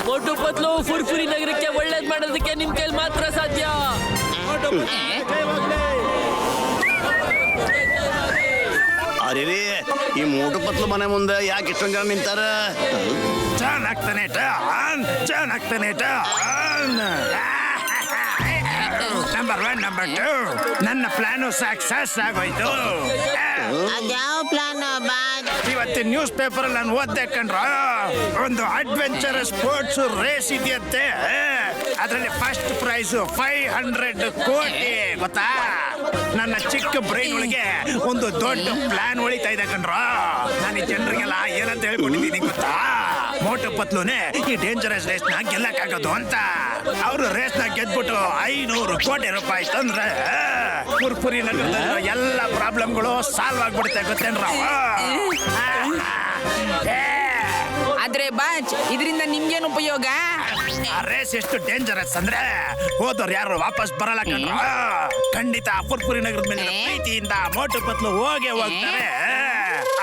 ಮೋಟು ಪತ್ಲು ಫುರ್ಫುರಿ ನಗರಕ್ಕೆ ಒಳ್ಳೇದ್ ಮಾಡೋದಕ್ಕೆ ನಿಮ್ ಕೈಲಿ ಮಾತ್ರ ಸಾಧ್ಯ. ಅರೆ ಈ ಮೋಟು ಪತ್ಲು ಮನೆ ಮುಂದೆ ಯಾಕೆ ಇಷ್ಟೊಂದು ಜನ ನಿಂತಾರ? ಚೆನ್ನಾಗ್ತಾನೆ ನಂಬರ್ 1 ನಂಬರ್ 2 ನನ್ನ ಪ್ಲಾನು ಸಕ್ಸಸ್ ಆಗೋಯ್ತು. ಅದ್ಯಾವ ಪ್ಲಾನ್ ಬಾಜ್? ಇವತ್ತಿನ ನ್ಯೂಸ್ ಪೇಪರ್ ಅಲ್ಲಿ ನಾನು ಓದ್ದೆ ಕಣ್ರ, ಒಂದು ಅಡ್ವೆಂಚರ್ ಸ್ಪೋರ್ಟ್ಸ್ ರೇಸ್ ಇದೆಯಂತೆ. ಅದರಲ್ಲಿ ಫಸ್ಟ್ ಪ್ರೈಸ್ 500 ಕೋಟಿ. ಗೊತ್ತಾ, ನನ್ನ ಚಿಕ್ಕ ಬ್ರೈನ್ ಒಳಗೆ ಒಂದು ದೊಡ್ಡ ಪ್ಲಾನ್ ಹೊಳಿತಾ ಇದೆ ಕಣ್ರ. ನಾನು ಈ ಜನರಿಗೆಲ್ಲ ಏನಂತ ಹೇಳ್ಕೊಂಡಿದ್ದೀನಿ ಗೊತ್ತಾ? ಮೋಟು ಪತ್ಲುನೇ ಈ ಡೇಂಜರಸ್ ರೇಸ್ ನ ಗೆಲ್ಲಕ್ಕಾಗೋದು ಅಂತ. ಅವರು ರೇಸ್ ನ ಗೆದ್ಬಿಟ್ಟು 500 ಕೋಟಿ ರೂಪಾಯಿ ತಂದ್ರೆ ಫುರ್ಫುರಿ ನಗರದಲ್ಲಿರೋ ಎಲ್ಲ ಪ್ರಾಬ್ಲಮ್ಗಳು ಸಾಲ್ವ್ ಆಗ್ಬಿಡುತ್ತೆ. ಗೊತ್ತೇನ್ರ? ಆದ್ರೆ ಬಾಜ್, ಇದರಿಂದ ನಿಮ್ಗೇನು ಉಪಯೋಗ? ಆ ರೇಸ್ ಎಷ್ಟು ಡೇಂಜರಸ್ ಅಂದ್ರೆ ಹೋದವ್ರು ಯಾರು ವಾಪಸ್ ಬರಲ್ಲ ಕಣ್ರ. ಖಂಡಿತ ಫುರ್ಫುರಿ ನಗರದ ಮೇಲೆ ಪ್ರೀತಿಯಿಂದ ಮೋಟು ಪತ್ಲು ಹೋಗ್ತಾರೆ,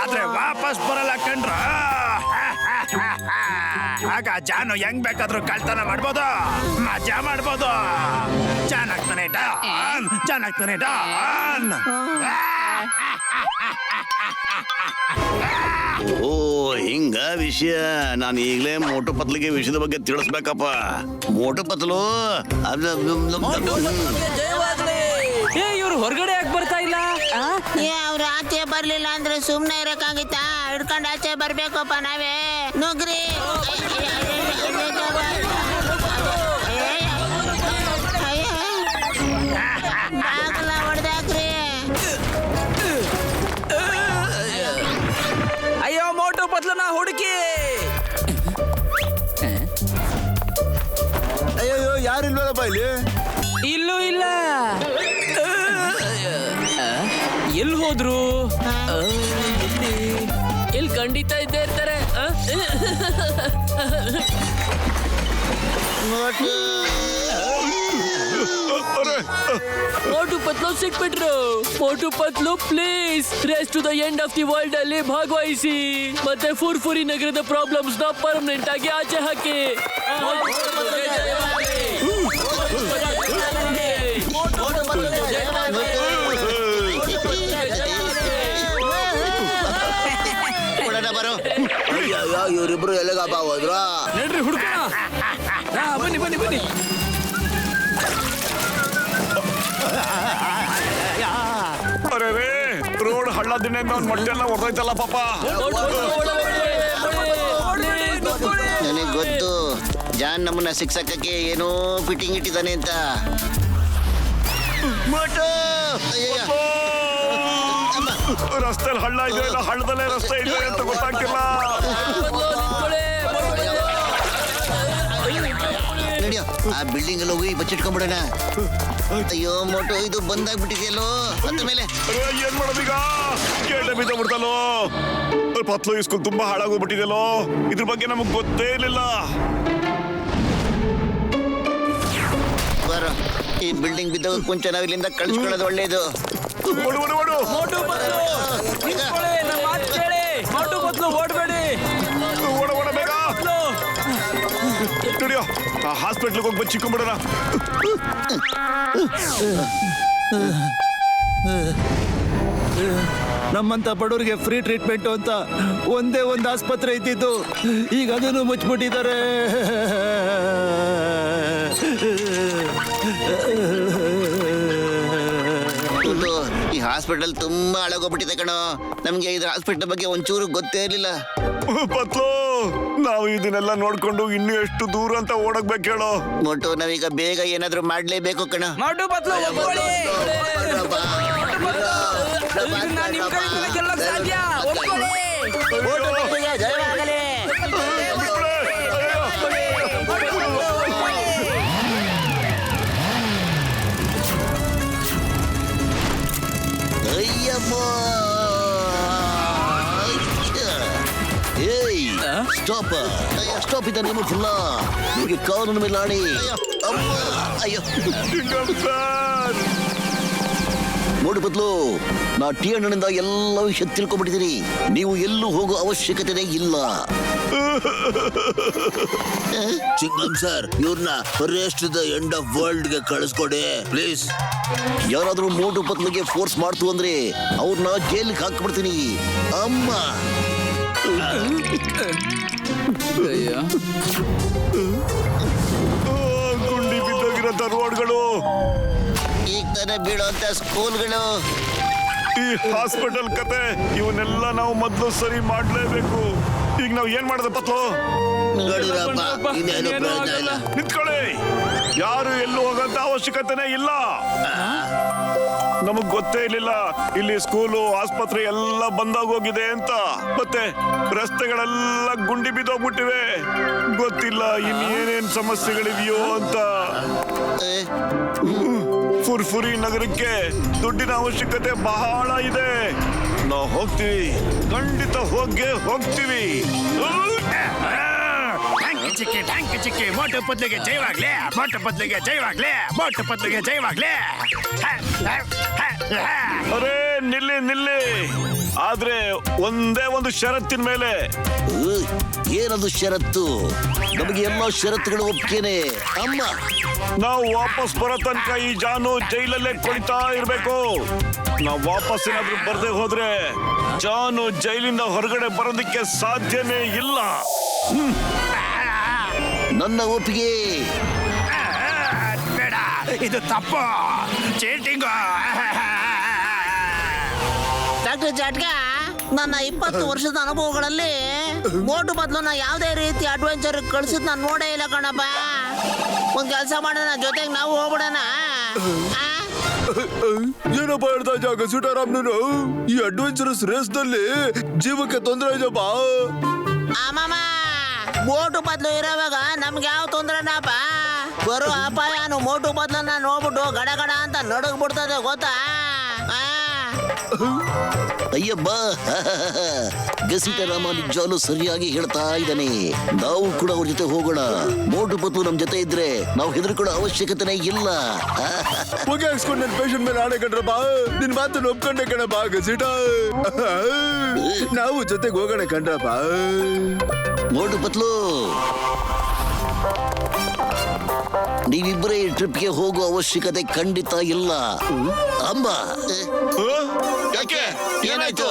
ಆದ್ರೆ ವಾಪಸ್ ಬರಲ್ಲ ಕಣ್ರ. ಆಗ ಜಾನು ಹೆಂಗ್ ಬೇಕಾದ್ರೂ ಕಳ್ತನ ಮಾಡ್ಬೋದು, ಮಜಾ ಮಾಡ್ಬೋದು. ಚೆನ್ನಾಗ್ತಾನೆ ಡಾನ್. ಓ ಹಿಂಗ ವಿಷಯ. ನಾನು ಈಗಲೇ ಮೋಟು ಪತ್ಲಿಗೆ ವಿಷಯದ ಬಗ್ಗೆ ತಿಳಿಸ್ಬೇಕಪ್ಪ. ಮೋಟು ಪತ್ಲು ಇವ್ರು ಹೊರಗಡೆ ಯಾಕೆ ಬರ್ತಾ ಇಲ್ಲ? ಅವ್ರು ಆಚೆ ಬರ್ಲಿಲ್ಲ ಅಂದ್ರೆ ಸುಮ್ನೆ ಇರಕ್ಕಾಗಿತ್ತಾ? ಹಿಡ್ಕೊಂಡು ಆಚೆ ಬರ್ಬೇಕಪ್ಪ ನಾವೇ. ನುಗ್ರಿ, ಬಾಗ್ಲ ಹೊಡ್ದಾಕ್ರಿ. ಅಯ್ಯೋ ಮೋಟು ಪತ್ಲನ ಹುಡುಕಿ. ಅಯ್ಯೋ ಯಾರಿಲ್ವಲ್ಲಪ್ಪ ಇಲ್ಲಿ? ಇಲ್ಲೂ ಇಲ್ಲ. ಎಲ್ಲಿ ಹೋದ್ರು? ಎಲ್ಲಿ ಖಂಡಿತ ಇದ್ದೇ ಇರ್ತಾರೆ. ಮೋಟು ಪತ್ಲು ಸಿಕ್ಬಿಟ್ರು. Motu Patlu please race to the end of the world ಅಲ್ಲಿ ಭಾಗವಹಿಸಿ ಮತ್ತೆ ಫುರ್ಫುರಿ ನಗರದ ಪ್ರಾಬ್ಲಮ್ಸ್ ನ ಪರ್ಮನೆಂಟ್ ಆಗಿ ಆಚೆ ಹಾಕಿ. ಬರೋ ಇವರಿಬ್ರು ಎಲ್ಲಿಗಪ್ಪ ಹೋದ್ರ? ನಡ್ರಿ ಹುಡುಕೋಣ. ಬನ್ನಿ. ಅರೆ ರೋಡ್ ಹಳ್ಳ ದಿನ ಮೊಟ್ಟೆಲ್ಲ ಹೊರದೈತಲ್ಲ ಪಾಪ. ನನಗೆ ಗೊತ್ತು ಜಾನ್ ನಮ್ಮನ್ನ ಶಿಕ್ಷಕಕ್ಕೆ ಏನೋ ಫಿಟ್ಟಿಂಗ್ ಇಟ್ಟಿದ್ದಾನೆ ಅಂತ. ರಸ್ತೆಯಲ್ಲಿ ಹಳ್ಳ ಇದೆ, ಇಲ್ಲ ಹಳ್ಳದಲ್ಲೇ ರಸ್ತೆ ಇದೆ ಅಂತ ಗೊತ್ತಾಗ್ತಿಲ್ಲ. ನಡಿಯೋ ಆ ಬಿಲ್ಡಿಂಗ್ ಅಲ್ಲಿ ಹೋಗಿ ಬಚ್ಚಿಟ್ಕೊಂಡ್ಬಿಡೋಣ. ಅಯ್ಯೋ ಮೋಟು ಇದು ಬಂದಾಗ್ಬಿಟ್ಟಿದೆಯಲ್ಲೋ ಅಂತ ಮೇಲೆ. ಏನ್ ಮಾಡೋದೀಗ? ಕೇಟ ಬಿದ್ದ ಬಿಡ್ತಲ್ಲೋ. ಪತ್ಲು ಈ ಸ್ಕೂಲ್ ತುಂಬಾ ಹಾಳಾಗೋಗ್ಬಿಟ್ಟಿದೆಯಲ್ಲೋ. ಇದ್ರ ಬಗ್ಗೆ ನಮಗ್ ಗೊತ್ತೇ ಇರ್ಲಿಲ್ಲ. ಬರೋ ಈ ಬಿಲ್ಡಿಂಗ್ ಬಿದ್ದಾಗ ಕೊಂಚ ನಾವು ಇಲ್ಲಿಂದ ಕಳಿಸ್ಕೊಳ್ಳೋದು ಒಳ್ಳೇದು. ಮೋಟು ಪತ್ಲು ಓಡ್ಬೇಡಿ. ಓಡ ಬೇಗ ನಡಿಯೋ. ಆ ಹಾಸ್ಪಿಟ್ಲಿಗೆ ಹೋಗಿ ಬಚ್ಚಿಕೊಂಡ್ಬಿಡೋಣ. ನಮ್ಮಂತ ಬಡವರಿಗೆ ಫ್ರೀ ಟ್ರೀಟ್ಮೆಂಟ್ ಅಂತ ಒಂದೇ ಒಂದು ಆಸ್ಪತ್ರೆ ಇದ್ದಿದ್ದು ಈಗ ಅದನ್ನು ಮುಚ್ಚಿಬಿಟ್ಟಿದ್ದಾರೆ. ಈ ಹಾಸ್ಪಿಟಲ್ ತುಂಬಾ ಹಾಳಾಗೋಗ್ಬಿಟ್ಟಿದೆ ಕಣೋ. ನಮ್ಗೆ ಇದ್ರ ಹಾಸ್ಪಿಟಲ್ ಬಗ್ಗೆ ಒಂಚೂರು ಗೊತ್ತೇ ಇರ್ಲಿಲ್ಲ. ಪತ್ಲು ನಾವು ಇದನ್ನೆಲ್ಲ ನೋಡ್ಕೊಂಡು ಇನ್ನು ಎಷ್ಟು ದೂರ ಅಂತ ಓಡಕ್ಬೇಕು ಹೇಳೋ. ಮೋಟು ನಾವೀಗ ಬೇಗ ಏನಾದ್ರೂ ಮಾಡ್ಲೇಬೇಕು ಕಣ. ಮೋಟು ಪತ್ಲು ಒಪ್ಕೊಳ್ಳಿ. ಇದನ್ನ ನಿಮ್ ಕೈಯಿಂದ ಗೆಲ್ಲೋಕ್ ಸಾಧ್ಯ. ಒಪ್ಕೊಳ್ಳಿ. ಜಯವಾಗಲಿ. ಅಯ್ಯಮ್ಮ ಏಯ್ ಸ್ಟಾಪ್ ಇದ್ದ ನಿಮ್ಮ ಫುಲ್ಲ ನಿಮಗೆ ಕಾನೂನು ಮೇಲೆ ಆಡಿ. ಅಯ್ಯೋ ಮೋಟು ಪತ್ಲು, ನಾ ಟಿ ಅಣ್ಣನಿಂದ ಎಲ್ಲ ವಿಷಯ ತಿಳ್ಕೊಂಡ್ಬಿಟ್ಟಿದ್ದೀನಿ. ನೀವು ಎಲ್ಲೂ ಹೋಗೋ ಅವಶ್ಯಕತೆ ಇಲ್ಲ. ಚಿಂಗಂ ಸರ್ ಇವ್ರನ್ನ race to the end of world ಗೆ ಕಳಿಸ್ಕೊಡಿ ಪ್ಲೀಸ್. ಯಾರಾದ್ರೂ ಮೋಟು ಪತ್ಲಿಗೆ ಫೋರ್ಸ್ ಮಾಡ್ತು ಅಂದ್ರೆ ಅವ್ರನ್ನ ಜೈಲಿಗೆ ಹಾಕ್ಬಿಡ್ತೀನಿ. ಅಮ್ಮ ಗುಂಡಿ ಬಿದ್ದೋಗಿರೋ ರೋಡ್ಗಳು, ಈಗ ತಾನೇ ಬೀಳೋಂತ ಸ್ಕೂಲ್ಗಳು, ಈ ಹಾಸ್ಪಿಟಲ್ ಕತೆ, ಇವನ್ನೆಲ್ಲ ನಾವು ಮೊದಲು ಸರಿ ಮಾಡ್ಲೇಬೇಕು. ಈಗ ನಾವು ಏನ್ ಮಾಡೋದು ಪತ್ಲು? ನೋಡಿರಪ್ಪ ಇನ್ನೇನು ಪ್ರಯೋಜನ ಇಲ್ಲ. ನಿಂತ್ಕೊಳ್ಳಿ, ಯಾರು ಎಲ್ಲೂ ಹೋಗಂತ ಅವಶ್ಯಕತೆನೇ ಇಲ್ಲ. ನಮಗ್ ಗೊತ್ತೇ ಇರ್ಲಿಲ್ಲ ಇಲ್ಲಿ ಸ್ಕೂಲು ಆಸ್ಪತ್ರೆ ಎಲ್ಲ ಬಂದಾಗೋಗಿದೆ ಅಂತ. ಮತ್ತೆ ರಸ್ತೆಗಳೆಲ್ಲ ಗುಂಡಿ ಬಿದ್ದೋಗ್ಬಿಟ್ಟಿವೆ. ಗೊತ್ತಿಲ್ಲ ಇನ್ ಏನೇನ್ ಸಮಸ್ಯೆಗಳಿದೆಯೋ ಅಂತ. ಫುರ್ಫುರಿ ನಗರಕ್ಕೆ ದುಡ್ಡಿನ ಅವಶ್ಯಕತೆ ಬಹಳ ಇದೆ. ನಾವು ಹೋಗ್ತೀವಿ, ಖಂಡಿತ ಹೋಗ್ತೀವಿ. ಟ್ಯಾಂಕ್ ಚಿಕ್ಕಿ ಮೋಟು ಪತ್ಲಿಗೆ ಜೈವಾಗ್ಲೇ, ಮೋಟು ಪತ್ಲಿಗೆ ಜೈವಾಗ್ಲೇ, ಮೋಟು ಪತ್ಲಿಗೆ ಜೈವಾಗ್ಲೇ. ಅರೇ ನಿಲ್ಲಿ, ಆದ್ರೆ ಒಂದೇ ಒಂದು ಷರತ್ತಿನ ಮೇಲೆ. ಏನದು ಷರತ್ತು? ನಮಗೆ ಎಲ್ಲ ಷರತ್ತುಗಳು ಒಪ್ಪಿಗೆನೆ. ಅಮ್ಮ ನಾವು ವಾಪಸ್ ಬರೋ ತನಕ ಈ ಜಾನು ಜೈಲಲ್ಲೇ ಕೊಳಿತಾ ಇರ್ಬೇಕು. ನಾವು ವಾಪಸ್ ಏನಾದ್ರೂ ಬರ್ದೇ ಹೋದ್ರೆ ಜಾನು ಜೈಲಿಂದ ಹೊರಗಡೆ ಬರೋದಕ್ಕೆ ಸಾಧ್ಯನೇ ಇಲ್ಲ. ನನ್ನ ಒಪ್ಪಿಗೆ. ಬೇಡ, ಇದು ತಪ್ಪು, ಚೀಟಿಂಗ್. ಡಾಕ್ಟರ್ ಜಾಟ್ಗ, ನನ್ನ 20 ವರ್ಷದ ಅನುಭವಗಳಲ್ಲಿ ಮೋಟು ಬದಲು ಯಾವುದೇ ರೀತಿ ಅಡ್ವೆಂಚರ್ ಕಳ್ಸಿದ್ ನಾನು ನೋಡೇ ಇಲ್ಲ ಕಣಪ್ಪ. ಒಂದ್ ಕೆಲಸ ಮಾಡೋಣ, ಜೊತೆಗೆ ನಾವು ಹೋಗ್ಬಿಡೋಣ. ಏನಪ್ಪ ಹೇಳ್ತಾ ಜಾಗ ಸುಟಾರಾಮ್, ನೀನು ಈ ಅಡ್ವೆಂಚರಸ್ ರೇಸ್ ನಲ್ಲಿ ಜೀವಕ್ಕೆ ತೊಂದರೆ ಇದೆಯಪ್ಪ. ಅಮ್ಮಮ್ಮ, ಮೋಟು ಬದಲು ಇರೋವಾಗ ನಮ್ಗೆ ಯಾವ ತೊಂದ್ರೆನಪ್ಪ? ಬರೋ ಅಪಾಯನು ಮೋಟು ಬದಲನ್ನ ನೋಡ್ಬಿಟ್ಟು ಗಡ ಗಡ ಅಂತ ನಡಗ್ಬಿಡ್ತದೆ ಗೊತ್ತಾ? ಅಯ್ಯಬ್ಬ, ಗಸಿಟರಾಮ ನಿಜಾಲು ಸರಿಯಾಗಿ ಹೇಳ್ತಾ ಇದ್ದಾನೆ. ನಾವು ಕೂಡ ಅವ್ರ ಜೊತೆ ಹೋಗೋಣ. ಮೋಟು ಪತ್ತು ನಮ್ ಜೊತೆ ಇದ್ರೆ ನಾವು ಹೆದರ್ಕೊಳ್ಳೋ ಅವಶ್ಯಕತೆನೇ ಇಲ್ಲ. ಹೊಗೆ ಹಾಕ್ಸ್ಕೊಂಡು ನನ್ನ ಪೇಷಂಟ್ ಮೇಲೆ ಆಣೆ ಕಣ್ರಪ್ಪ. ನಿನ್ ಮಾತನ್ನು ಒಪ್ಕೊಂಡೆ ಕಣಪ್ಪ ಗಸಿಟ. ನಾವು ಜೊತೆಗೆ ಹೋಗೋಣ ಕಣ್ರಪ್ಪ. ಮೋಟು ಪತ್ಲು, ನೀವಿಬ್ಬರೇ ಈ ಟ್ರಿಪ್ಗೆ ಹೋಗೋ ಅವಶ್ಯಕತೆ ಖಂಡಿತ ಇಲ್ಲ. ಅಮ್ಮ, ಯಾಕೆ ಏನಾಯ್ತು?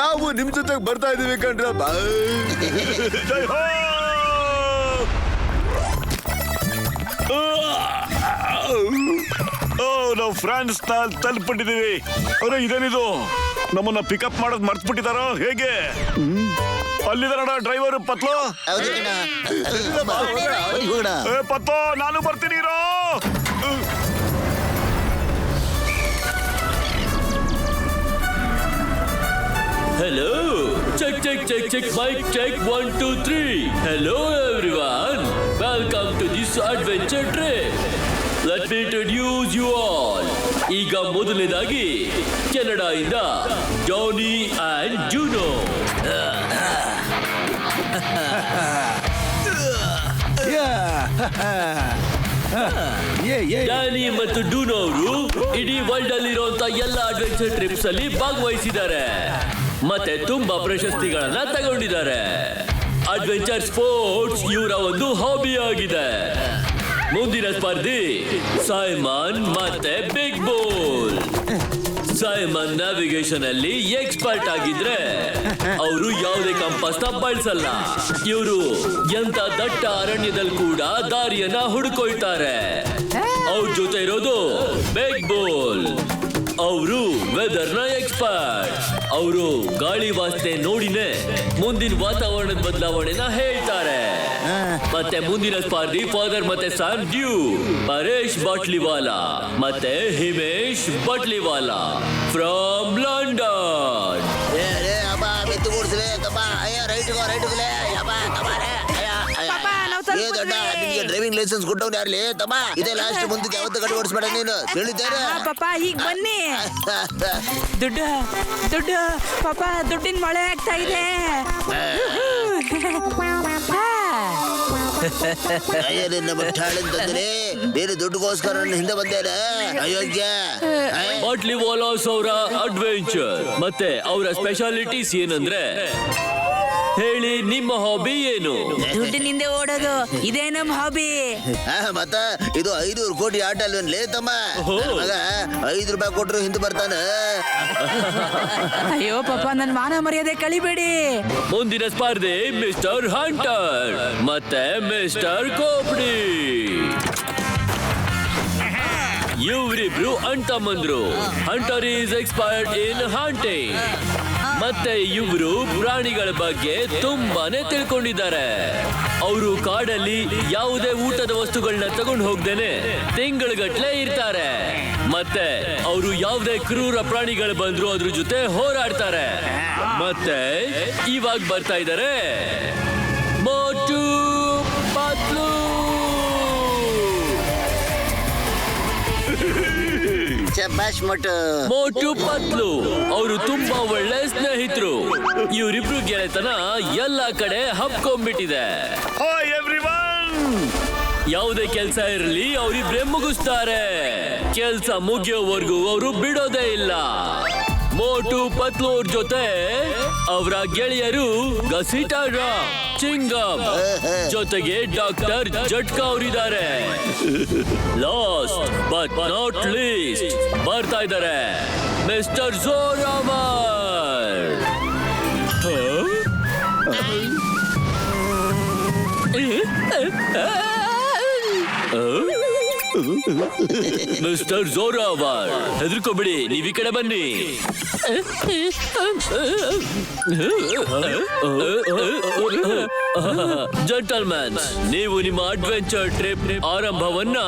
ನಾವು ನಿಮ್ ಜೊತೆಗೆ ಬರ್ತಾ ಇದೀವಿ ಕಣ್ರಪ್ಪ. ಜೈ ಹೋ! ನಾವು ಫ್ರಾನ್ಸ್ ತಲುಪಿಟ್ಟಿದೀವಿ. ಅರೆ ಇದೇನಿದು, ನಮ್ಮನ್ನ ಪಿಕಪ್ ಮಾಡೋದ್ ಮರ್ತ್ಬಿಟ್ಟಿದಾರೋ ಹೇಗೆ? ಅಲ್ಲಿದಾರ ಡ್ರೈವರ್ ಪತ್ಲು. ಹೌದು ಕಣ. ಬನ್ನಿ ಹೋಗೋಣ. ಪತ್ತು, ನಾನು ಬರ್ತೀನಿ. Hello! Check, mic check, 1, 2, 3. Hello everyone! Welcome to this adventure trip. Let me introduce you all. ಈಗ ಮೊದಲನೇದಾಗಿ ಕೆನಡಾಯಿಂದ ಜಾನಿ ಅಂಡ್ ಜೂನೋ. ಜಾನಿ ಮತ್ತು ಡೂನೋ ಅವರು ಇಡೀ ವರ್ಲ್ಡ್ ಅಲ್ಲಿರುವಂತ ಎಲ್ಲ ಅಡ್ವೆಂಚರ್ ಟ್ರಿಪ್ಸ್ ಅಲ್ಲಿ ಭಾಗವಹಿಸಿದ್ದಾರೆ ಮತ್ತೆ ತುಂಬಾ ಪ್ರಶಸ್ತಿಗಳನ್ನ ತಗೊಂಡಿದ್ದಾರೆ. ಅಡ್ವೆಂಚರ್ ಸ್ಪೋರ್ಟ್ಸ್ ಇವರ ಒಂದು ಹಾಬಿ ಆಗಿದೆ. ಮುಂದಿನ ಸ್ಪರ್ಧಿ ಸೈಮನ್ ಮತ್ತೆ ಬಿಗ್ ಬೋಲ್. ಸೈಮನ್ ನ್ಯಾವಿಗೇಷನ್ ಅಲ್ಲಿ ಎಕ್ಸ್ಪರ್ಟ್ ಆಗಿದ್ರೆ ಅವರು ಯಾವುದೇ ಕಂಪಾಸ್ ನ ಬಳಸಲ್ಲ. ಇವರು ಎಂತ ದಟ್ಟ ಅರಣ್ಯದಲ್ಲಿ ಕೂಡ ದಾರಿಯನ್ನ ಹುಡುಕೊಳ್ತಾರೆ. ಅವ್ರ ಜೊತೆ ಇರೋದು ಬಿಗ್ ಬೋಲ್. ಅವರು ವೆದರ್ ನ ಎಕ್ಸ್ಪರ್ಟ್. ಅವರು ಗಾಳಿ ವಾಸನೆ ನೋಡಿನೇ ಮುಂದಿನ ವಾತಾವರಣದ ಬದಲಾವಣೆನ ಹೇಳ್ತಾರೆ. ಮತ್ತೆ ಮುಂದಿನ ಸ್ಪರ್ಧಿ ಫಾದರ್ ಮತ್ತೆ ಸನ್ ಡ್ಯೂ, ಪರೇಶ್ ಬಾಟ್ಲಿವಾಲಾ ಮತ್ತೆ Himesh Batliwala from London. Driving licence ಕೊಟ್ಟವ್ನು ಯಾರ್ಲಿ ತಮ್ಮ? ಇದೇ ಲಾಸ್ಟ್, ಮುಂದಕ್ಕೆ ಯಾವತ್ತು ಗಡಿ ಓಡಿಸ್ಬೇಡ ನೀನು, ತಿಳಿತೇನೆ? ಪಾಪ ಈಗ ಬನ್ನಿ. ದುಡ್ಡು ಪಾಪ, ದುಡ್ಡಿನ ಮಳೆ ಆಗ್ತಾ ಇದೆ. ನಿನ್ನ ಮಟ್ಟಾಳಂತಂದ್ರೆ ಬೇರೆ ದುಡ್ಡುಗೋಸ್ಕರ ನನ್ನ ಹಿಂದೆ ಬಂದೇನೆ ಅಯೋಗ್ಯ. ಬಾಟ್ಲಿವಾಲಾಸ್ ಅವರ ಅಡ್ವೆಂಚರ್ ಮತ್ತೆ ಅವರ ಸ್ಪೆಷಾಲಿಟೀಸ್ ಏನಂದ್ರೆ ಹೇಳಿ ನಿಮ್ಮ ಹಾಬಿ ಏನು? ದುಡ್ಡಿನಿಂದ ಓಡೋದು ಇದೇ ನಮ್ ಹಾಬಿ. ಮತ್ತ ಇದು 500 ಕೋಟಿ ಆಟ ಅಲ್ವೇನ್ಲೇ ತಮ್ಮ? ನನ್ ಮಗ 5 ರೂಪಾಯಿ ಕೊಟ್ರು ಹಿಂದೆ ಬರ್ತಾನೆ. ಅಯ್ಯೋ ಪಾಪ, ನನ್ ಮಾನ ಮರ್ಯಾದೆ ಕಳಿಬೇಡಿ. ಮುಂದಿನ ಸ್ಪರ್ಧೆ ಮಿಸ್ಟರ್ ಹಂಟರ್ ಮತ್ತೆ ಮಿಸ್ಟರ್ ಕೋಪ್ಡಿ. ಇವರಿಬ್ರು ಅಣ್ತಮ್ಮಂದ್ರು. Hunter is expert in hunting. ಮತ್ತೆ ಇವರು ಪ್ರಾಣಿಗಳ ಬಗ್ಗೆ ತುಂಬಾನೇ ತಿಳ್ಕೊಂಡಿದ್ದಾರೆ. ಅವರು ಕಾಡಲ್ಲಿ ಯಾವುದೇ ಊಟದ ವಸ್ತುಗಳನ್ನ ತಗೊಂಡು ಹೋಗ್ದೇನೆ ತಿಂಗಳಗಟ್ಲೆ ಇರ್ತಾರೆ. ಮತ್ತೆ ಅವರು ಯಾವುದೇ ಕ್ರೂರ ಪ್ರಾಣಿಗಳು ಬಂದ್ರು ಅದ್ರ ಜೊತೆ ಹೋರಾಡ್ತಾರೆ. ಮತ್ತೆ ಇವಾಗ ಬರ್ತಾ ಇದ್ದಾರೆ ಮೋಟು ಪತ್ಲು. ಶಬಾಷ್ ಮೋಟು. ಮೋಟು ಪತ್ಲು ಅವರು ತುಂಬಾ ಒಳ್ಳೆ ಸ್ನೇಹಿತರು. ಇವರಿಬ್ರು ಗೆಳೆತನ ಎಲ್ಲಾ ಕಡೆ ಹಬ್ಕೊಂಡ್ಬಿಟ್ಟಿದೆ. Hi everyone. ಯಾವುದೇ ಕೆಲಸ ಇರಲಿ ಅವರಿಬ್ರೆ ಮುಗಿಸ್ತಾರೆ. ಕೆಲಸ ಮುಗಿಯೋವರೆಗೂ ಅವರು ಬಿಡೋದೇ ಇಲ್ಲ. ಮೋಟು ಪತ್ಲು ಅವ್ರ ಜೊತೆ ಅವರ ಗೆಳೆಯರು ಗಸಿಟಾರ, ಚಿಂಗಮ್, ಜೊತೆಗೆ ಡಾಕ್ಟರ್ ಜಟ್ಕಾ ಅವರಿದ್ದಾರೆ. ಲಾಸ್ಟ್ ಬಟ್ ನಾಟ್ ಲೀಸ್ಟ್ ಬರ್ತಾ ಇದ್ದಾರೆ ಮಿಸ್ಟರ್ ಜೋರಾಮರ್. ಮಿಸ್ಟರ್ ಜೋರಾವರ್, ಹೆದರ್ಕೋಬಿಡಿ, ನೀವ್ ಈ ಕಡೆ ಬನ್ನಿ. ಜೆಂಟಲ್ಮನ್ಸ್, ನೀವು ನಿಮ್ಮ ಅಡ್ವೆಂಚರ್ ಟ್ರಿಪ್ ಆರಂಭವನ್ನ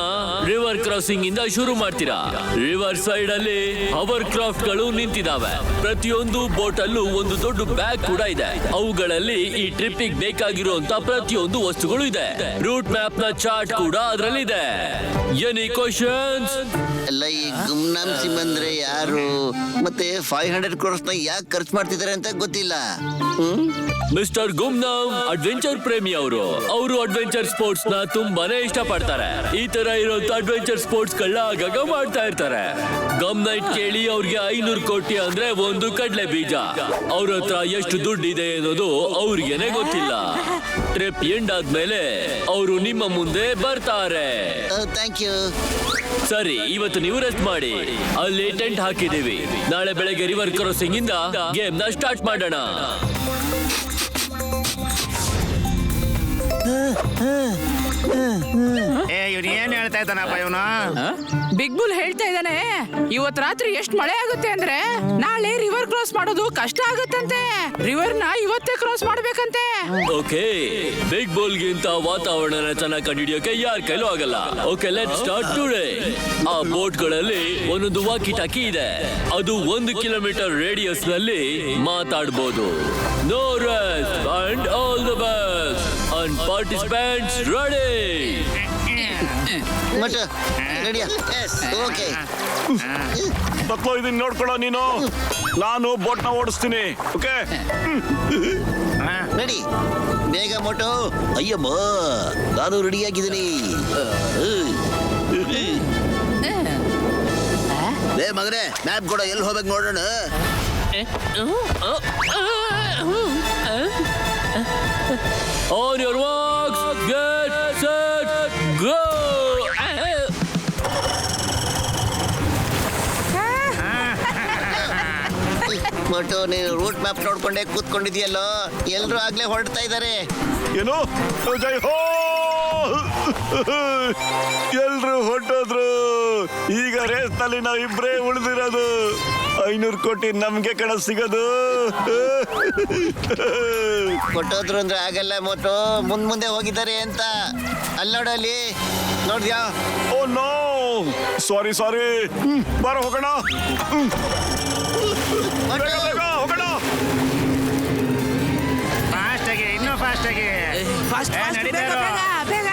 ರಿವರ್ ಕ್ರಾಸಿಂಗ್ ಇಂದ ಶುರು ಮಾಡ್ತೀರಾ. ರಿವರ್ ಸೈಡ್ ಅಲ್ಲಿ ಹವರ್ ಕ್ರಾಫ್ಟ್ ಗಳು ನಿಂತಿದಾವೆ. ಪ್ರತಿಯೊಂದು ಬೋಟ್ ಅಲ್ಲೂ ಒಂದು ದೊಡ್ಡ ಬ್ಯಾಗ್ ಕೂಡ ಇದೆ. ಅವುಗಳಲ್ಲಿ ಈ ಟ್ರಿಪ್ ಬೇಕಾಗಿರುವಂತ ಪ್ರತಿಯೊಂದು ವಸ್ತುಗಳು ಇದೆ. ರೂಟ್ ಮ್ಯಾಪ್ ನ ಚಾರ್ಟ್ ಕೂಡ ಅದರಲ್ಲಿದೆ. Any questions? ಎಲ್ಲ ಈ ಗುಮ್ನಾಮ್ ಸಿಮ್ ಅಂದ್ರೆ ಯಾರು? ಮತ್ತೆ 500 crores ನ ಯಾಕೆ ಖರ್ಚು ಮಾಡ್ತಿದ್ದಾರೆ ಅಂತ ಗೊತ್ತಿಲ್ಲ. ಮಿಸ್ಟರ್ ಗುಮ್ನಾಮ್ ಅಡ್ವೆಂಚರ್ ಪ್ರೇಮಿ ಅವರು ಅಡ್ವೆಂಚರ್ ಸ್ಪೋರ್ಟ್ಸ್ ನ ತುಂಬಾನೇ ಇಷ್ಟ ಪಡ್ತಾರೆ. ಈ ತರ ಇರುವಂತ ಅಡ್ವೆಂಚರ್ ಸ್ಪೋರ್ಟ್ಸ್ ಗಳನ್ನ ಆಗಾಗ ಮಾಡ್ತಾ ಇರ್ತಾರೆ. ಗಮ್ ನೈಟ್ ಕೇಳಿ ಅವ್ರಿಗೆ 500 ಕೋಟಿ ಅಂದ್ರೆ ಒಂದು ಕಡ್ಲೆ ಬೀಜ. ಅವ್ರ ಹತ್ರ ಎಷ್ಟು ದುಡ್ಡು ಇದೆ ಅನ್ನೋದು ಅವ್ರಿಗೇನೆ ಗೊತ್ತಿಲ್ಲ. ಟ್ರಿಪ್ ಎಂಡ್ ಆದ್ಮೇಲೆ ಅವರು ನಿಮ್ಮ ಮುಂದೆ ಬರ್ತಾರೆ. Thank you. ಸರಿ, ಇವತ್ತು ನೀವು ರೆಸ್ಟ್ ಮಾಡಿ. ಅಲ್ಲಿ ಟೆಂಟ್ ಹಾಕಿದೀವಿ. ನಾಳೆ ಬೆಳಗ್ಗೆ ರಿವರ್ ಕ್ರಾಸಿಂಗ್ ಇಂದ ಗೇಮ್ ನ ಸ್ಟಾರ್ಟ್ ಮಾಡೋಣ. ಇವ್ನು ಏನ್ ಹೇಳ್ತಾ ಇದ್ದಾನಪ್ಪ ಇವನು? ಬಿಗ್ ಬುಲ್ ಹೇಳ್ತಾ ಇದ್ದಾನೆ, ಇವತ್ ರಾತ್ರಿ ಎಷ್ಟ್ ಮಳೆ ಆಗುತ್ತೆ ಅಂದ್ರೆ ನಾಳೆ ರಿವರ್ ಕ್ರಾಸ್ ಮಾಡೋದು ಕಷ್ಟ ಆಗುತ್ತಂತೆ. ರಿವರ್ ನ ಇವತ್ತೇ ಕ್ರಾಸ್ ಮಾಡ್ಬೇಕಂತೆ. ಓಕೆ, ಬಿಗ್ ಬುಲ್ ಗಿಂತ ವಾತಾವರಣ ಚೆನ್ನಾಗಿ ಕಂಡುಹಿಡಿಯೋಕೆ ಯಾರ ಕೈಲೂ ಆಗಲ್ಲ. Okay, let start today. ಆ ಬೋಟ್ ಗಳಲ್ಲಿ ಒಂದೊಂದು ವಾಕಿ ಟಾಕಿ ಇದೆ. ಅದು 1 ಕಿಲೋಮೀಟರ್ ರೇಡಿಯಸ್ ನಲ್ಲಿ ಮಾತಾಡಬಹುದು. No rest and all the best. And participants ready? Motu ರೆಡಿಯಾ? Yes, okay. ಪತ್ಲು, ಇದನ್ನ ನೋಡ್ಕೊಳ್ಳೋ ನೀನು. ನಾನು ಬೋಟ್ ನ ಓಡಿಸ್ತೀನಿ. Okay, ready? ಬೇಗ ಮೋಟು. ಅಯ್ಯಮ್ಮ, ನಾನು ರೆಡಿಯಾಗಿದ್ದೀನಿ. ಲೇ ಮಗನೇ, ಮ್ಯಾಪ್ ಕೂಡ ಎಲ್ಲಿ ಹೋಗ್ಬೇಕು ನೋಡೋಣ. On your marks, get set, go. ಮೋಟು, ನೀನು ರೂಟ್ ಮ್ಯಾಪ್ ನೋಡ್ಕೊಂಡೆ ಕೂತ್ಕೊಂಡಿದ್ಯಲ್ಲೋ. ಎಲ್ರು ಆಗ್ಲೇ ಹೊರಡ್ತಾ ಇದ್ದಾರೆ. ಏನು? ಜೈ ಹೋ! ಎಲ್ರು ಹೊಟ್ಟೋದ್ರು. ಈಗ ರೇಸ್ ನಲ್ಲಿ ನಾವು ಇಬ್ರೇ ಉಳಿದಿರೋದು. 500 ಕೋಟಿ ನಮ್ಗೆ ಕಣ ಸಿಗೋದು. ಕೊಟ್ಟೋದ್ರು ಅಂದ್ರೆ ಆಗಲ್ಲ ಮೋಟು, ಮುಂದೆ ಹೋಗಿದ್ದಾರೆ ಅಂತ. ಅಲ್ಲಿ ನೋಡಲ್ಲಿ, ನೋಡ್ದ್ಯಾ? ಓ ನೋ, ಸಾರಿ ಬಾರ ಹೋಗೋಣ. ಬೇಗ ಬೇಗ ಹೋಗೋಣ. ಫಾಸ್ಟ್ ಆಗಿ, ಇನ್ನೂ ಫಾಸ್ಟ್ ಆಗಿ. ಫಾಸ್ಟ್ ನಡೀತಾ ಇರು. ಬೇಗ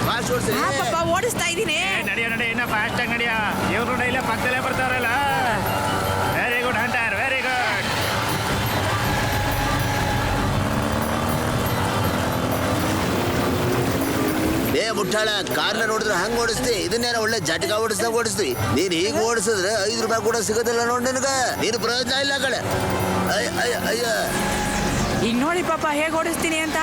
ಫಾಸ್ಟ್ ಓಡ್ಸಿ. ಪಾಪ ಓಡಿಸ್ತಾ ಇದೀನಿ. ನಡಿಯ ಇನ್ನೂ ಫಾಸ್ಟ್ ಆಗಿ ನಡಿಯ. ಇವ್ರು ನೋಡಿ ಇಲ್ಲ ಪಕ್ಕದಲ್ಲೇ ಬರ್ತಾರಲ್ಲ. Very good hunter, very good. ಮುಟ್ಟಾಳ, ಕಾರ್ನ ನೋಡಿದ್ರೆ ಹಂಗ್ ಓಡಿಸ್ತಿ. ಇದನ್ನೇನ ಒಳ್ಳೆ ಜಟಕ ಓಡಿಸ್ತಿ. ನೀನ್ ಹೀಗೆ ಓಡಿಸಿದ್ರೆ 5 ರೂಪಾಯಿ ಕೂಡ ಸಿಗೋದಿಲ್ಲ ನೋಡ್ ನಿನಗ. ನೀನು ಪ್ರಯೋಜನ ಇಲ್ಲ ಕಡೆ. ಅಯ್ಯ ಈಗ ನೋಡಿ ಪಾಪ ಹೇಗೆ ಓಡಿಸ್ತೀನಿ ಅಂತ.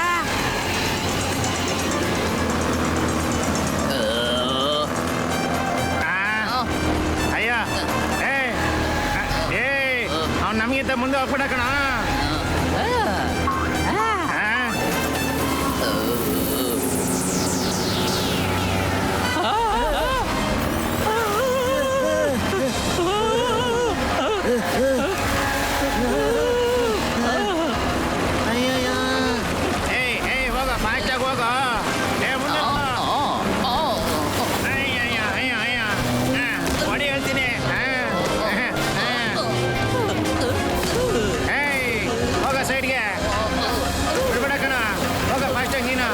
ಅಯ್ಯ ಏ ಅವ್ನು ನಮಗಿಂತ ಮುಂದೆ ಹೋಗ್ಬಿಡ ಕಣ. ಏಯ್ ಹೋಗ ಫಾಸ್ಟಾಗಿ ಹೋಗ. ಏ ಮುಂದೆ ಹೊಡಿ ಹೇಳ್ತೀನಿ. ಏಯ್ ಹೋಗ ಸೈಡ್ಗೆ ಬಿಡ್ಬೇಡ ಕಣ. ಹೋಗ ಫಾಸ್ಟಾಗಿ ನೀನು.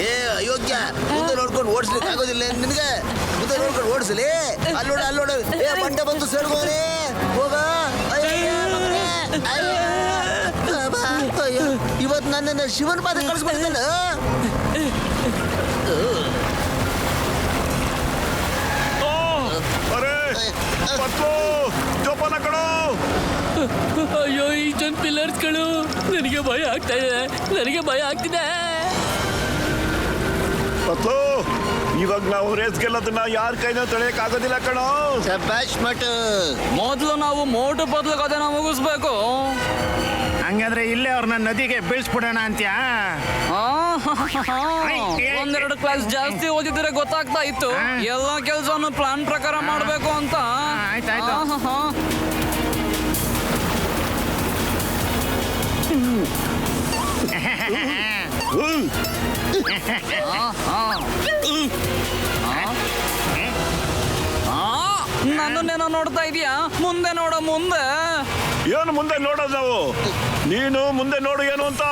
ಏ ಅಯೋಗ್ಯ, ಮುಂದೆ ನೋಡ್ಕೊಂಡು ಓಡಿಸ್ಲಿಕ್ಕೆ ಆಗೋದಿಲ್ಲ ನಿನಗೆ. ಮುಂದೆ ನೋಡ್ಕೊಂಡು ಓಡಿಸಲಿ. ಅಲ್ಲೋಡ ಏ ಮಂಡೆ ಬಂದು ಸೇರ್ಗೋರಿ ಹೋಗ. ಇವತ್ತು ನನ್ನನ್ನು ಶಿವನ ಪಾದ ಕಳಿಸ್ಬಿಡ್ತೇನೆ. ಅರೆ ಪತ್ಲು ಜೋಪಾನ ಕಣೋ. ಅಯ್ಯೋ ಇಷ್ಟೊಂದು ಪಿಲ್ಲರ್ಸ್ಗಳು, ನನಗೆ ಭಯ ಆಗ್ತಾ ಇದೆ, ನನಗೆ ಭಯ ಆಗ್ತಿದೆ. ಪತ್ಲು ಇವಾಗ ನಾವು ರೇಸ್ ಗೆಲ್ಲೋದನ್ನ ಯಾರ ಕೈನ ತಡೆಯಕ್ ಆಗೋದಿಲ್ಲ ಕಣೋ. ಶಬಾಷ್ ಮಟ್. ಮೊದಲು ನಾವು ಮೋಟು ಬದಲು ಕಥೆನ ಮುಗಿಸ್ಬೇಕು. ಹಂಗಂದ್ರೆ ಇಲ್ಲೇ ಅವ್ರನ್ನ ನದಿಗೆ ಬೀಳ್ಸ್ಬಿಡೋಣ ಅಂತ್ಯಾ? ಒಂದೆರಡು ಕ್ಲಾಸ್ ಜಾಸ್ತಿ ಓದಿದ್ರೆ ಗೊತ್ತಾಗ್ತಾ ಇತ್ತು ಎಲ್ಲ ಕೆಲಸವನ್ನು ಪ್ಲಾನ್ ಪ್ರಕಾರ ಮಾಡ್ಬೇಕು ಅಂತ. ಆಯ್ತಾಯ್ತು. ನನ್ನನ್ನೇನೋ ನೋಡ್ತಾ ಇದೀಯಾ? ಮುಂದೆ ನೋಡ ಮುಂದೆ. ಏನು ಮುಂದೆ ನೋಡೋದು ನಾವು? ನೀನು ಮುಂದೆ ನೋಡು ಏನು ಅಂತ.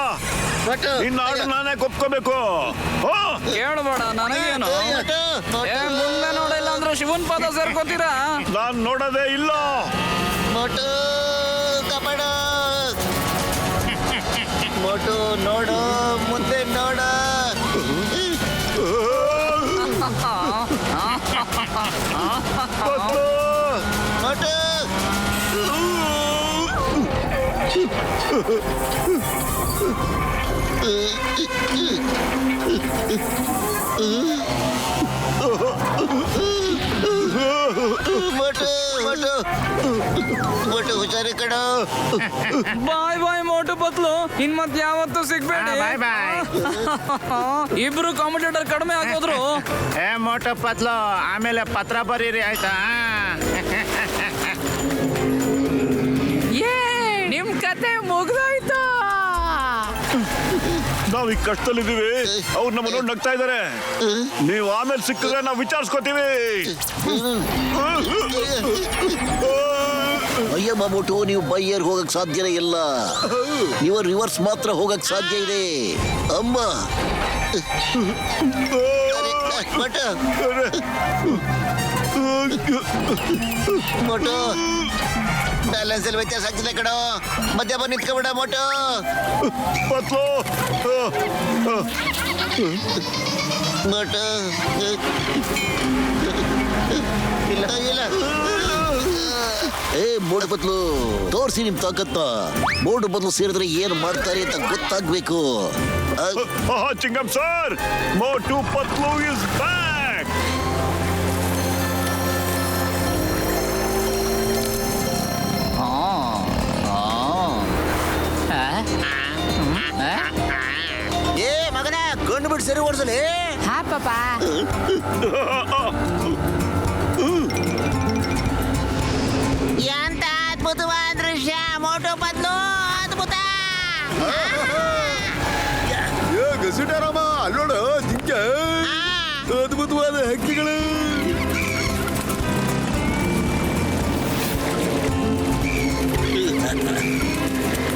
ನಿನ್ನ ಆಟ ನಾನೇ ಒಪ್ಕೋಬೇಕು. ಕೇಳಬೇಡ ನನಗೇನು. ಮುಂದೆ ನೋಡಿಲ್ಲ ಅಂದ್ರೆ ಶಿವನ್ ಪಾದ ಸೇರ್ಕೋತೀರಾ? ನಾನ್ ನೋಡೋದೇ ಇಲ್ಲ. ಮೋಟು ಕಬಡ ಮೋಟು ನೋಡು, ಮುಂದೆ ನೋಡ. ಪತ್ಲು ಮೋಟು ಮೋಟು ಮೋಟು ಮೋಟು ಹುಷಾರಿ ಕಣ. ಬಾಯ್ ಬಾಯ್ ಮೋಟು ಬತ್ಲು. ಇನ್ ಮತ್ ಯಾವತ್ತೂ ಸಿಗ್ಬೇಡಿ. ಬಾಯ್ ಬಾಯ್. ಇಬ್ರು ಕಾಂಪಿಟೇಟರ್ ಕಡಿಮೆ ಆಗೋದ್ರು. ಏ ಮೋಟು ಪತ್ಲು, ಆಮೇಲೆ ಪತ್ರ ಬರೀರಿ ಆಯ್ತಾ? ಏ ನಿಮ್ ಕತೆ ಮುಗ್ದೋಯ್ತು. ನಾವ್ ಈ ಕಷ್ಟದಲ್ಲಿದ್ದೀವಿ, ಅವ್ರು ನಮ್ಮ ನೋಡಿ ನಗ್ತಾ ಇದಾರೆ. ನೀವು ಆಮೇಲೆ ಸಿಕ್ಕಿದ್ರೆ ನಾವು ವಿಚಾರಿಸ್ಕೋತೀವಿ. ಅಯ್ಯಮ್ಮ ಮೋಟು, ನೀವು ಬೈಯರ್ ಹೋಗಕ್ ಸಾಧ್ಯನೇ ಇಲ್ಲ. ನೀವು ರಿವರ್ಸ್ ಮಾತ್ರ ಹೋಗಕ್ ಸಾಧ್ಯ ಇದೆ. ಅಮ್ಮ ಮೋಟು ಮೋಟು ಬ್ಯಾಲೆನ್ಸ್ ಅಲ್ಲಿ ವ್ಯತ್ಯಾಸ ಆಗ್ತಿಲ್ಲ ಕಣೋ. ಮಧ್ಯ ಬಂದು ನಿಂತ್ಕೊಬೇಡ ಮೋಟು. ಪತ್ಲು ಮೋಟು ಇಲ್ಲ ಇಲ್ಲ. ಏ ಮೋಟು ಬದ್ಲು ತೋರಿಸಿ ನಿಮ್ ತಾಕತ್ತ. ಮೋಟು ಬದ್ಲು ಸೇರಿದ್ರೆ ಏನ್ ಮಾಡ್ತಾರೆ ಅಂತ ಗೊತ್ತಾಗ್ಬೇಕು. ಚಿಂಗಮ್ ಸರ್, ಮೋಟು ಪತ್ಲು ಇಸ್ ಬ್ಯಾಕ್. ಏ ಮಗನ, ಕಣ್ಣು ಬಿಟ್ಟು ಸರಿ ಓಡಿಸಲಿ. ಹಾ ಪಾಪ. ಎಂತ ಅದ್ಭುತವಾದ ದೃಶ್ಯ. ಮೋಟು ಬದ್ಲು ಅದ್ಭುತ. ಗಸುಟಾರಮ್ಮ ಅಲ್ಲೋಡ ಜಿಂಕೆ, ಅದ್ಭುತವಾದ ಹಕ್ಕಿಗಳು.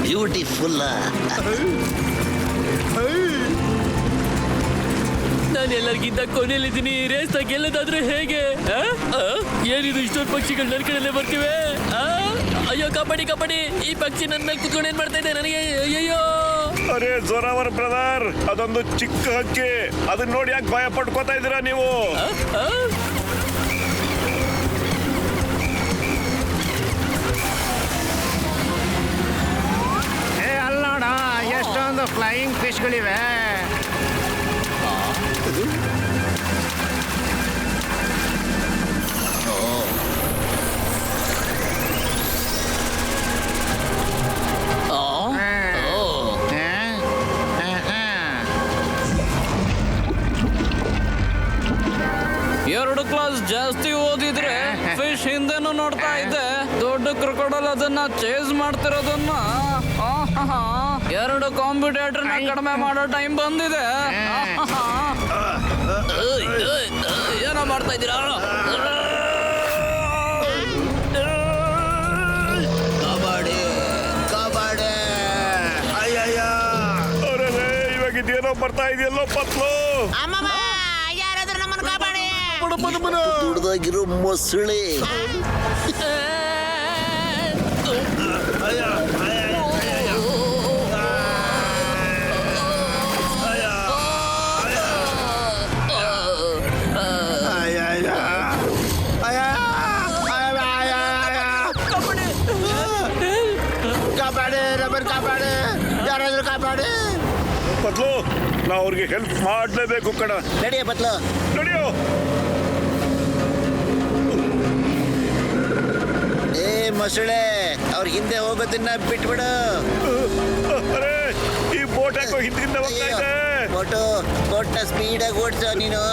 ಬ್ಯೂಟಿಫುಲ್. ನಾನು ಎಲ್ಲರಿಗಿಂತ ಕೊನೆಯಲ್ಲಿದ್ದೀನಿ. ರೇಸ್ ಗೆಲ್ಲೋದಾದ್ರೆ ಹೇಗೆ? ಏನಿದು ಇಷ್ಟೊಂದು ಪಕ್ಷಿಗಳು ನನ್ನ ಕಡೆಯಲ್ಲೇ ಬರ್ತಿವೆ? ಅಯ್ಯೋ ಕಬಡ್ಡಿ ಕಬಡ್ಡಿ, ಈ ಪಕ್ಷಿ ನನ್ನ ಮೇಲೆ ಕುತ್ಕೊಂಡು ಏನ್ ಮಾಡ್ತಾ ಇದೆ ನನಗೆ? ಅಯ್ಯೋ ಅರೆ ಜೋರಾವರ್ ಬ್ರದರ್, ಅದೊಂದು ಚಿಕ್ಕ ಹಕ್ಕಿ. ಅದನ್ನ ನೋಡಿ ಯಾಕೆ ಭಯ ಪಡ್ಕೋತಾ ಇದ್ದೀರಾ ನೀವು? ಅಲ್ಲ ನೋಡ, ಎಷ್ಟೊಂದು ಫ್ಲೈಯಿಂಗ್ ಫಿಶ್ಗಳಿವೆ. ಎರಡು ಕ್ಲಾಸ್ ಜಾಸ್ತಿ ಓದಿದ್ರೆ ಫಿಶ್ ಹಿಂದೆನೂ ನೋಡ್ತಾ ಇದ್ದೆ. ದೊಡ್ಡ ಕ್ರೊಕೊಡಲ್ ಅದನ್ನ ಚೇಸ್ ಮಾಡ್ತಿರೋದನ್ನ ಎರಡು ಕಾಂಪಿಟೇಟರ್ ಕಡಿಮೆ ಮಾಡೋ ಟೈಮ್ ಬಂದಿದೆ. ಏನೋ ಮಾಡ್ತಾ ಇದ್ದೀರಾ? ಕಬಡ್ಡಿ ಕಬಡ್ಡಿ ಅಯ್ಯಯ್ಯ. ಅರೆ ಇವಾಗ ಇದೇನೋ ಬರ್ತಾ ಇದೆಯಲ್ಲೋ ಪತ್ಲು. ಅಮ್ಮಮ್ಮ, ಯಾರಾದ್ರೂ ನಮ್ಮನ್ನು ಕಾಪಾಡಿ. ದುಡ್ದಾಗಿರೋ ಮೊಸಳೆ. ಕಾಪಾಡಿ ರಬ್ಬರ್ ಕಾಪಾಡಿ, ಯಾರಾದ್ರೂ ಕಾಪಾಡಿ. ಪತ್ಲು, ನಾವು ಅವ್ರಿಗೆ ಹೆಲ್ಪ್ ಮಾಡ್ಲೇಬೇಕು ಕಣ. ನಡಿಯ ಬತ್ಲು. ನಡೆಯೋ. ಏ ಮೊಸಳೆ, ಅವ್ರ ಹಿಂದೆ ಹೋಗೋದನ್ನ ಬಿಟ್ಬಿಡು. ಅರೆ ಈ ಬೋಟ್ ಯಾಕೋ ಹಿಂದಿಂದ ಹೋಗ್ತಾ ಇದೆ. ಬೋಟ್ನ ಸ್ಪೀಡಾಗಿ ಓಡಿಸೋ ನೀನು.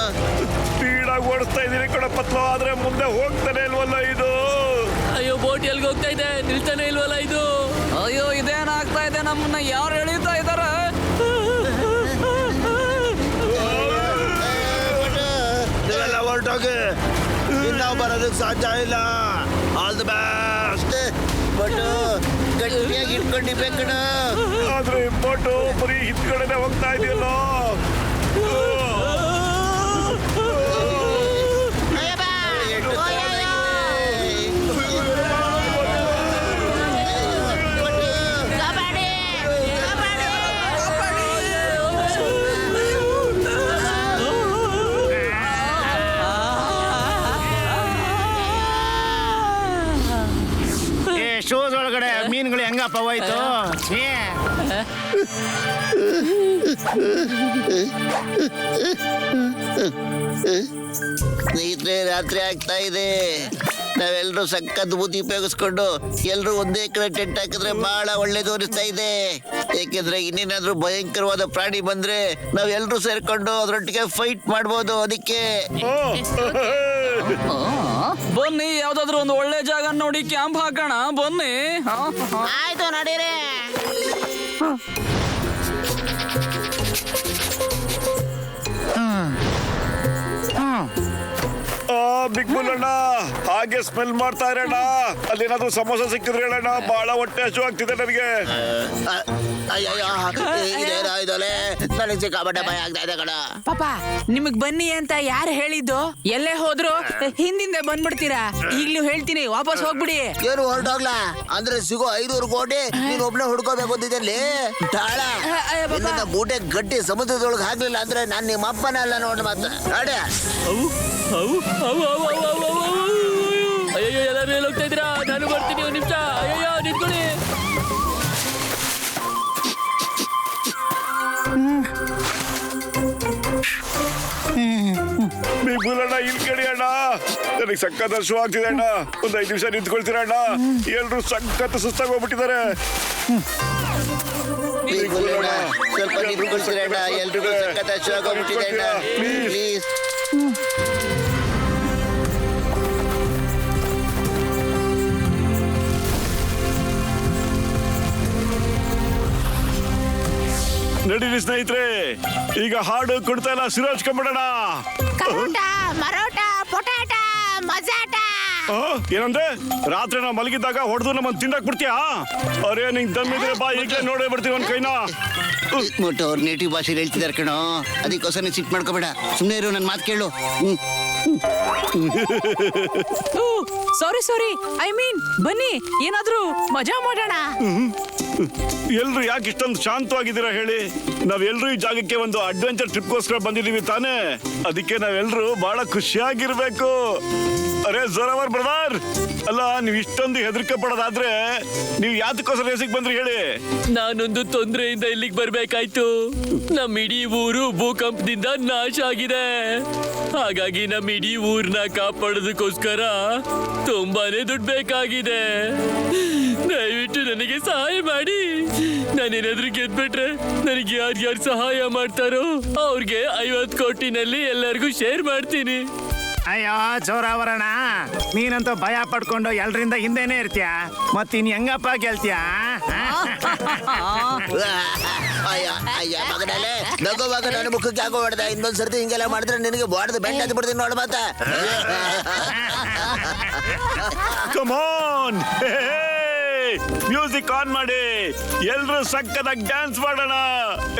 ಸ್ಪೀಡಾಗಿ ಓಡಿಸ್ತಾ ಇದೀನಿ ಕಣ ಪತ್ಲು, ಆದ್ರೆ ಮುಂದೆ ಹೋಗ್ತಾನೆ ಇಲ್ವಲ್ಲ ಇದು. ಅಯ್ಯೋ, ಬೋಟ್ ಎಲ್ಗೆ ಹೋಗ್ತಾ ಇದೆ, ನಿಲ್ತಾನೆ ಇಲ್ವಲ್ಲ ಇದು. ಅಯ್ಯೋ, ಇದೇನಾಗ್ತಾ ಇದೆ? ನಮ್ಮನ್ನ ಯಾರು ಎಳೀತಾ ಇದಾರೆ? ನೀವೆಲ್ಲ ಹೊರಟೋಗಿ, ನಾವು ಬರೋದಕ್ಕೆ ಸಾಧ್ಯ ಇಲ್ಲ. All the best. ಬಟ್ಟು ಗಟ್ಟಿಯಾಗಿ ಇಟ್ಕೊಂಡಿರ್ಬೇಕು ಕಣ. ಆದ್ರೆ ಈ ಬೋಟು ಬರೀ ಹಿಂದ್ಗಡೆನೆ ಹೋಗ್ತಾ ಇದೆಯಲ್ಲೋ. ಶೂಸ್ ಒಳಗಡೆ ಮೀನುಗಳು ಹೆಂಗಪ್ಪ ಹೋಯ್ತು? ಸ್ನೇಹಿತರೆ, ರಾತ್ರಿ ಆಗ್ತಾ ಇದೆ. ನಾವೆಲ್ಲರೂ ಸಖತ್ ಬುದ್ಧಿ ಉಪಯೋಗಿಸ್ಕೊಂಡು ಎಲ್ಲರೂ ಒಂದೇ ಕಡೆ ಟೆಂಟ್ ಹಾಕಿದ್ರೆ ಬಹಳ ಒಳ್ಳೇದು ಅನಿಸ್ತಾ ಇದೆ. ಏಕೆಂದ್ರೆ ಇನ್ನೇನಾದ್ರೂ ಭಯಂಕರವಾದ ಪ್ರಾಣಿ ಬಂದ್ರೆ ನಾವೆಲ್ಲರೂ ಸೇರ್ಕೊಂಡು ಅದರೊಟ್ಟಿಗೆ ಫೈಟ್ ಮಾಡ್ಬೋದು. ಅದಕ್ಕೆ ಬನ್ನಿ, ಯಾವ್ದಾದ್ರು ಒಂದು ಒಳ್ಳೆ ಜಾಗ ನೋಡಿ ಕ್ಯಾಂಪ್ ಹಾಕೋಣ. ಬನ್ನಿ. ಆಯ್ತು, ನಡೀರಿ. ಬಿಗ್ ಬುಲ್ ಅಣ್ಣ, ಹಾಗೆ ಸ್ಮೆಲ್ ಮಾಡ್ತಾ ಇರೋಣ. ಅಲ್ಲೇನಾದ್ರೂ ಸಮೋಸ ಸಿಕ್ಕಿದ್ರೆ ಹೇಳಣ್ಣ, ಬಹಳ ಹೊಟ್ಟೆ ಹಸು ಆಗ್ತಿದೆ ನನಗೆ. ನನಗೆ ಸಿಕ್ಕಾಪಟ್ಟೆ ಭಯ ಆಗ್ತಾ ಇದೆ ಕಣ. ಪಾಪ, ನಿಮಗ್ ಬನ್ನಿ ಅಂತ ಯಾರು ಹೇಳಿದ್ದು? ಎಲ್ಲೇ ಹೋದ್ರು ಹಿಂದಿಂದ ಬಂದ್ಬಿಡ್ತೀರಾ. ಈಗ್ಲೂ ಹೇಳ್ತೀನಿ, ವಾಪಸ್ ಹೋಗ್ಬಿಡಿ. ಏನು ಹೊರಟೋಗ್ಲಾ ಅಂದ್ರೆ ಸಿಗೋ 500 ಕೋಟಿ ನೀನ್ ಒಬ್ನೇ ಹುಡ್ಕೋಬೇಕು ಅಂತಿದ್ದಲ್ಲಿ ದಾಳ. ನಿನ್ನ ಬೂಟೆ ಗಟ್ಟಿ ಸಮುದ್ರದೊಳಗೆ ಹಾಕ್ಲಿಲ್ಲ ಅಂದ್ರೆ ನಾನ್ ನಿಮ್ಮ ಅಪ್ಪನ ಅಲ್ಲ ನೋಡಿ ಮತ್ತೆ ಅಡೆ. ಅಯ್ಯೋ, ಎಲ್ಲರೂ ಎಲ್ಲಿ ಹೋಗ್ತಾ ಇದ್ದೀರಾ? ನಾನು ಬರ್ತೀನಿ, ಒಂದು ನಿಮಿಷ. ಅಯ್ಯೋ, ನಿಂತ್ಕೊಳ್ಳಿ. ಬಿಗ್ ಬುಲ್ ಅಣ್ಣ, ಇಲ್ಲಿ ಕೇಳಿ ಅಣ್ಣ, ನನಗೆ ಸಖತ್ ಹಸು ಆಗ್ತಿದೆ ಅಣ್ಣ. ಒಂದ್ 5 ನಿಮಿಷ ನಿಂತ್ಕೊಳ್ತೀರ ಅಣ್ಣ? ಎಲ್ರು ಸಖತ್ ಸುಸ್ತಾಗಿ ಹೋಗ್ಬಿಟ್ಟಿದ್ದಾರೆ. ಸ್ವಲ್ಪ ನಿಂತ್ಕೊಳ್ತೀರಣ್ಣ, ಎಲ್ರಿಗೂ ಸಖತ್ ಹಸಿವಾಗೋಗ್ಬಿಟ್ಟಿದೆ ಅಣ್ಣ. ಪ್ಲೀಸ್. ನಡೀರಿ ಸ್ನೇಹಿತರೆ, ಈಗ ಹಾಡು ಕುಡ್ತಾ ಇಲ್ಲ, ಸಿರಾಜ್ಕೊಂಡ್ಬಿಡೋಣ. ಕರೋಟ, ಮರೋಟ, ಪೊಟಾಟ, ಮಜಾಟ. ಏನಂದ್ರೆ ರಾತ್ರಿ ನಾವು ಮಲಗಿದ್ದಾಗ ಹೊಡೆದು ನಮ್ಮನ್ನ ತಿಂದಾಕ್ ಬಿಡ್ತೀಯಾ? ಅರೇ, ನಿಂಗೆ ದಮ್ಮಿದ್ರೆ ಬಾ, ಈಗಲೇ ನೋಡೇ ಬಿಡ್ತೀವಿ ಒಂದ್ ಕೈನ. ಒಟ್ಟು ಅವ್ರ ನೇಟಿವ್ ಭಾಷೆಲಿ ಹೇಳ್ತಿದಾರೆ ಕಣೋ, ಅದಕ್ಕೋಸ್ಕರ ನೀನ್ ಸಿಟ್ ಮಾಡ್ಕೋಬೇಡ. ಸುಮ್ಮನೆ ಇರು, ನನ್ನ ಮಾತು ಕೇಳು. ಸಾರಿ, ಐ ಮೀನ್ ಬನ್ನಿ, ಏನಾದ್ರೂ ಮಜಾ ಮಾಡೋಣ. ಎಲ್ರು ಯಾಕೆ ಇಷ್ಟೊಂದು ಶಾಂತವಾಗಿದ್ದೀರಾ ಹೇಳಿ? ನಾವೆಲ್ರು ಈ ಜಾಗಕ್ಕೆ ಒಂದು ಅಡ್ವೆಂಚರ್ ಟ್ರಿಪ್ಗೋಸ್ಕರ ಬಂದಿದೀವಿ ತಾನೇ. ಅದಕ್ಕೆ ನಾವೆಲ್ರು ಬಹಳ ಖುಷಿಯಾಗಿರ್ಬೇಕು. ಅರೆ ಜೋರಾವರ್ ಬ್ರದರ್, ಅಲ್ಲ ನೀವು ಇಷ್ಟೊಂದು ಹೆದರಿಕೆ ಪಡೋದಾದ್ರೆ ನೀವು ಯಾತಕ್ಕೋಸ್ಕರ ರೇಸಿಗೆ ಬಂದ್ರಿ ಹೇಳಿ? ನಾನೊಂದು ತೊಂದರೆಯಿಂದ ಇಲ್ಲಿಗೆ ಬರ್ಬೇಕಾಯ್ತು. ನಮ್ಮ ಇಡೀ ಊರು ಭೂಕಂಪದಿಂದ ನಾಶ ಆಗಿದೆ. ಹಾಗಾಗಿ ನಮ್ಮ ಇಡೀ ಊರ್ನ ಕಾಪಾಡೋದಕ್ಕೋಸ್ಕರ ತುಂಬಾನೇ ದುಡ್ಡು ಬೇಕಾಗಿದೆ. ದಯವಿಟ್ಟು ನನಗೆ ಸಹಾಯ ಮಾಡಿ. ನಾನೇನಾದ್ರೂ ಗೆದ್ಬಿಟ್ರೆ ನನಗೆ ಯಾರ್ಯಾರು ಸಹಾಯ ಮಾಡ್ತಾರೋ ಅವ್ರಿಗೆ 50 ಕೋಟಿನಲ್ಲಿ ಎಲ್ಲರಿಗೂ ಶೇರ್ ಮಾಡ್ತೀನಿ. ಅಯ್ಯೋ ಜೋರಾವರಣ, ನೀನಂತೂ ಭಯ ಪಡ್ಕೊಂಡು ಎಲ್ರಿಂದ ಹಿಂದೆನೆ ಇರ್ತೀಯ. ಮತ್ತಿನ್ ಹೆಂಗಪ್ಪ ಗೆಲ್ತೀಯ? ಅಯ್ಯ ಅಯ್ಯ ಮಗನಲ್ಲೇ ನಗುವಾಗ ನನ್ನ ಮುಖಕ್ಕೆ ಯಾಕೋ ಹೊಡೆದ. ಇನ್ನೊಂದ್ಸರ್ತಿ ಹಿಂಗೆಲ್ಲ ಮಾಡಿದ್ರೆ ನಿನಗೆ ಬಾಡ್ದು ಬೆಂಡ್ ಹತ್ತಿ ಬಿಡ್ತೀನಿ ನೋಡು ಮತ್ತೆ. ಕಮಾನ್, ಮ್ಯೂಸಿಕ್ ಆನ್ ಮಾಡಿ, ಎಲ್ರು ಸಕ್ಕದಾಗಿ ಡ್ಯಾನ್ಸ್ ಮಾಡೋಣ.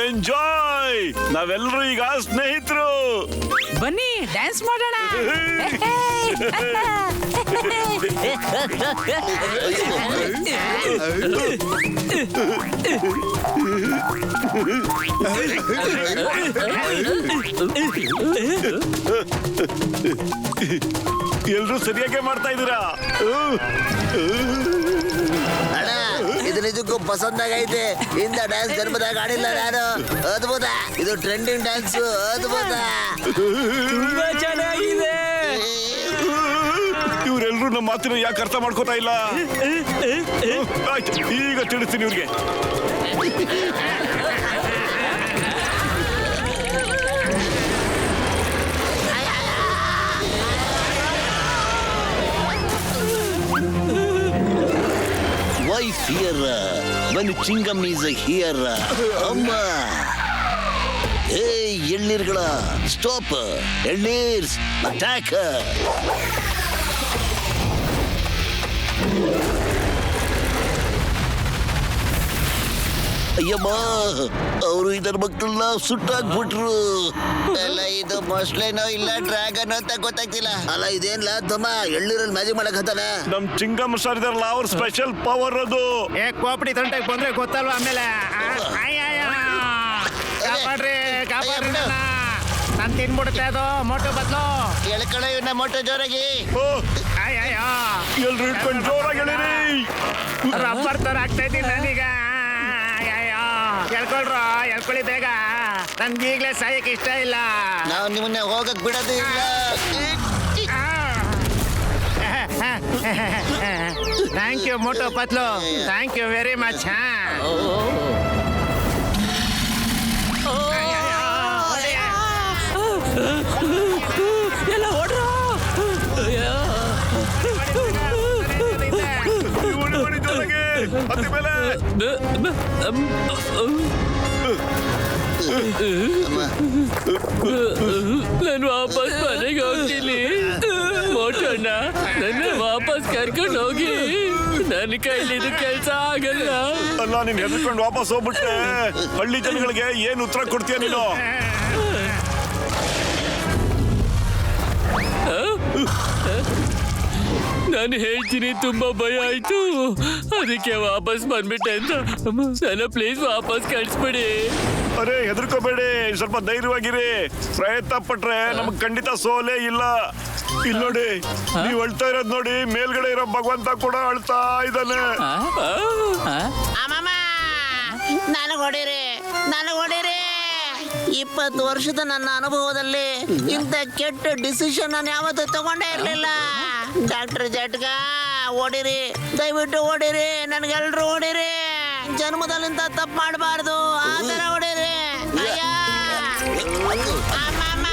ಎಂಜಾಯ್. ನಾವೆಲ್ಲರೂ ಈಗ ಸ್ನೇಹಿತರು. ಬನ್ನಿ ಡ್ಯಾನ್ಸ್ ಮಾಡೋಣ. ಎಲ್ರು ಸರಿಯಾಗಿ ಮಾಡ್ತಾ ಇದ್ದೀರಾ? ಅಣ್ಣ ಇದು ನಿಜಕ್ಕೂ ಪಸಂದಾಗೈತೆ. ಇಂದ ಡ್ಯಾನ್ಸ್ ಜನ್ಮದಾಗ ಆಡಿಲ್ಲ ನಾನು. ಅದ್ಭುತ, ಇದು ಟ್ರೆಂಡಿಂಗ್ ಡ್ಯಾನ್ಸ್. ಅದ್ಭುತ, ತುಂಬಾ ಚೆನ್ನಾಗಿದೆ. ಇವರೆಲ್ರು ನಮ್ಮ ಮಾತಿನ ಯಾಕೆ ಅರ್ಥ ಮಾಡ್ಕೋತಾ ಇಲ್ಲ? ಆಯ್ತು, ಈಗ ತಿಳಿಸ್ತೀನಿ ಇವ್ರಿಗೆ. Why fear when Chingam is here? ಅಮ್ಮ, ಹೇ ಎಳ್ನೀರ್ಗಳ ಸ್ಟಾಪ್. ಎಳ್ನೀರ್ಸ್ ಅಟ್ಯಾಕ್. ಅಯ್ಯಮ್ಮ, ಅವರು ಇದರ ಮಕ್ಕಳನ್ನ ಸುಟ್ಟಾಕ್ಬಿಟ್ರು. ಎಲ್ಲ ಇದು ಮೊಸ್ಲೆನೋ ಇಲ್ಲ ಡ್ರ್ಯಾಗನ್ ಅಂತ ಗೊತ್ತಾಗ್ತಿಲ್ಲ. ಅಲ್ಲ ಇದೇನ್ಲ ತಮ್ಮ ಎಳ್ನೀರಲ್ಲಿ ಮ್ಯಾಜಿಕ್ ಮಾಡಕ್ ಹತ್ತಾನ? ನಮ್ ಚಿಂಗಮ್ ಸರ್ ಇದಾರಲ್ಲ, ಅವ್ರ ಸ್ಪೆಷಲ್ ಪವರ್ ಅದು. ಕೋಪಡಿ ತಂಟೆಗೆ ಬಂದ್ರೆ ಗೊತ್ತಲ್ವಾ ಆಮೇಲೆ? ಕಾಪಾಡ್ರಿ ಕಾಪಾಡ್ರಿ, ನಾನು ತಿನ್ಬಿಡುತ್ತೆ ಅದು ಮೋಟು ಬದ್ಲು. ಎಳ್ಕಳ ಇವನ್ನ ಮೊಟ್ಟೆ ಜೋರಾಗಿ. ಅಯ್ಯಯ್ಯೋ, ಎಲ್ರು ಇಟ್ಕೊಂಡು ಜೋರಾಗಿ ಹೇಳಿರಿ. ರಬ್ಬರ್ ತರ ಆಗ್ತಾ ಇದ್ದೀನಿ ನಾನೀಗ. ಅಯ್ಯಯ್ಯೋ, ಎಳ್ಕೊಳ್ರು, ಎಳ್ಕೊಳ್ಳಿ ಬೇಗ. ನನ್ಗೆ ಈಗಲೇ ಸಾಯಕ್ಕೆ ಇಷ್ಟ ಇಲ್ಲ. ನಾವು ನಿಮ್ಮನ್ನ ಹೋಗಕ್ ಬಿಡೋದು ಇಲ್ಲ. Thank you Motu Patlu, thank you very much. ಎಲ್ಲ ಓಡ್ರು. ಹತ್ತಿ ಮೇಲೆ ನಾನು ವಾಪಸ್ ಮನೆಗೆ ಹೋಗ್ತೀನಿ. ಮೋಟಣ್ಣ, ನನ್ನ ವಾಪಸ್ ಕರ್ಕೊಂಡು ಹೋಗಿ. ನನ್ನ ಕೈಲಿ ಇದು ಕೆಲಸ ಆಗಲ್ಲ. ಅಲ್ಲ, ನೀನ್ ಹೆದರ್ಕೊಂಡು ವಾಪಸ್ ಹೋಗ್ಬಿಟ್ರೆ ಹಳ್ಳಿ ಜನಗಳಿಗೆ ಏನ್ ಉತ್ತರ ಕೊಡ್ತೀಯ ನೀನು? ನಾನು ಹೇಳ್ತೀನಿ, ತುಂಬಾ ಭಯ ಆಯ್ತು, ಅದಕ್ಕೆ ವಾಪಸ್ ಬಂದ್ಬಿಟ್ಟೆ ಅಂತ. ನನ್ನ ಪ್ಲೀಸ್ ವಾಪಸ್ ಕಳಿಸ್ಬಿಡಿ. ಅರೆ ಹೆದರ್ಕೋಬೇಡಿ, ಸ್ವಲ್ಪ ಧೈರ್ಯವಾಗಿರಿ. ಪ್ರಯತ್ನ ಪಟ್ರೆ ನಮಗ್ ಖಂಡಿತ ಸೋಲೇ ಇಲ್ಲ. ಇಲ್ಲಿ ನೋಡಿ, ನೀವ್ ಅಳ್ತಾ ಇರೋದ್ ನೋಡಿ, ಮೇಲ್ಗಡೆ ಇರೋ ಭಗವಂತ ಕೂಡ ಅಳ್ತಾ ಇದ್ದಾನೆ. ಅಮ್ಮಮ್ಮ, ನನಗೆ ಹೊಡೀರಿ, ನನಗೆ ಹೊಡೀರಿ. 20 ವರ್ಷದ ನನ್ನ ಅನುಭವದಲ್ಲಿ ಇಂಥ ಕೆಟ್ಟ ಡಿಸಿಷನ್ ನಾನು ಯಾವತ್ತೂ ತಗೊಂಡೇ ಇರಲಿಲ್ಲ. ಡಾಕ್ಟರ್ ಜಟ್ಗ ಓಡಿರಿ, ದಯವಿಟ್ಟು ಓಡಿರಿ, ನನಗೆಲ್ರು ಓಡಿರಿ. ಜನ್ಮದಲ್ಲಿಂತ ತಪ್ಪು ಮಾಡಬಾರ್ದು, ಆ ಥರ ಓಡಿರಿ. ಅಯ್ಯ ಅಮ್ಮಮ್ಮ.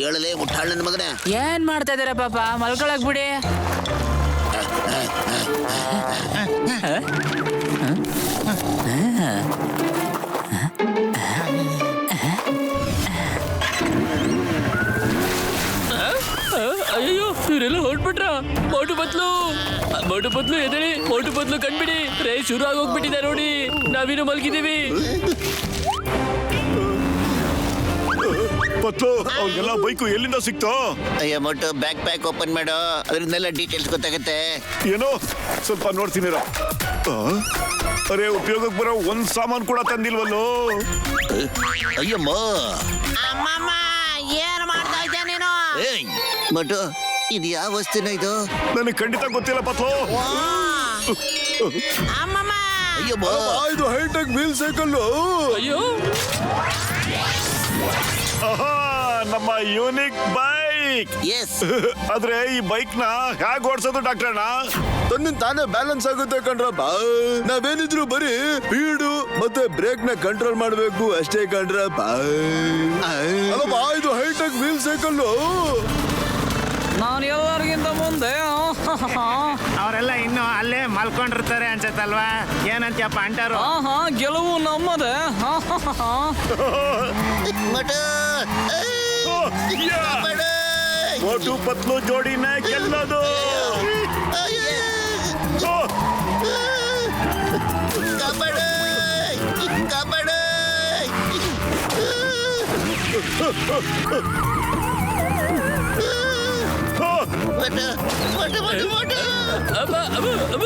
ಹೇಳಲೇ ಮುಟ್ಟಾಳ ನನ್ನ ಮಗನ. ಏನ್ ಮಾಡ್ತಾ ಇದೀರ ಪಾಪ, ಮಲ್ಕೊಳಕ್ ಬಿಡಿ. ಪತ್ಲು ಎದಳಿ ಮೋಟು ಪತ್ಲು ಕಂಡ್ಬಿಡಿ ರೇ ಶುರು ಆಗೋಗ್ಬಿಟ್ಟಿದೆ ನೋಡಿ ನಾವಿನ್ನು ಮಲ್ಗಿದೀವಿ ಪತ್ಲು ಅವ್ರಿಗೆಲ್ಲ ಬೈಕು ಎಲ್ಲಿಂದ ಸಿಕ್ತೋ? ಅಯ್ಯ ಮೊಟ್ಟು ಬ್ಯಾಕ್ ಪ್ಯಾಕ್ ಓಪನ್ ಮಾಡು, ಅದರಿಂದೆಲ್ಲ ಡೀಟೇಲ್ಸ್ ಗೊತ್ತಾಗುತ್ತೆ. ಏನೋ ಸ್ವಲ್ಪ ನೋಡ್ತೀನಿರ. ಅರೆ ಉಪಯೋಗಕ್ಕೆ ಬರೋ ಒಂದ್ ಸಾಮಾನು ಕೂಡ ತಂದಿಲ್ವಲ್ಲೋ. ಅಯ್ಯಮ್ಮ ಅಮ್ಮಮ್ಮ ಏನ್ ಮಾಡ್ತಾ ಇದ್ಯಾ ನೀನು? ಏಯ್ ಮೊಟ್ಟು ಇದು ಯಾವ ವಸ್ತುನ ಇದು? ನನಗೆ ಖಂಡಿತ ಗೊತ್ತಿಲ್ಲ ಪತ್ಲು. ವಾ! ಅಮ್ಮಮ್ಮ ಅಯ್ಯಮ್ಮ ಇದು ಹೈಟೆಕ್ ವೀಲ್ ಸೈಕಲ್. ಅಯ್ಯೋ ಆಹಾ, ನಮ್ಮ ಯೂನಿಕ್ ಬೈಕ್. ಎಸ್ ಆದ್ರೆ ಈ ಬೈಕ್ ನ ಹೇಗ್ ಓಡಿಸೋದು ಡಾಕ್ಟರ್ ಅಣ್ಣ? ತನ್ನ ತಾನೇ ಬ್ಯಾಲೆನ್ಸ್ ಆಗುತ್ತೆ ಕಣ್ರಪ್ಪ. ನಾವೇನಿದ್ರು ಬರೀ ಸ್ಪೀಡು ಮತ್ತೆ ಬ್ರೇಕ್ ನ ಕಂಟ್ರೋಲ್ ಮಾಡ್ಬೇಕು ಅಷ್ಟೇ ಕಣ್ರಪ್ಪ. ಅಲ್ಲಪ್ಪ ಇದು ಹೈಟೆಕ್ ವೀಲ್ ಸೈಕಲ್. ನಾನು ಎಲ್ಲರಿಗಿಂತ ಮುಂದೆ ಅವರೆಲ್ಲ ಇನ್ನು ಅಲ್ಲೇ ಮಲ್ಕೊಂಡಿರ್ತಾರೆ ಅನ್ಸತ್ತಲ್ವಾ? ಏನಂತ್ಯಪ್ಪ ಅಂಟಾರು? ಗೆಲುವು ನಮ್ಮದೇ. ಮೊಟ್ಟು ಕಾಪಾಡು. ಮೋಟು ಪತ್ಲು ಜೋಡಿನ ಗೆಲ್ಲೋದು. ಕಾಪಾಡು ಕಾಪಾಡು. ಮೊಟ್ಟು ಮೊಟ್ಟು ಮೊಟ್ಟು ಮೊಟ್ಟು. ಅಬ್ಬ, ಅಬ್ಬ, ಅಬ್ಬ,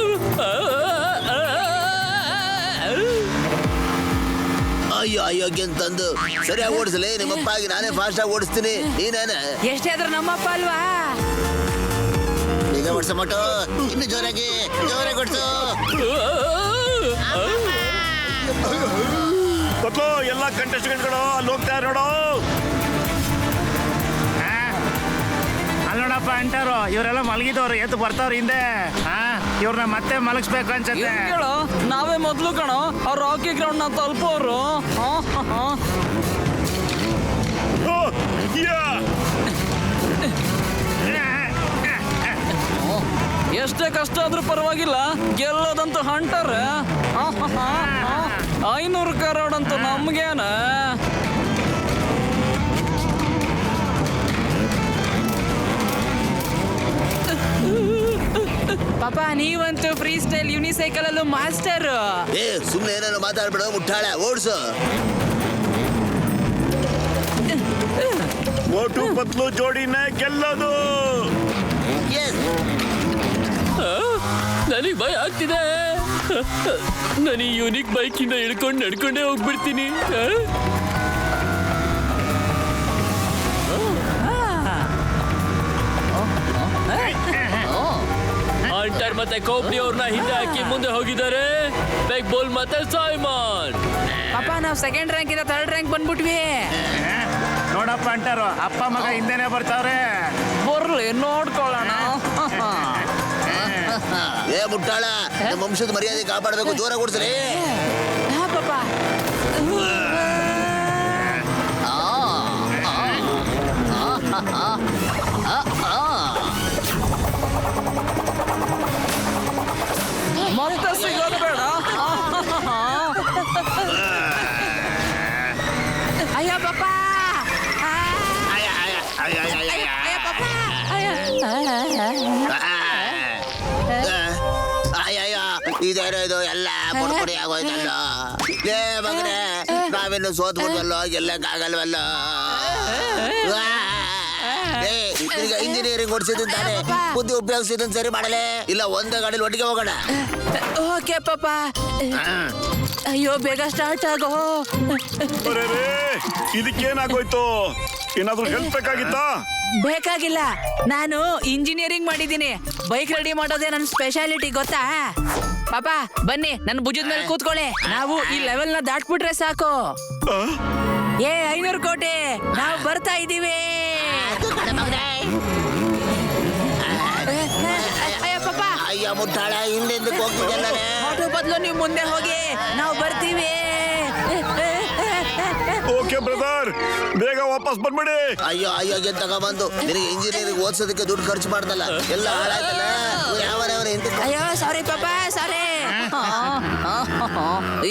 ಅಯ್ಯೋ ಅಯ್ಯೋಗ್ಯಂತಂದು ಸರಿಯಾಗಿ ಓಡಿಸಲಿ. ನಿಮ್ಮಪ್ಪಾಗಿ ನಾನೇ ಫಾಸ್ಟ್ ಆಗಿ ಓಡಿಸ್ತೀನಿ. ನೀನೇನೆ ಎಷ್ಟೇ ಆದ್ರೂ ನಮ್ಮಪ್ಪ ಅಲ್ವಾ? ಈಗ ಓಡಿಸ ಮೊಟ್ಟು, ಇನ್ನು ಜೋರಾಗಿ ಓಡಿಸು. ಪತ್ಲು ಎಲ್ಲ ಕಂಟೆಸ್ಟೆಂಟ್ಗಳು ಅಲ್ಲಿ ಹೋಗ್ತಾ ನೋಡು. ಅಲ್ಲಿ ನೋಡಪ್ಪ ಅಂಟಾರು, ಇವರೆಲ್ಲ ಮಲಗಿದವ್ರು ಎದ್ದು ಬರ್ತಾವ್ರ ಹಿಂದೆ. ಇವ್ರನ್ನ ಮತ್ತೆ ಮಲಗಿಸ್ಬೇಕು ಅನ್ಸತ್ತೆ. ಕೇಳು, ನಾವೇ ಮೊದ್ಲು ಕಣೋ ಅವ್ರು ಹಾಕಿ ಗ್ರೌಂಡ್ ನ ತಲುಪೋರು. ಎಷ್ಟೇ ಕಷ್ಟ ಆದ್ರೂ ಪರವಾಗಿಲ್ಲ, ಗೆಲ್ಲೋದಂತೂ ಹಂಟರ್. 500 ಕರೋಡ್ ಅಂತೂ ನಮ್ಗೇನ. ಪಾಪ ನೀವಂತೂ ಫ್ರೀ ಸ್ಟೈಲ್ ಯೂನಿಸೈಕಲ್ ಅಲ್ಲೂ ಮಾಸ್ಟರ್. ಏ ಸುಮ್ಮನೆ ಏನಾದ್ರು ಮಾತಾಡ್ಬೇಡ, ಮುಟ್ಟಾಳ ಓಡಿಸು. ಮೋಟು ಪತ್ಲು ಜೋಡಿನ ಗೆಲ್ಲೋದು. ನನಗ್ ಭಯ ಆಗ್ತಿದೆ. ನಾನು ಈ ಯೂನಿಕ್ ಬೈಕಿಂದ ಇಳ್ಕೊಂಡು ನಡ್ಕೊಂಡೇ ಹೋಗ್ಬಿಡ್ತೀನಿ. ಅಂಟರ್ ಮತ್ತೆ ಕೋಪ್ನಿ ಅವ್ರನ್ನ ಹಿಂದೆ ಹಾಕಿ ಮುಂದೆ ಹೋಗಿದ್ದಾರೆ. ಬೆಗ್ ಬೋಲ್ ಮತ್ತೆ ಸೈಮನ್. ಪಾಪ ನಾವು ಸೆಕೆಂಡ್ ರ್ಯಾಂಕ್ ಇಂದ ಥರ್ಡ್ ರ್ಯಾಂಕ್ ಬಂದ್ಬಿಟ್ವಿ. ನೋಡಪ್ಪ ಅಂಟಾರು, ಅಪ್ಪ ಮಗ ಹಿಂದೆನೆ ಬರ್ತಾವ್ರೆ. ಬರ್ಲಿ ನೋಡ್ಕೊಳ್ಳೋಣ. ಏ ಮುಟ್ಟಾಳ, ನಮ್ಮ ವಂಶದ ಮರ್ಯಾದೆ ಕಾಪಾಡಬೇಕು, ಜೋರಾಗಿ ಓಡಿಸಲಿ. ಪಾಪ ಮತ್ತೆ ಸಿಗೋದು ಬೇಡ. ಅಯ್ಯ ಪಾಪ, ಅಯ್ಯ ಪಾಪ, ಅಯ್ಯಯ್ಯ ಇದೇನೋ ಇದು ಎಲ್ಲ ಪುಡಿ ಆಗೋಯ್ತಲ್ಲ. ಲೇ ಮಗನೇ, ನಾವಿನ್ನು ಸೋತ್ಬಿಟ್ವಲ್ಲೋ, ಗೆಲ್ಲಕ್ಕಾಗಲ್ವಲ್ಲ. ಈಗ ಇಂಜಿನಿಯರಿಂಗ್ ಓಡಿಸಿದ್ದೀನಿ ತಾನೆ, ಬುದ್ಧಿ ಉಪಯೋಗಿಸಿದ್ದನ್ನು ಸರಿ ಮಾಡಲೇ ಇಲ್ಲ ಒಂದೇ ಗಾಡಿಲಿ ಒಟ್ಟಿಗೆ ಹೋಗೋಣ. ಓಕೆ ಪಾಪ. ಅಯ್ಯೋ ಬೇಗ ಸ್ಟಾರ್ಟ್ ಆಗೋ. ಇದಕ್ಕೇನಾಗೋಯ್ತು? ಏನಾದ್ರೂ ಹೆಲ್ಪ್ ಬೇಕಾಗಿತ್ತಾ? ಬೇಕಾಗಿಲ್ಲ, ನಾನು ಇಂಜಿನಿಯರಿಂಗ್ ಮಾಡಿದ್ದೀನಿ. ಬೈಕ್ ರೆಡಿ ಮಾಡೋದೇ ನನ್ನ ಸ್ಪೆಷಾಲಿಟಿ ಗೊತ್ತಾ? ಪಾಪ ಬನ್ನಿ, ನನ್ನ ಭುಜದ ಮೇಲೆ ಕೂತ್ಕೊಳ್ಳಿ. ನಾವು ಈ ಲೆವೆಲ್ ನ ದಾಟ್ಬಿಟ್ರೆ ಸಾಕು. ಏ 500 ಕೋಟಿ, ನಾವು ಬರ್ತಾ ಇದೀವಿ. ಅಯ್ಯ ಪಾಪ, ಅಯ್ಯ ಮುಟ್ಟಾಳ, ಹಿಂದೆ ಹೋಗ್ತಿದ್ದಲ್ಲ. ಆಟೋ ಬದಲು ನೀವು ಮುಂದೆ ಹೋಗಿ, ನಾವು ಬರ್ತೀವಿ. ಓಕೆ ಬ್ರದರ್, ಬೇಗ ವಾಪಸ್ ಬಂದ್ಬಿಡಿ. ಅಯ್ಯೋ ಅಯ್ಯೋ ತಗೊಂಬಂದು ನಿನಗೆ ಇಂಜಿನಿಯರಿಂಗ್ ಓದಿಸೋದಕ್ಕೆ ದುಡ್ಡು ಖರ್ಚು ಮಾಡ್ದಲ್ಲ, ಎಲ್ಲ ಹಾಳಾಯ್ತಲ್ಲ. ಯಾವನವನ ಹಿಂದೆ ಅಯ್ಯೋ ಸಾರಿ ಪಾಪ, ಸಾರಿ.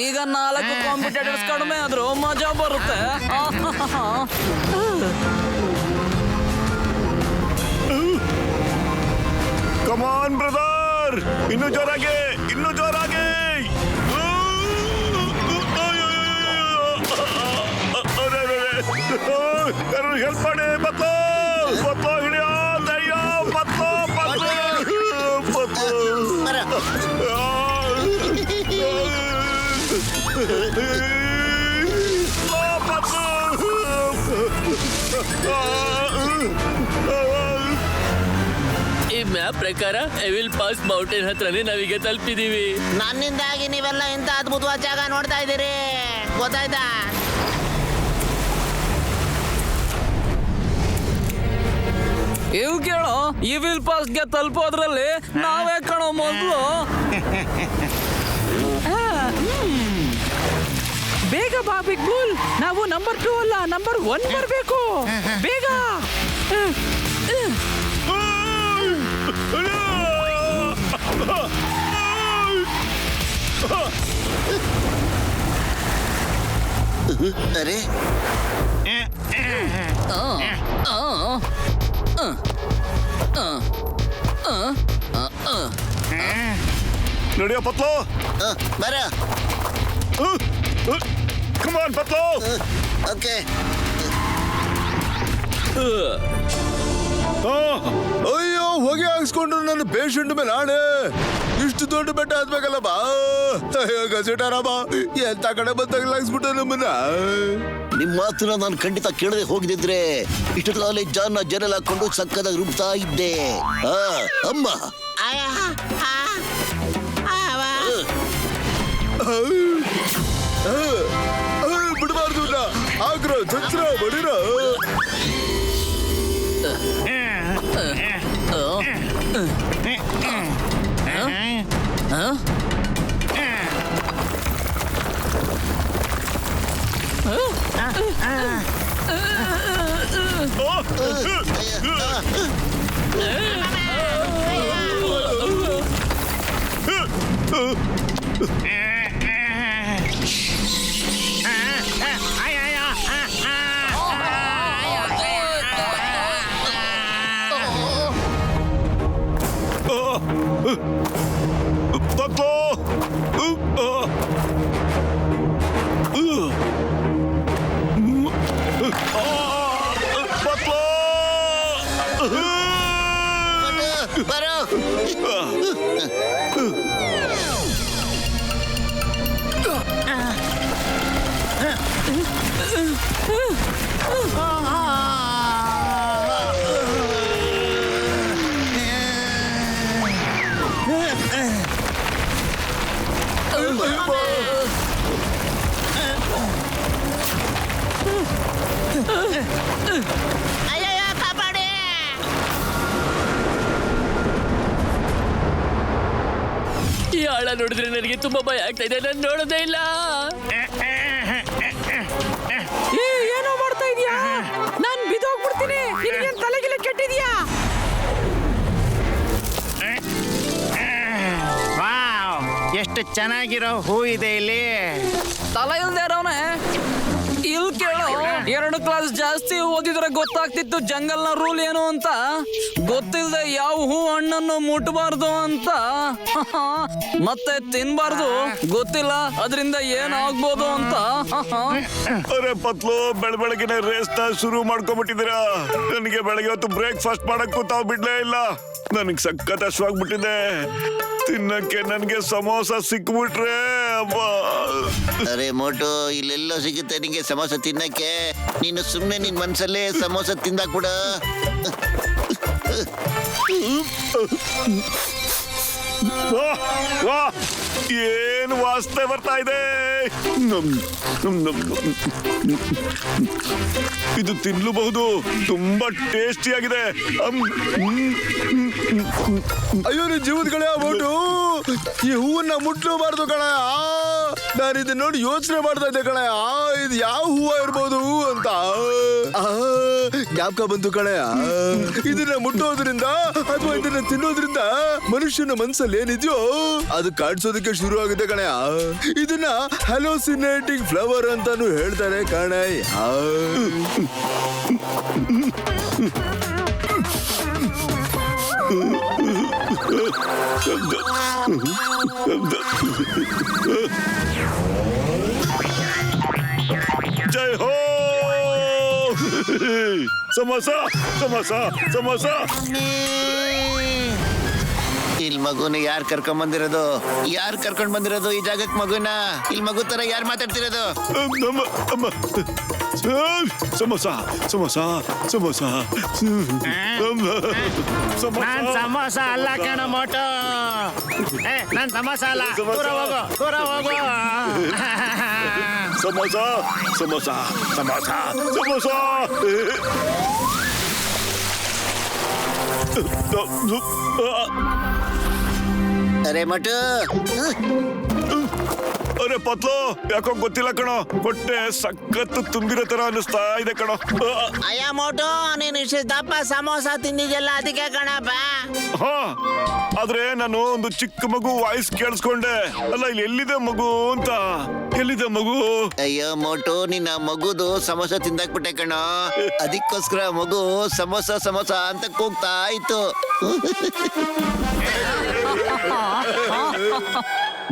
ಈಗ 4 ಕಾಂಪಿಟೇಟರ್ಸ್ ಕಡಿಮೆ ಆದ್ರೂ ಮಜಾ ಬರುತ್ತೆ. ಕಮಾನ್ ಬ್ರದರ್, ಇನ್ನು ಜೋರಾಗಿ, ಇನ್ನು ಜೋರಾಗಿ. ಹೆಲ್ಪ್ ಮಾಡಿ, ಬತ್ಲೋ ಬತ್ಲೋ, ಹಿಡಿಯೋ ದಯ್ಯ, ಬತ್ಲೋ ಬತ್ಲೋ ಬತ್ಲೋ. ಈ ಮ್ಯಾಪ್ ಪ್ರಕಾರ ಎವಿಲ್ ಪಾಸ್ ಮೌಂಟೇನ್ ಹತ್ರನೇ ನಾವೀಗ ತಲುಪಿದೀವಿ. ನನ್ನಿಂದಾಗಿ ನೀವೆಲ್ಲ ಇಂಥ ಅದ್ಭುತವಾದ ಜಾಗ ನೋಡ್ತಾ ಇದ್ದೀರಿ, ಗೊತ್ತಾಯ್ತಾ? ಇವ್ ಕೇಳೋ, ಇವಿಲ್ ಪಾಸ್ಗೆ ತಲುಪೋದ್ರಲ್ಲಿ ನಾವೇ ಕಣೋ ಮೊದಲು. ಬೇಗ ಬಾ ಬಿಗ್ ಬುಲ್, ನಾವು ನಂಬರ್ 2 ಅಲ್ಲ ನಂಬರ್ 1 ಬರ್ಬೇಕು. ಬೇಗ. ಅರೆ ನಡಿಯೋ ಪತ್ಲೋ, ಬರ. ಕಮಾನ್ ಪತ್ಲೋ. ಓಕೆ. ಅಯ್ಯೋ, ಹೊಗೆ ಹಾಕ್ಸ್ಕೊಂಡ್ರು ನನ್ನ ಪೇಷಂಟ್ ಮೇಲೆ ಆಣೆ. ಇಷ್ಟು ದೊಡ್ಡ ಬೆಟ್ಟ ಹತ್ಬೇಕಲ್ಲ ಬಾ. ಅಯ್ಯೋ ಗಸಿಟಾರ ಬಾ, ಎಂತ ಕಡೆ ಬಂದಾಗಲಾಗಿಸ್ಬಿಟ್ಟ ನಮ್ಮನ್ನ. ನಿಮ್ಮ ಮಾತನ್ನ ನಾನು ಖಂಡಿತ ಕೇಳದೆ ಹೋಗಿದ್ರೆ ಇಷ್ಟೊತ್ತಲ್ಲಿ ಜಾನ್ನ ಜನೆಲ್ ಹಾಕೊಂಡು ಸಕ್ಕದಾಗ ರುಬ್ತಾ ಇದ್ದೆ. ಅಮ್ಮ ಆಯ, ಆ, ಆವ. ಬಿಡಬಾರ್ದು, ಆಗ್ರೋ ಚಂದ್ರ ಬಡಿರ. ಪತ್ಲೋ. ಪತ್ಲೋ. ಬರೋ. ಅಯ್ಯಯ್ಯೋ, ಕಾಪಾಡಿ. ಈ ಆಳ ನೋಡಿದ್ರೆ ನನಗೆ ತುಂಬಾ ಭಯ ಆಗ್ತಾ ಇದೆ. ನಾನು ನೋಡೋದೇ ಇಲ್ಲ. ಏನೋ ಮಾಡ್ತಾ ಇದೀಯಾ? ನಾನ್ ಬಿದ್ದೋಗ್ಬಿಡ್ತೀನಿ. ನಿನ್ಗೇನ್ ತಲೆಗಿಲೆ ಕೆಟ್ಟಿದ್ಯಾ? ವಾವ್, ಎಷ್ಟು ಚೆನ್ನಾಗಿರೋ ಹೂ ಇದೆ ಇಲ್ಲಿ. ತಲೆ ಇಲ್ದೇ ಇರೋನೆ. ಇಲ್ ಕೇಳೋ, 2 ಕ್ಲಾಸ್ ಜಾಸ್ತಿ ಓದಿದ್ರೆ ಗೊತ್ತಾಗ್ತಿತ್ತು ಜಂಗಲ್ನ ರೂಲ್ ಏನು ಅಂತ. ಗೊತ್ತಿಲ್ಲದೆ ಯಾವ ಹೂ ಹಣ್ಣನ್ನು ಮುಟ್ಟಬಾರ್ದು ಅಂತ, ಮತ್ತೆ ತಿನ್ಬಾರ್ದು. ಗೊತ್ತಿಲ್ಲ ಅದರಿಂದ ಏನಾಗ್ಬೋದು ಅಂತ. ಅರೆ ಪತ್ಲು, ಬೆಳಗಿನ ರೇಸ್ ನ ಶುರು ಮಾಡ್ಕೊಂಡ್ಬಿಟ್ಟಿದ್ದೀರಾ. ನನಗೆ ಬೆಳಗ್ಗೆ ಹೊತ್ತು ಬ್ರೇಕ್ಫಾಸ್ಟ್ ಮಾಡಕ್ಕೂ ತಾವು ಬಿಡ್ಲೇ ಇಲ್ಲ. ನನಗೆ ಸಖತ್ ಹಶ್ವಾಗ್ಬಿಟ್ಟಿದೆ. ತಿನ್ನಕ್ಕೆ ನನಗೆ ಸಮೋಸ ಸಿಕ್ಬಿಟ್ರೆ ಅಬ್ಬಾ. ಅರೆ ಮೋಟು, ಇಲ್ಲೆಲ್ಲೋ ಸಿಗುತ್ತೆ ನಿಂಗೆ ಸಮೋಸ ತಿನ್ನಕ್ಕೆ. ನೀನು ಸುಮ್ಮನೆ ನಿನ್ ಮನ್ಸಲ್ಲೇ ಸಮೋಸ ತಿಂದಾಕ್ಬಿಡ. ವಾಹ್, ವಾಹ್, ಏನು ವಾಸನೆ ಬರ್ತಾ ಇದೆ. ಇದು ತಿನ್ನಲೂಬಹುದು, ತುಂಬಾ ಟೇಸ್ಟಿ ಆಗಿದೆ. ಅಯ್ಯೋ, ನಿನ್ ಜೀವದ ಕಡೆ ಆಗ್ಬಿಟ್ಟು ಈ ಹೂವನ್ನ ಮುಟ್ಲೂಬಾರ್ದು ಕಣ. ನಾನು ಇದನ್ನ ನೋಡಿ ಯೋಚನೆ ಮಾಡ್ತಾ ಇದ್ದೆ ಕಣ, ಇದು ಯಾವ ಹೂವ ಇರ್ಬೋದು ಅಂತ. ಜ್ಞಾಪಕ ಬಂತು ಕಣೆ. ಇದನ್ನ ಮುಟ್ಟೋದ್ರಿಂದ ಅಥವಾ ಇದನ್ನ ತಿನ್ನೋದ್ರಿಂದ ಮನುಷ್ಯನ ಮನ್ಸಲ್ಲಿ ಏನಿದೆಯೋ ಅದು ಕಾಣಿಸೋದಕ್ಕೆ ಶುರು ಆಗುತ್ತೆ ಕಣೆ. ಇದನ್ನ ಹ್ಯಾಲೋಸಿನೇಟಿಂಗ್ ಫ್ಲವರ್ ಅಂತಾನು ಹೇಳ್ತಾರೆ ಕಣೆ. ಜೈ ಹೋ ಸಮೋಸ ಸಮೋಸ ಸಮೋಸ. ಇಲ್ಲಿ ಮಗುನ ಯಾರು ಕರ್ಕೊಂಡ್ ಬಂದಿರೋದು? ಯಾರು ಕರ್ಕೊಂಡ್ ಬಂದಿರೋದು ಈ ಜಾಗಕ್ಕೆ ಮಗುನ? ಇಲ್ಲಿ ಮಗು ತರ ಯಾರು ಮಾತಾಡ್ತಿರೋದು? ನಮ್ಮ ಅಮ್ಮ ಸಮೋಸ ಸಮೋಸ ಸಮೋಸ ನಾನ್ ಸಮೋಸ ಅಲ್ಲ ಕಣ ಮೋಟು. ನಾನ್ ಸಮೋಸ ಅಲ್ಲ. ದೂರ ಹೋಗು, ದೂರ ಹೋಗು. ಸಮೋಸ ಸಮೋಸ ಸಮೋಸ ಸಮೋಸ. ಅರೆ ಮಟು, ಅರೆ ಪತ್ಲು, ಯಾಕೋ ಗೊತ್ತಿಲ್ಲ ಕಣೋ, ಹೊಟ್ಟೆ ಸಖತ್ತು ತುಂಬಿರೋ ತರ ಅನಿಸ್ತಾ ಇದೆ ಕಣೋ. ಅಯ್ಯ ಮೋಟು, ನೀನು ಇಷ್ಟು ದಪ್ಪ ಸಮೋಸ ತಿಂದಿದ್ಯಲ್ಲ ಅದಕ್ಕೆ ಕಣಪ್ಪ. ಹಾ, ಆದ್ರೆ ನಾನು ಒಂದು ಚಿಕ್ಕ ಮಗು ವಾಯ್ಸ್ ಕೇಳಿಸ್ಕೊಂಡೆ. ಅಲ್ಲ, ಇಲ್ಲಿ ಎಲ್ಲಿದೆ ಮಗು ಅಂತ? ಎಲ್ಲಿದೆ ಮಗು? ಅಯ್ಯೋ ಮೋಟು, ನಿನ್ನ ಮಗುದು ಸಮೋಸ ತಿಂದಾಕ್ಬಿಟ್ಟೆ ಕಣೋ. ಅದಕ್ಕೋಸ್ಕರ ಮಗು ಸಮೋಸ ಸಮೋಸ ಅಂತ ಕೂಗ್ತಾ ಇತ್ತು.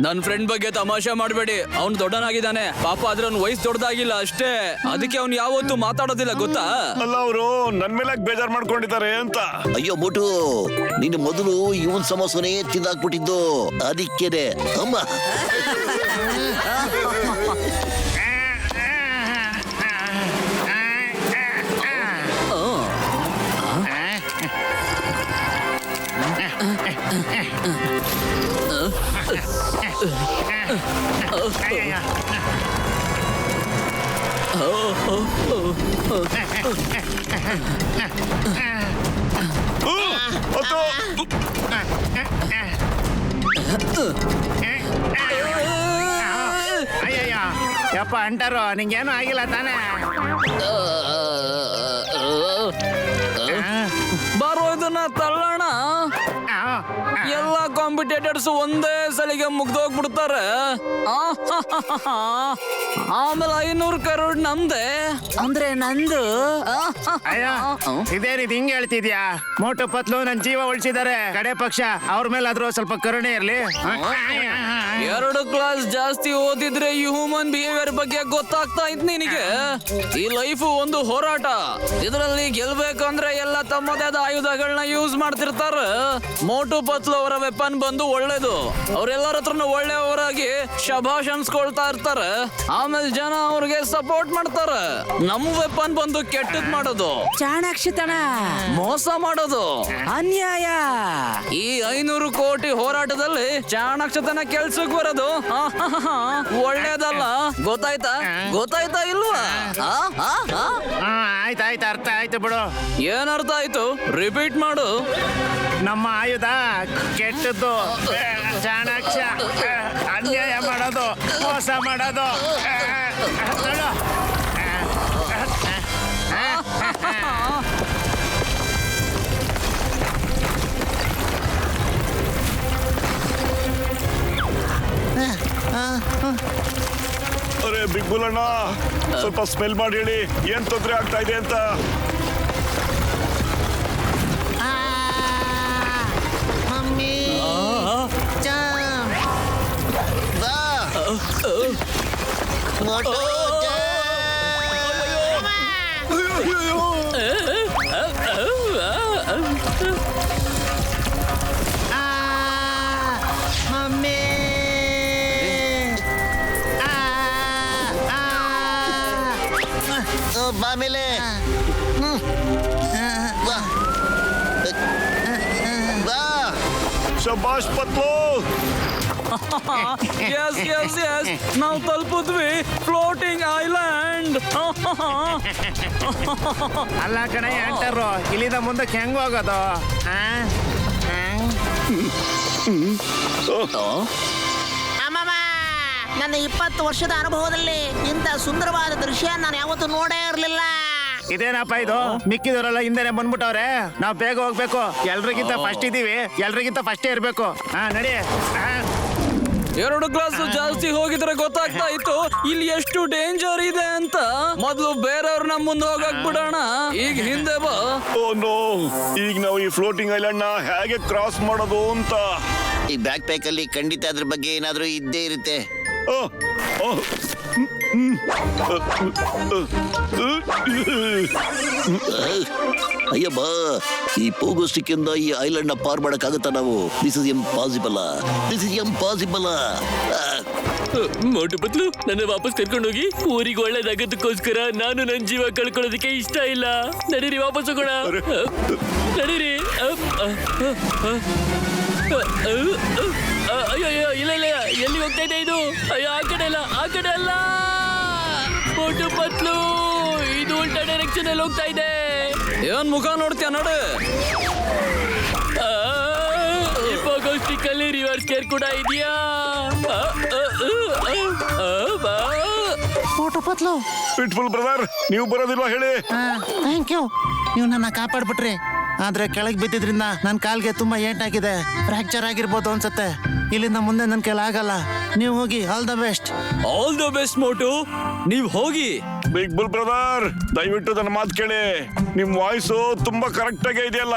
ನನ್ ಫ್ರೆಂಡ್ ಬಗ್ಗೆ ತಮಾಷೆ ಮಾಡ್ಬೇಡಿ. ಅವ್ನು ದೊಡ್ಡನಾಗಿದ್ದಾನೆ ಪಾಪ, ಆದ್ರೆ ಅವ್ನ ವಯಸ್ಸು ದೊಡ್ಡದಾಗಿಲ್ಲ ಅಷ್ಟೇ. ಅದಕ್ಕೆ ಅವ್ನು ಯಾವತ್ತೂ ಮಾತಾಡೋದಿಲ್ಲ ಗೊತ್ತಾ? ಅಲ್ಲ, ಅವರು ನನ್ ಮೇಲೆ ಬೇಜಾರ್ ಮಾಡ್ಕೊಂಡಿದ್ದಾರೆ ಅಂತ. ಅಯ್ಯೋ ಮೋಟು, ನಿನ್ನ ಮೊದಲು ಇವನ್ ಸಮೋಸನೇ ತಿಂದಾಕ್ಬಿಟ್ಟಿದ್ದು, ಅದಕ್ಕೇನೆ ಅಮ್ಮ. ಅಯ್ಯಯ್ಯ, ಯಪ್ಪ ಅಂಟಾರು, ನಿಂಗೇನು ಆಗಿಲ್ಲ ತಾನೇ? ಬಾರೋ ಇದನ್ನ ತಳ್ಳೋಣ. ಎಲ್ಲ ಕಾಂಪಿಟೇಟರ್ಸ್ ಒಂದೇ ಸಲಿಗೆ ಮುಗ್ದೋಗ್ಬಿಡ್ತಾರೆ. ಆಮೇಲೆ 500 crore ನಮ್ದೆ ಅಂದ್ರೆ ನಂದು. ಅಯ್ಯ, ಇದೇನಿದ್ ಹಿಂಗ್ ಹೇಳ್ತಿದ್ಯಾ? ಮೋಟು ಪತ್ಲು ನನ್ ಜೀವ ಉಳಿಸಿದ್ದಾರೆ. ಕಡೆ ಪಕ್ಷ ಅವ್ರ ಮೇಲಾದ್ರೂ ಸ್ವಲ್ಪ ಕರುಣೆ ಇರ್ಲಿ. 2 ಕ್ಲಾಸ್ ಜಾಸ್ತಿ ಓದಿದ್ರೆ ಈ ಹ್ಯೂಮನ್ ಬಿಹೇವಿಯರ್ ಬಗ್ಗೆ ಗೊತ್ತಾಗ್ತಾ ಇತ್ತು ನಿನಗೆ. ಈ ಲೈಫ್ ಒಂದು ಹೋರಾಟ. ಇದರಲ್ಲಿ ಗೆಲ್ಬೇಕಂದ್ರೆ ಎಲ್ಲ ತಮ್ಮದೇ ಆದ ಆಯುಧಗಳನ್ನ ಯೂಸ್ ಮಾಡ್ತಿರ್ತಾರ. ಮೋಟು ಪತ್ಲು ಅವರ ವೆಪನ್ ಬಂದು ಒಳ್ಳೇದು. ಅವ್ರೆಲ್ಲರ ಹತ್ರನು ಒಳ್ಳೆಯವರಾಗಿ ಶಭಾಷ್ ಅನ್ಸ್ಕೊಳ್ತಾ ಇರ್ತಾರೆ. ಆಮೇಲೆ ಜನ ಅವ್ರಿಗೆ ಸಪೋರ್ಟ್ ಮಾಡ್ತಾರ. ನಮ್ಮ ವೆಪನ್ ಬಂದು ಕೆಟ್ಟದ್ ಮಾಡೋದು, ಚಾಣಾಕ್ಷತನ, ಮೋಸ ಮಾಡೋದು, ಅನ್ಯಾಯ. ಈ 500 ಕೋಟಿ ಹೋರಾಟದಲ್ಲಿ ಚಾಣಾಕ್ಷತನ ಕೆಲ್ಸಕ್ಕೆ ಬರೋದು ಒಳ್ಳೇದಲ್ಲ. ಗೊತ್ತಾಯ್ತಾ? ಗೊತ್ತಾಯ್ತಾ ಇಲ್ವಾ? ಆಯ್ತಾಯ್ತು, ಅರ್ಥ ಆಯ್ತು ಬಿಡು. ಏನ್ ಅರ್ಥ ಆಯ್ತು? ರಿಪೀಟ್ ಮಾಡು. ನಮ್ಮ ಆಯುಧ ಕೆಟ್ಟದ್ದು, ಚಾಣಾಕ್ಷ, ಅನ್ಯಾಯ ಮಾಡೋದು, ಮೋಸ ಮಾಡೋದು. ನೋಡು. ಅರೆ ಬಿಗ್ ಬುಲ್ ಅಣ್ಣ, ಸ್ವಲ್ಪ ಸ್ಮೆಲ್ ಮಾಡಿ ಹೇಳಿ, ಏನ್ ತೊಂದ್ರೆ ಆಗ್ತಾ ಇದೆ ಅಂತ. ಮಮ್ಮಿ, ಬಾ. ಮೋಟು, ಮಮ್ಮಿ. ಬಾ ಮೇಲೆ. ಬಾ. ಬಾ. ಶಬಾಷ್ ಪತ್ಲು. ಎಸ್ ಎಸ್ ಎಸ್, ನಾವು ತಲುಪಿದ್ವಿ ಫ್ಲೋಟಿಂಗ್ ಐಲ್ಯಾಂಡ್. ಅಲ್ಲ ಕಣಯ್ಯ ಅಂಟಾರು, ಇಲ್ಲಿಂದ ಮುಂದಕ್ಕೆ ಹೆಂಗ್ ಹೋಗೋದು? ಅಮ್ಮಮ್ಮ, ನನ್ನ 20 ವರ್ಷದ ಅನುಭವದಲ್ಲಿ ಇಂಥ ಸುಂದರವಾದ ದೃಶ್ಯ ನಾನು ಯಾವತ್ತೂ ನೋಡೇ ಇರಲಿಲ್ಲ. ಇದೇನಪ್ಪ ಇದು? ಮಿಕ್ಕಿದವರೆಲ್ಲ ಹಿಂದೆನೆ ಬಂದ್ಬಿಟ್ಟವ್ರೆ. ನಾವು ಬೇಗ ಹೋಗ್ಬೇಕು. ಎಲ್ರಿಗಿಂತ ಫಸ್ಟ್ ಇದೀವಿ, ಎಲ್ರಿಗಿಂತ ಫಸ್ಟೇ ಇರ್ಬೇಕು. ನಡಿ. 2 ಕ್ಲಾಸ್ ಜಾಸ್ತಿ ಹೋಗಿದ್ರೆ ಗೊತ್ತಾಗ್ತಾ ಇತ್ತು ಇಲ್ಲಿ ಎಷ್ಟು ಡೇಂಜರ್ ಇದೆ ಅಂತ. ಮೊದ್ಲು ಬೇರೆಯವ್ರನ್ನ ಮುಂದೆ ಹೋಗಕ್ ಬಿಡೋಣ, ಈಗ ಹಿಂದೆ ಬಾ. ಓ ನೋ, ಈಗ ನಾವು ಈ ಫ್ಲೋಟಿಂಗ್ ಐಲ್ಯಾಂಡ್ ನ ಹೇಗೆ ಕ್ರಾಸ್ ಮಾಡೋದು ಅಂತ. ಈ ಬ್ಯಾಕ್ ಪ್ಯಾಕ್ ಅಲ್ಲಿ ಖಂಡಿತ ಅದ್ರ ಬಗ್ಗೆ ಏನಾದ್ರೂ ಇದ್ದೇ ಇರುತ್ತೆ. ಓ, ಓ, ಅಯ್ಯಬ್ಬ, ಈ ಪೋಗೋ ಸ್ಟಿಕ್ ಇಂದ ಈ ಐಲ್ಯಾಂಡ್ ನ ಪಾರ್ ಮಾಡಕ್ಕಾಗತ್ತಾ ನಾವು? This is impossible. This is impossible. Motu Patlu, ನನ್ನ ವಾಪಸ್ ಕರ್ಕೊಂಡೋಗಿ. ಊರಿಗೆ ಒಳ್ಳೇದಾಗದಕ್ಕೋಸ್ಕರ ನಾನು ನನ್ನ ಜೀವ ಕಳ್ಕೊಳ್ಳೋದಕ್ಕೆ ಇಷ್ಟ ಇಲ್ಲ. ನಡೀರಿ, ವಾಪಸ್ ಹೋಗೋಣ. ನಡೀರಿ. ಅಯ್ಯೋ ಅಯ್ಯೋ, ಇಲ್ಲ ಇಲ್ಲ, ಎಲ್ಲಿ ಹೋಗ್ತಾ ಇದೆ ಇದು? ಅಯ್ಯೋ, ಆ ಕಡೆ ಅಲ್ಲ, ಆ ಕಡೆ ಅಲ್ಲ. ಮೋಟು ಪತ್ಲು, ಇದು ಉಲ್ಟಾ ಡೈರೆಕ್ಷನ್ ಅಲ್ಲಿ ಹೋಗ್ತಾ ಇದೆ. ಏನ್ ಮುಖ ನೋಡ್ತೀಯ ನೋಡು. ಸ್ಟಿಕ್ ಅಲ್ಲಿ ರಿವರ್ಸ್ ಗೇರ್ ಕೂಡ ಇದೆಯಾ? ಮೋಟು ಪತ್ಲು, ಬ್ಯೂಟಿಫುಲ್ ಬ್ರದರ್, ನೀವು ಬರೋದಿಲ್ವಾ ಹೇಳಿ? Thank you. ನೀವು ನನ್ನ ಕಾಪಾಡ್ಬಿಟ್ರಿ. ಆದ್ರೆ ಕೆಳಗೆ ಬಿದ್ದಿದ್ರಿಂದ ನನ್ನ ಕಾಲ್ಗೆ ತುಂಬಾ ಏಟಾಗಿದೆ. ಫ್ರಾಕ್ಚರ್ ಆಗಿರ್ಬೋದು ಅನ್ಸುತ್ತೆ. ಇಲ್ಲಿಂದ ಮುಂದೆ ನನ್ನ ಕೈಲಿ ಆಗಲ್ಲ. ನೀವು ಹೋಗಿ. All the best. All the best Motu, ನೀವ್ ಹೋಗಿ. ಬಿಗ್ ಬುಲ್ ಬ್ರದರ್, ದಯವಿಟ್ಟು ನನ್ನ ಮಾತು ಕೇಳಿ. ನಿಮ್ ವಾಯ್ಸ್ ತುಂಬಾ ಕರೆಕ್ಟ್ ಆಗಿ ಇದೆಯಲ್ಲ.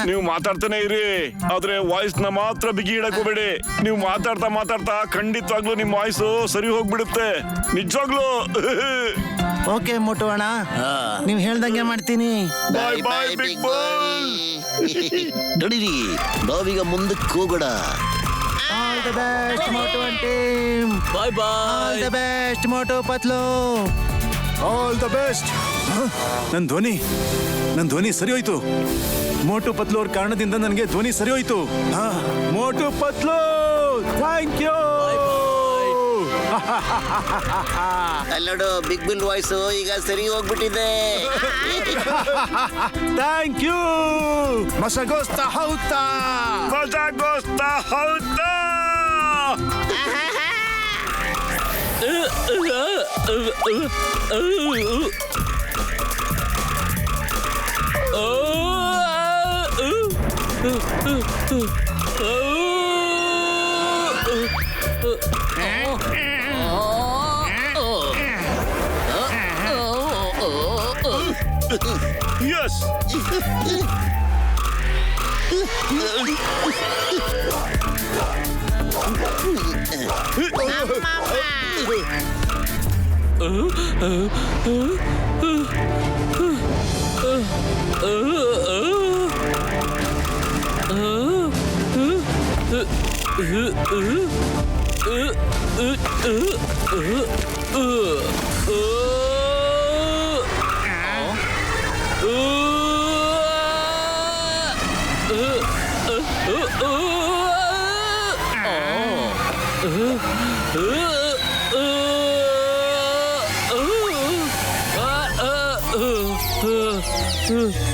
ನೀವು ಮಾತಾಡ್ತಾನೆ ಇರಿ, ಆದ್ರೆ ವಾಯ್ಸ್ ನ ಮಾತ್ರ ಬಿಗಿ ಇಡಕ್ ಹೋಗ್ಬೇಡಿ. ನೀವು ಮಾತಾಡ್ತಾ ಮಾತಾಡ್ತಾ ಖಂಡಿತವಾಗ್ಲೂ ನಿಮ್ ವಾಯ್ಸ್ ಸರಿ ಹೋಗ್ಬಿಡುತ್ತೆ, ನಿಜವಾಗ್ಲೂ. ಓಕೆ ಮೋಟು ಅಣ್ಣ, ನೀವು ಹೇಳ್ದಂಗೆ ಮಾಡ್ತೀನಿ. Bye bye big bull. ನಡೀರಿ, ನಾವೀಗ ಮುಂದಕ್ಕೆ ಹೋಗೋಣ. All the best Motu and team. Bye bye. All the best Motu Patlu. All the best. ನನ್ನ ಧ್ವನಿ ಸರಿ ಹೋಯ್ತು. ಮೋಟು ಪತ್ಲು ಅವ್ರ ಕಾರಣದಿಂದ ನನಗೆ ಧ್ವನಿ ಸರಿ ಹೋಯ್ತು. Motu Patlu, thank you. ಅಲ್ಲೋಡು, ಬಿಗ್ ಬಿಲ್ ವಾಯ್ಸ್ ಈಗ ಸರಿ ಹೋಗ್ಬಿಟ್ಟಿದೆ. Thank you. ಮಸಗೋಸ್ತಾ ಹೌದಾ? ಮಜಾಗೋಸ್ತಾ ಹೌದಾ? Yes.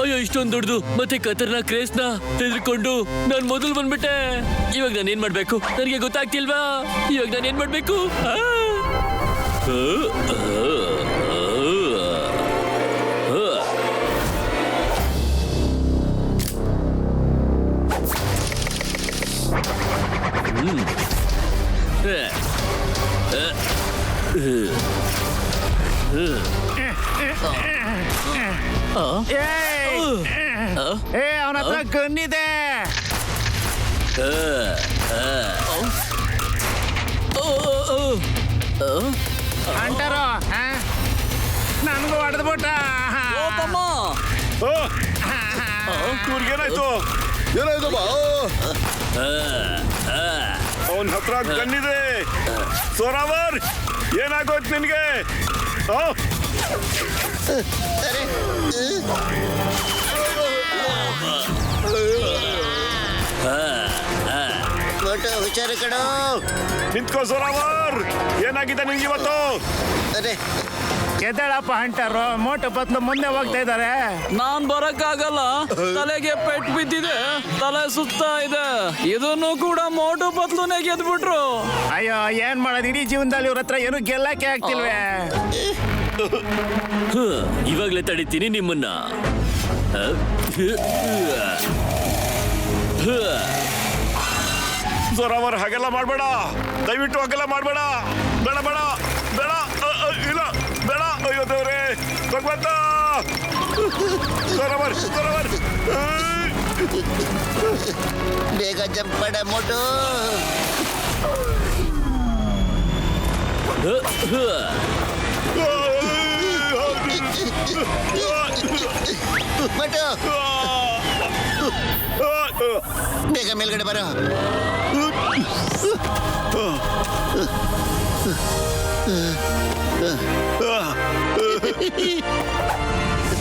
ಅಯ್ಯೋ, ಇಷ್ಟೊಂದು ದೊಡ್ಡದು ಮತ್ತೆ ಖತರ್ನಾಕ್ ರೇಸ್ನ ತೆಗೆದುಕೊಂಡು ನಾನು ಮೊದಲು ಬಂದ್ಬಿಟ್ಟೆ. ಇವಾಗ ನಾನು ಏನ್ ಮಾಡ್ಬೇಕು ನನಗೆ ಗೊತ್ತಾಗ್ತಿಲ್ವಾ? ಇವಾಗ ನಾನು ಏನ್ ಮಾಡ್ಬೇಕು? ಅವನ ಹತ್ರ ಗನ್ನಿದೆ. ಅಂಟಾರೋ ನನಗೂ ಹೊಡೆದ್ಬಿಟ್ಟ. ಇವ್ರಿಗೇನಾಯ್ತು? ಏನಾಯ್ತಪ್ಪ? ಅವನ ಹತ್ರ ಗನ್ನಿದೆ. ಸೋರಾವರ್, ಏನಾಗೋಯ್ತು ನಿನ್ಗೆ? ಮೋಟು, ಹುಷಾರು ಕಣೋ. ನಿಂತ್ಕೋ ಸೋರಾವರ್, ಏನಾಗಿದೆ ನಿನ್ಗೆ ಇವತ್ತು? ಅರೆ, ಎದ್ದೇಳಪ್ಪ ಹಂಟರು. ಮೋಟು ಪತ್ಲು ಮುಂದೆ ಹೋಗ್ತಾ ಇದ್ದಾರೆ. ನಾನ್ ಬರಕ್ಕಾಗಲ್ಲ, ತಲೆಗೆ ಪೆಟ್ಟು ಬಿದ್ದಿದೆ, ತಲೆ ಸುತ್ತಾ ಇದೆ. ಇದನ್ನು ಕೂಡ ಮೋಟು ಪತ್ಲುನೇ ಗೆದ್ಬಿಟ್ರು. ಅಯ್ಯೋ, ಏನ್ ಮಾಡೋದು? ಇಡೀ ಜೀವನದಲ್ಲಿ ಇವ್ರ ಹತ್ರ ಏನು ಗೆಲ್ಲಕ್ಕೆ ಆಗ್ತಿಲ್ವೇ? ಇವಾಗ್ಲೇ ತಡಿತೀನಿ ನಿಮ್ಮನ್ನ. ಜೋರಾವರ್ ಹಾಗೆಲ್ಲ ಮಾಡ್ಬೇಡ, ದಯವಿಟ್ಟು ಹಾಗೆಲ್ಲ ಮಾಡ್ಬೇಡ. ಬೇಡ ಬೇಡ ಬೇಡ, ಇಲ್ಲ ಬೇಡ. ಅಯ್ಯೋ ದೇವ್ರೆ, ಭಗವಂತ. ಜೋರಾವರ್ ಜೋರಾವರ್. ಬೇಗ ಜಂಪ್ ಮಾಡ ಮೋಟು. ಮೋಟು ಬೇಗ ಮೇಲ್ಗಡೆ ಬರೋ.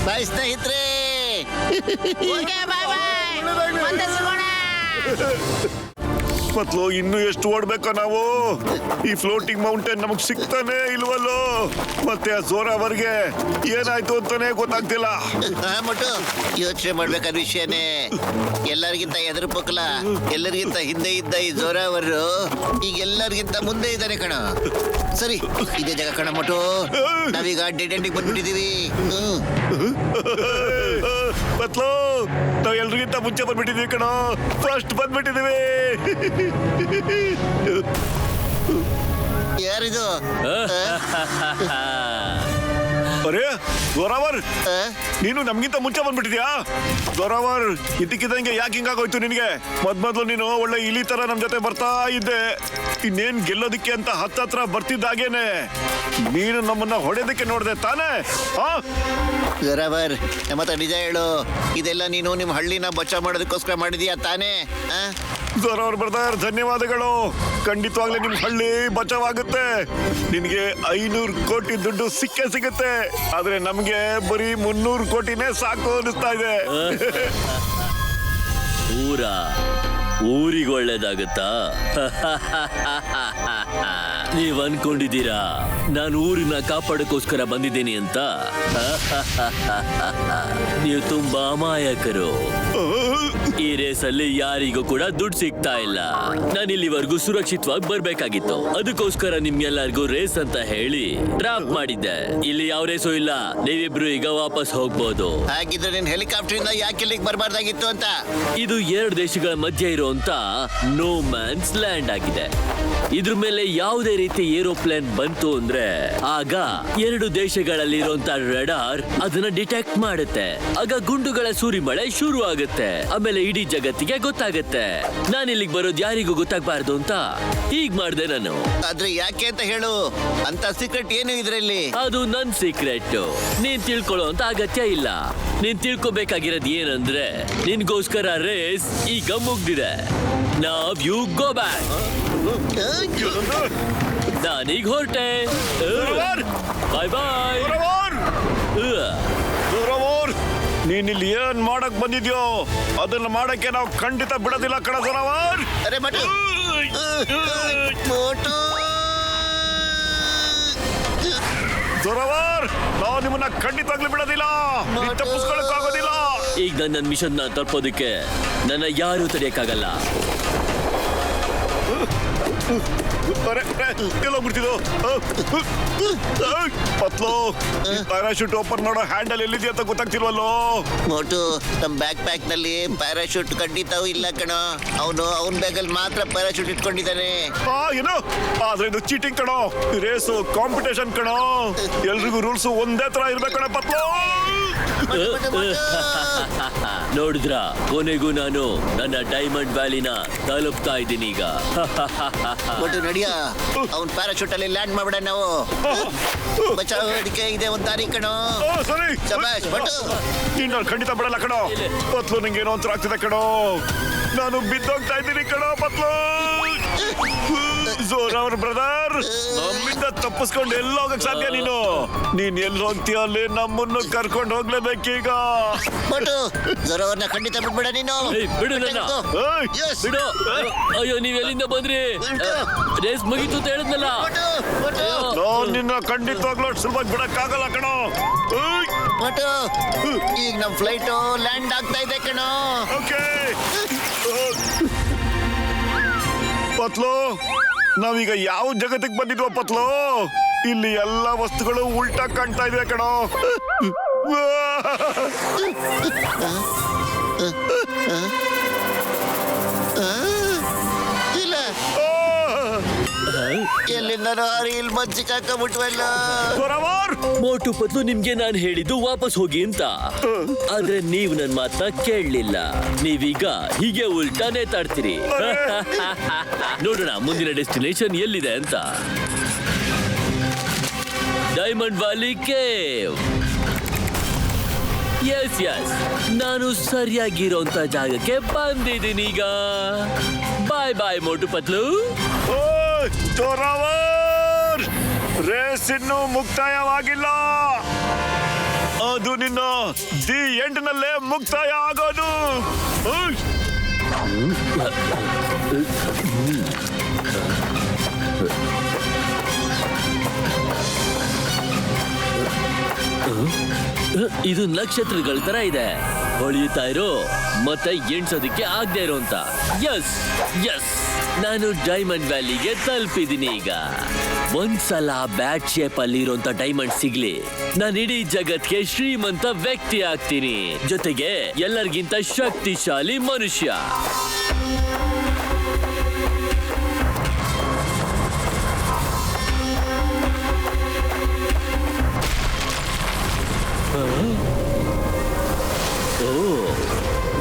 ಬಾಯ್ ಸ್ನೇಹಿತರೆ. ಓಕೆ ಬಾಯ್ ಬಾಯ್, ಮತ್ತೆ ಸಿಗೋಣ. ಮತ್ಲು ಇನ್ನು ಎಷ್ಟು ಓಡ್ಬೇಕೋ ನಾವು? ಈ ಫ್ಲೋಟಿಂಗ್ ಮೌಂಟೇನ್ ನಮಗ್ ಸಿಗ್ತಾನೆ ಇಲ್ವಲ್ಲೋ? ಮತ್ತೆ ಆ ಜೋರಾವರ್ಗೆ ಏನಾಯ್ತು ಅಂತಾನೆ ಗೊತ್ತಾಗ್ತಿಲ್ಲ. ಮೋಟು ಯೋಚನೆ ಮಾಡ್ಬೇಕಾದ ವಿಷಯನೇ. ಎಲ್ಲರಿಗಿಂತ ಎದುರು ಪಕ್ಕಲ, ಎಲ್ಲರಿಗಿಂತ ಹಿಂದೆ ಇದ್ದ ಈ ಜೋರಾವರು ಈಗ ಎಲ್ಲರಿಗಿಂತ ಮುಂದೆ ಇದ್ದಾರೆ ಕಣ. ಸರಿ, ಇದೇ ಜಾಗ ಕಣ ಮೋಟು. ನಾವೀಗ ಡೆಡ್ ಎಂಡಿಗೆ ಬಂದ್ಬಿಟ್ಟಿದೀವಿ. ಮತ್ಲು ನಾವ್ ಎಲ್ರಿಗಿಂತ ಮುಂಚೆ ಬಂದ್ಬಿಟ್ಟಿದೀವಿ ಕಣ. ಫಸ್ಟ್ ಬಂದ್ಬಿಟ್ಟಿದೀವಿ. ಯಾರಿದು? ಅರೇ ಜೋರಾವರ್, ನೀನು ನಮ್ಗಿಂತ ಮುಂಚೆ ಬಂದ್ಬಿಟ್ಟಿದ್ಯಾ? ಜೋರಾವರ್, ಇದಕ್ಕಿದ್ದಂಗೆ ಯಾಕೆ ಹಿಂಗಾಗೋಯ್ತು ನಿನ್ಗೆ? ಮೊದ್ಲು ನೀನು ಒಳ್ಳೆ ಇಲಿ ತರ ನಮ್ ಜೊತೆ ಬರ್ತಾ ಇದ್ದೆ. ಇನ್ನೇನ್ ಗೆಲ್ಲೋದಿಕ್ಕೆ ಅಂತ ಹತ್ತತ್ರ ಬರ್ತಿದ್ದಾಗೇನೆ ನೀನು ನಮ್ಮನ್ನ ಹೊಡೆದಕ್ಕೆ ನೋಡ್ದೆ ತಾನೇ? ಜೋರಾವರ್, ನಮ್ಮ ಹತ್ರ ನಿಜ ಹೇಳು. ಇದೆಲ್ಲ ನೀನು ನಿಮ್ಮ ಹಳ್ಳಿನ ಬಚಾವ್ ಮಾಡೋದಕ್ಕೋಸ್ಕರ ಮಾಡಿದೀಯಾ ತಾನೇ? ಜೋರಾವರ್ ಬ್ರದರ್, ಧನ್ಯವಾದಗಳು. ಖಂಡಿತವಾಗ್ಲೂ ನಿಮ್ ಹಳ್ಳಿ ಬಚಾವಾಗುತ್ತೆ. ನಿನ್ಗೆ 500 ಕೋಟಿ ದುಡ್ಡು ಸಿಕ್ಕೇ ಸಿಗುತ್ತೆ. ಆದ್ರೆ ನಮ್ಗೆ ಬರೀ 300 ಕೋಟಿನೇ ಸಾಕು ಅನಿಸ್ತಾ ಇದೆ. ಊರಿಗೆ ಒಳ್ಳೇದಾಗುತ್ತಾ? ನೀವ್ ಅನ್ಕೊಂಡಿದ್ದೀರಾ ನಾನು ಊರಿನ ಕಾಪಾಡಕ್ಕೋಸ್ಕರ ಬಂದಿದ್ದೀನಿ ಅಂತ? ನೀವು ತುಂಬಾ ಅಮಾಯಕರು. ಈ ರೇಸಲ್ಲಿ ಯಾರಿಗೂ ಕೂಡ ದುಡ್ಡು ಸಿಗ್ತಾ ಇಲ್ಲ. ನಾನು ಇಲ್ಲಿವರೆಗೂ ಸುರಕ್ಷಿತವಾಗಿ ಬರ್ಬೇಕಾಗಿತ್ತು. ಅದಕ್ಕೋಸ್ಕರ ನಿಮ್ಗೆಲ್ಲರಿಗೂ ರೇಸ್ ಅಂತ ಹೇಳಿ ಟ್ರಾಪ್ ಮಾಡಿದ್ದೆ. ಇಲ್ಲಿ ಯಾವ ರೇಸು ಇಲ್ಲ. ನೀವಿಬ್ರು ಈಗ ವಾಪಸ್ ಹೋಗ್ಬೋದು. ಹಾಗಿದ್ರೆ ನೀನ್ ಹೆಲಿಕಾಪ್ಟರ್ ಇಂದ ಯಾಕೆ ಇಲ್ಲಿಗೆ ಬರಬಾರ್ದಾಗಿತ್ತು ಅಂತ? ಇದು 2 ದೇಶಗಳ ಮಧ್ಯೆ ಇರುವಂತ ನೋ ಮ್ಯಾನ್ಸ್ ಲ್ಯಾಂಡ್ ಆಗಿದೆ. ಇದ್ರ ಮೇಲೆ ಯಾವುದೇ ರೀತಿ ಏರೋಪ್ಲೇನ್ ಬಂತು ಅಂದ್ರೆ ಆಗ 2 ದೇಶಗಳಲ್ಲಿ ಇರುವಂತ ರೆಡಾರ್ ಅದನ್ನ ಡಿಟೆಕ್ಟ್ ಮಾಡುತ್ತೆ. ಆಗ ಗುಂಡುಗಳ ಸುರಿಮಳೆ ಶುರು ಆಗುತ್ತೆ. ಆಮೇಲೆ ಇಡೀ ಜಗತ್ತಿಗೆ ಗೊತ್ತಾಗುತ್ತೆ. ನಾನು ಇಲ್ಲಿಗೆ ಬರೋದು ಯಾರಿಗೂ ಗೊತ್ತಾಗಬಾರ್ದು ಅಂತ ಹೀಗ್ ಮಾಡ್ದೆ ನಾನು. ಆದ್ರೆ ಯಾಕೆ ಅಂತ ಹೇಳು. ಅಂತ ಸೀಕ್ರೆಟ್ ಏನು ಇದ್ರಲ್ಲಿ? ಅದು ನನ್ ಸೀಕ್ರೆಟ್. ನೀನ್ ತಿಳ್ಕೊಳ್ಳೋ ಅಂತ ಅಗತ್ಯ ಇಲ್ಲ. ನೀನ್ ತಿಳ್ಕೊಬೇಕಾಗಿರೋದು ಏನಂದ್ರೆ ನಿನ್ಗೋಸ್ಕರ ರೇಸ್ ಈಗ ಮುಗ್ದಿದೆ. ನಾವ್ ಯು ಗೋ ಬ್ಯಾಕ್. ನಾನೀಗ ಹೊರಟೆ. ಬಾಯ್ ಬಾಯ್. ಜೋರಾವರ್, ನೀನ್ ಇಲ್ಲಿ ಏನ್ ಮಾಡಕ್ ಬಂದಿದ್ಯೋ ಅದನ್ನ ಮಾಡಕ್ಕೆ ನಾವು ಖಂಡಿತ ಬಿಡೋದಿಲ್ಲ ಕಣ ಜೋರಾವರ್. ಅರೆ ಮೋಟು, ಮೋಟು. ಜೋರಾವರ್, ನಾವು ನಿಮ್ಮನ್ನ ಖಂಡಿತವಾಗ್ಲೂ ಬಿಡೋದಿಲ್ಲ. ನೀನ್ ತಪ್ಪಿಸ್ಕೊಳಕ್ ಆಗೋದಿಲ್ಲ. ಈಗ ನನ್ನ ಮಿಷನ್ ನ ತಲುಪೋದಕ್ಕೆ ನನ್ನ ಯಾರು ತಡೆಯಕ್ಕಾಗಲ್ಲ. ಎಲ್ಲೋಗ್ಬಿಡ್ತಿದ್ದು ಪತ್ಲು. ಪ್ಯಾರಾಶೂಟ್ ಓಪನ್ ಮಾಡೋ ಹ್ಯಾಂಡಲ್ ಎಲ್ಲಿದೆ ಅಂತ ಗೊತ್ತಾಗ್ತಿಲ್ವಲ್ಲೋ? ಮೋಟು, ನಮ್ ಬ್ಯಾಕ್ ಪ್ಯಾಕ್ ನಲ್ಲಿ ಪ್ಯಾರಾಶೂಟ್ ಖಂಡಿತವೂ ಇಲ್ಲ ಕಣ. ಅವನ್ ಬ್ಯಾಗ್ ಅಲ್ಲಿ ಮಾತ್ರ ಪ್ಯಾರಾಶೂಟ್ ಇಟ್ಕೊಂಡಿದ್ದಾನೆ. ಏನು? ಆದ್ರೆ ಇದು ಚೀಟಿಂಗ್ ಕಣೋ. ರೇಸು ಕಾಂಪಿಟೇಷನ್ ಕಣೋ. ಎಲ್ರಿಗೂ ರೂಲ್ಸ್ ಒಂದೇ ತರ ಇರ್ಬೇಕಣ ಪತ್ಲು. ನೋಡಿದ್ರ, ಕೊನೆಗೂ ನಾನು ನನ್ನ ಡೈಮಂಡ್ ವ್ಯಾಲಿನ ತಲುಪ್ತಾ ಇದ್ದೀನಿ ಈಗ. ಮೋಟು ನಡಿಯ, ಅವ್ನ್ ಪ್ಯಾರಾಶೂಟ್ ಅಲ್ಲಿ ಲ್ಯಾಂಡ್ ಮಾಡ್ಬಿಡ. ನಾವು ಬಚಾವ್ ಅಡಿಕೆ ಇದೆ ಒಂದ್ ದಾರಿ ಕಣೋ. ಸರಿ, ಶಬಾಷ್ ಮೋಟು. ನೀನು ಖಂಡಿತ ಬಿಡಲ್ಲ ಕಣೋ. ಪತ್ಲು, ನಿಂಗೆ ಏನೋ ಒಂಥರ ಆಗ್ತಿದೆ ಕಣೋ. ನಾನು ಬಿದ್ದೋಗ್ತಾ ಇದ್ದೀನಿ ಕಣೋ ಪತ್ಲು. ಜೋರಾವರ್ ಬ್ರದರ್, ನಮ್ಮಿಂದ ತಪ್ಪಿಸ್ಕೊಂಡು ಎಲ್ಲ ಹೋಗಕ್ ಸಾಧ್ಯ? ನೀನ್ ಎಲ್ಲಿ ಹೋಗ್ತೀಯ ಅಲ್ಲಿ ನಮ್ಮನ್ನು ಕರ್ಕೊಂಡು ಹೋಗ್ಲೇಬೇಕೀಗ. ಮೋಟು, ಜೋರಾವರ್ನ ಖಂಡಿತ ಬಿಡ್ಬೇಡ ನೀನು. ಬಿಡು ನನ್ನ. Yes. ಬಿಡು. ಅಯ್ಯೋ, ನೀವ್ ಎಲ್ಲಿಂದ ಬಂದ್ರಿ? ರೇಸ್ ಮುಗೀತು ಅಂತ ಹೇಳಿದ್ನಲ್ಲ. ನಾನ್ ನಿನ್ನ ಖಂಡಿತವಾಗ್ಲೂ ಸುಲಭವಾಗಿ ಬಿಡಕ್ಕಾಗಲ್ಲ ಕಣೋ. ಮೋಟು, ಈಗ ನಮ್ ಫ್ಲೈಟ್ ಲ್ಯಾಂಡ್ ಆಗ್ತಾ ಇದೆ ಕಣೋ. ಓಕೆ ಪತ್ಲು, ನಾವೀಗ ಯಾವ ಜಗತ್ತಿಗೆ ಬಂದಿದ್ವ ಪತ್ಲು? ಇಲ್ಲಿ ಎಲ್ಲ ವಸ್ತುಗಳು ಉಲ್ಟಾ ಕಾಣ್ತಾ ಇದೆ ಕಣೋ. ಇಲ್ಲ ಎಲ್ಲಿಂದನೋ ಇಲ್ಲಿ ಬಂದು ಸಿಕ್ಕಾಕೊಂಡ್ಬಿಟ್ವಲ್ಲ. ಜೋರಾವರ್ ಮೋಟು ಪತ್ಲು ನಿಮ್ಗೆ ನಾನು ಹೇಳಿದ್ದು ವಾಪಸ್ ಹೋಗಿ ಅಂತ, ಆದ್ರೆ ನೀವು ನನ್ನ ಮಾತನ್ನ ಕೇಳಲಿಲ್ಲ. ನೀವೀಗ ಹೀಗೆ ಉಲ್ಟಾ ನೇತಾಡ್ತೀರಿ. ನೋಡೋಣ ಮುಂದಿನ ಡೆಸ್ಟಿನೇಷನ್ ಎಲ್ಲಿದೆ ಅಂತ. Diamond valley cave. Yes yes, ನಾನು ಸರಿಯಾಗಿರೋಂತ ಜಾಗಕ್ಕೆ ಬಂದಿದ್ದೀನಿ ಈಗ. ಬಾಯ್ ಬಾಯ್ ಮೋಟು ಪತ್ಲು. ಓಯ್ ಜೋರಾವರ್, ರೇಸ್ ಇನ್ನೂ ಮುಕ್ತಾಯವಾಗಿಲ್ಲ. ಅದು ನಿನ್ನ ದಿ ಎಂಡ್ ನಲ್ಲೇ ಮುಕ್ತಾಯ ಆಗೋದು. ಓಯ್. ಇದು ನಕ್ಷತ್ರಗಳ ತರ ಇದೆ, ಹೊಳೆಯುತ್ತಾ ಇರೋ ಮತ್ತೆ ಎಣ್ಸೋದಕ್ಕೆ ಆಗದೆ ಇರೋ ಅಂತ. ಎಸ್ ಎಸ್, ನಾನು ಡೈಮಂಡ್ ವ್ಯಾಲಿಗೆ ತಲುಪಿದ್ದೀನಿ ಈಗ. ಒಂದ್ಸಲ ಬ್ಯಾಟ್ ಶೇಪ್ ಅಲ್ಲಿ ಇರೋಂತ ಡೈಮಂಡ್ ಸಿಗ್ಲಿ, ನಾನು ಇಡೀ ಜಗತ್ಗೆ ಶ್ರೀಮಂತ ವ್ಯಕ್ತಿ ಆಗ್ತೀನಿ, ಜೊತೆಗೆ ಎಲ್ಲರಿಗಿಂತ ಶಕ್ತಿಶಾಲಿ ಮನುಷ್ಯ.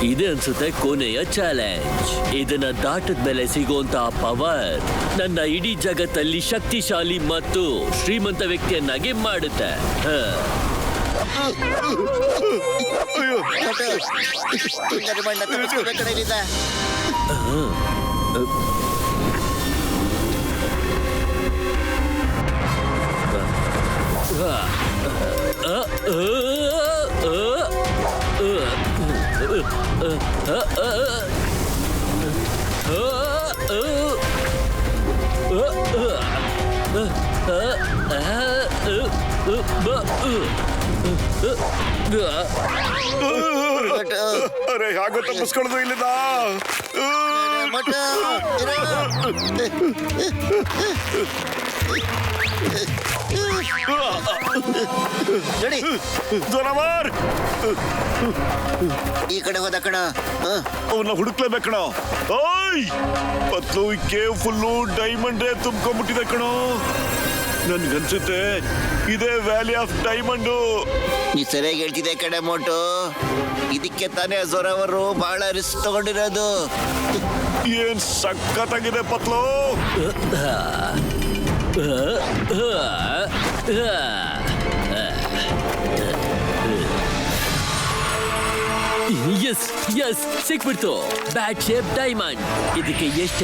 ಇದೆ ಅನ್ಸುತ್ತೆ ಕೊನೆಯ ಚಾಲೆಂಜ್. ಇದನ್ನ ದಾಟದ ಮೇಲೆ ಸಿಗುವಂತ ಪವರ್ ನನ್ನ ಇಡೀ ಜಗತ್ತಲ್ಲಿ ಶಕ್ತಿಶಾಲಿ ಮತ್ತು ಶ್ರೀಮಂತ ವ್ಯಕ್ತಿಯನ್ನಾಗಿ ಮಾಡುತ್ತೆ. ಬಣ್ಣ ತಪ್ಪಿಸ್ಕೋಬೇಕು ಇಲ್ಲಿಂದ. ಅರೆ ಹಾಗೋ ತಪ್ಪಿಸ್ಕೊಳ್ಳೋದು ಇಲ್ಲಿಂದ. ಮಟ್ಟು ನೋಡಿ, ಜೋರಾವರ್ ಈ ಕಡೆ ಹೋದ ಕಣ. ಅವನ್ನ ಹುಡುಕ್ಲೇಬೇಕು ಕಣೋ. ಓಯ್ ಪತ್ಲು, ಈ ಕೇವ್ ಫುಲ್ಲು ಡೈಮಂಡೇ ತುಂಬ್ಕೊಂಡ್ಬಿಟ್ಟಿದೆ ಕಣೋ. ನನ್ಗನ್ಸುತ್ತೆ ಇದೇ ವ್ಯಾಲಿ ಆಫ್ ಡೈಮಂಡು. ನೀ ಸರಿಯಾಗಿ ಹೇಳ್ತಿದ್ದೆ ಕಡೆ ಮೋಟು. ಇದಕ್ಕೆ ತಾನೇ ಜೋರಾವರು ಬಹಳ ರಿಸ್ಕ್ ತಗೊಂಡಿರೋದು. ಏನ್ ಸಖತ್ತಾಗಿದೆ ಪತ್ಲು. ಎಸ್ ಎಸ್, ಸಿಕ್ಬಿಡ್ತು ಬ್ಯಾಟ್ ಶೇಪ್ ಡೈಮಂಡ್. ಇದಕ್ಕೆ ಎಷ್ಟು?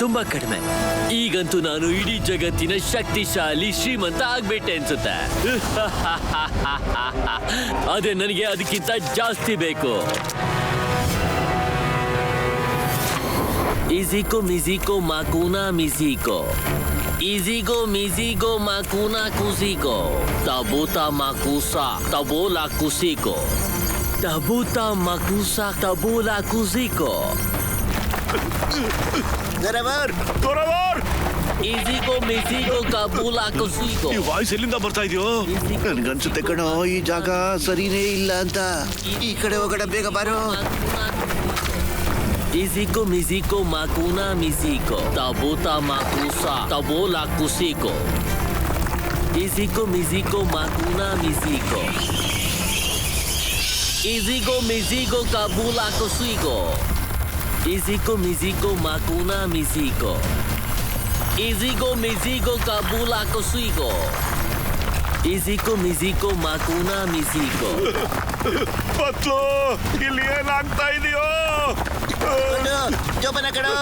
ತುಂಬಾ ಕಡಿಮೆ. ಈಗಂತೂ ನಾನು ಇಡೀ ಜಗತ್ತಿನ ಶಕ್ತಿಶಾಲಿ ಶ್ರೀಮಂತ ಆಗ್ಬಿಟ್ಟೆ ಅನ್ಸುತ್ತೆ. ಅದೇ ನನಗೆ ಅದಕ್ಕಿಂತ ಜಾಸ್ತಿ ಬೇಕು. ಈಸಿಕೋ ಮಿಸಿಕೋ ಮಾಕೂನಾ ಮಿಸಿಕೋ, ಈಸಿಗೋ ಮಿಸಿಗೋ ಮಾಕೂನಾ ಕುಸಿಕೋ, ತಬೂತಾ ಮಾಕೂಸಾ ತಬೋಲಾ ಕುಸಿಕೋ, ತಬೂತಾ ಮಾಕೂಸಾ ತಬೋಲಾ ಕುಸಿಕೋ. ಜೋರಾವರ್, ಜೋರಾವರ್, ಈಸಿಗೋ ಮಿಸಿಗೋ ಕಬೂಲಾ ಕುಸಿಕೋ. ಈ ವಾಯ್ಸ್ ಎಲ್ಲಿಂದ ಬರ್ತಾ ಇದೆಯೋ? ನನ್ಗನ್ಸುತ್ತೆ ಕಣೋ ಈ ಜಾಗ ಸರಿನೇ ಇಲ್ಲ ಅಂತ. ಈ ಕಡೆ ಹೋಗೋಣ, ಬೇಗ ಬಾರೋ. ಈಸಿಕೋ ಮಿಸಿಕೋ ಮಾಕೂನಾ ಮಿಸಿಕೋ, ತಬೂತಾ ಮಾಕೂಸಾ ತಬೋಲಾ ಕುಸಿಕೋ, ಈಸಿಕೋ ಮಿಸಿಕೋ ಮಾಕೂನಾ ಮಿಸಿಕೋ, ಈಸಿಗೋ ಮಿಸಿಗೋ ಕಬೂಲಾ ಕುಸಿಕೋ, ಈಸಿಕೋ ಮಿಸಿಕೋ ಮಾಕೂನಾ ಮಿಸಿಕೋ, ಈಸಿಗೋ ಮಿಸಿಗೋ ಕಬೂಲಾ ಕುಸಿಕೋ, ಈಸಿಕೋ ಮಿಸಿಕೋ ಮಾಕೂನಾ ಮಿಸಿಕೋ. ಪತ್ಲು, ಇಲ್ಲಿ ಏನಾಗ್ತಾ ಇದೆಯೋ? ಜೋಪಾನ ಕಣೋ,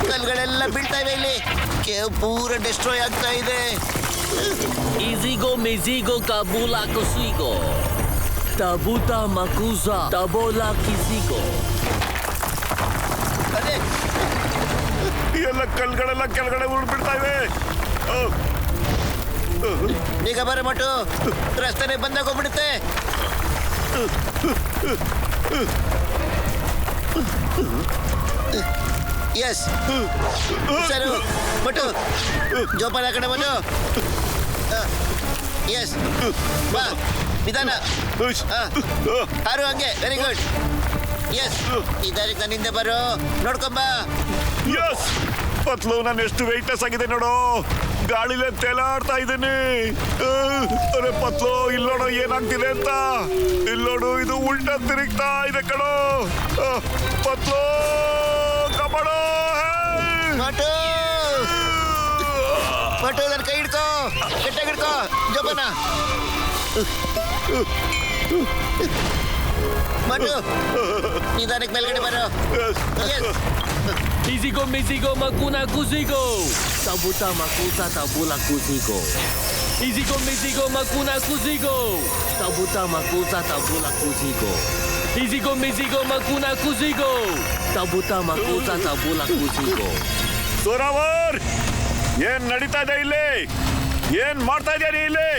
ಕಲ್ಗಳೆಲ್ಲ ಬೀಳ್ತಾ ಇವೆ ಇಲ್ಲಿ. ಕೇವ್ ಪೂರ ಡಿಸ್ಟ್ರಾಯ್ ಆಗ್ತಾ ಇದೆ. ಈಸಿಗೋ ಮಿಸಿಗೋ ಕಬೂಲಾ ಕುಸಿಕೋ, ತಬೂತಾ ಮಕೂಸಾ ತಬೋಲಾ ಕಿಸಿಕೋ. ಅದೇ ಎಲ್ಲ ಕಲ್ಗಳೆಲ್ಲ ಕೆಳಗಡೆ ಉಳ್ಬಿಡ್ತಾ ಇವೆ. ಬೇಗ ಬರ ಮಟ್ಟು, ರಸ್ತೆನೆ ಬಂದಾಗೋಗ್ಬಿಡುತ್ತೆ. ಎಸ್ ಸರಿ ಮಟ್ಟು, ಜೋಪಾನ ಕಡೆ ಮಟ್ಟು. ಎಸ್ ಬಾ, ನಿಧಾನ. ಹಾರು ಹಂಗೆ, ವೆರಿ ಗುಡ್. ಎಸ್, ನಿಧಾನಕ್ಕೆ ನನ್ನಿಂದ ಬರೋ, ನೋಡ್ಕೊಂಬ. ಎಸ್ ಪತ್ಲು ನಾನು ಎಷ್ಟು ವೆಯ್ಟ್ಲೆಸ್ ಆಗಿದೆ ನೋಡು, ಗಾಳಿಲೇ ತೇಲಾಡ್ತಾ ಇದ್ದೀನಿ. ಅರೆ ಪತ್ಲು, ಇಲ್ಲಿ ನೋಡು ಏನಾಗ್ತಿದೆ ಅಂತ. ಇಲ್ಲಿ ನೋಡು, ಇದು ಉಲ್ಟಾ ತಿರುಗ್ತಾ ಇದೆ ಕಣೋ. ಪತ್ಲು ಕಬಡೋ. ಮಟು ಮಟು ನನ್ನ ಕೈ ಹಿಡ್ಕೋ, ಗಟ್ಟಾಗಿ ಹಿಡ್ಕೋ ಜೋಬನ. ಮಟು ನಿಧಾನಕ್ಕೆ ಮೇಲ್ಗಡೆ ಬರೋ. Izigo, Mizigo, Makuna, Kuzigo. Tabuta, Makuta, Tabula, Kuzigo. Izigo, Mizigo, Makuna, Kuzigo. Tabuta, Makuta, Tabula, Kuzigo. Izigo, Mizigo, Makuna, Kuzigo. Tabuta, Makuta, Tabula, Kuzigo. ಸೋರಾವರ್, ಏನ್ ನಡೀತಾ ಇದೆ ಇಲ್ಲಿ? ಏನ್ ಮಾಡ್ತಾ ಇದ್ದೀರಿ ಇಲ್ಲಿ?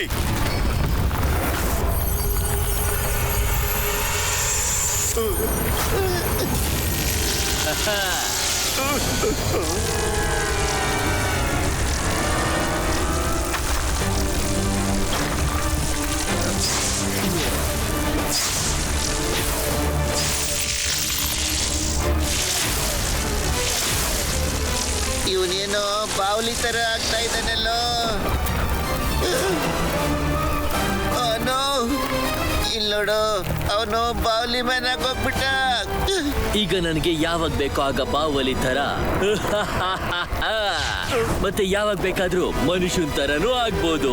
ಇವನೇನೋ ಬಾವಲಿ ತರ ಆಗ್ತಾ ಇದ್ದಾನಲ್ಲೋ. ಅವನು ಇಲ್ಲಿ ನೋಡು, ಅವನು ಬಾವಲಿ ಮ್ಯಾನ್ ಆಗೋಗ್ಬಿಟ್ಟ. ಈಗ ನನಗೆ ಯಾವಾಗ ಬೇಕೋ ಆಗ ಬಾವಲಿ ತರ ಮತ್ತೆ ಯಾವಾಗ ಬೇಕಾದ್ರೂ ಮನುಷ್ಯನ್ ತರನೂ ಆಗ್ಬೋದು.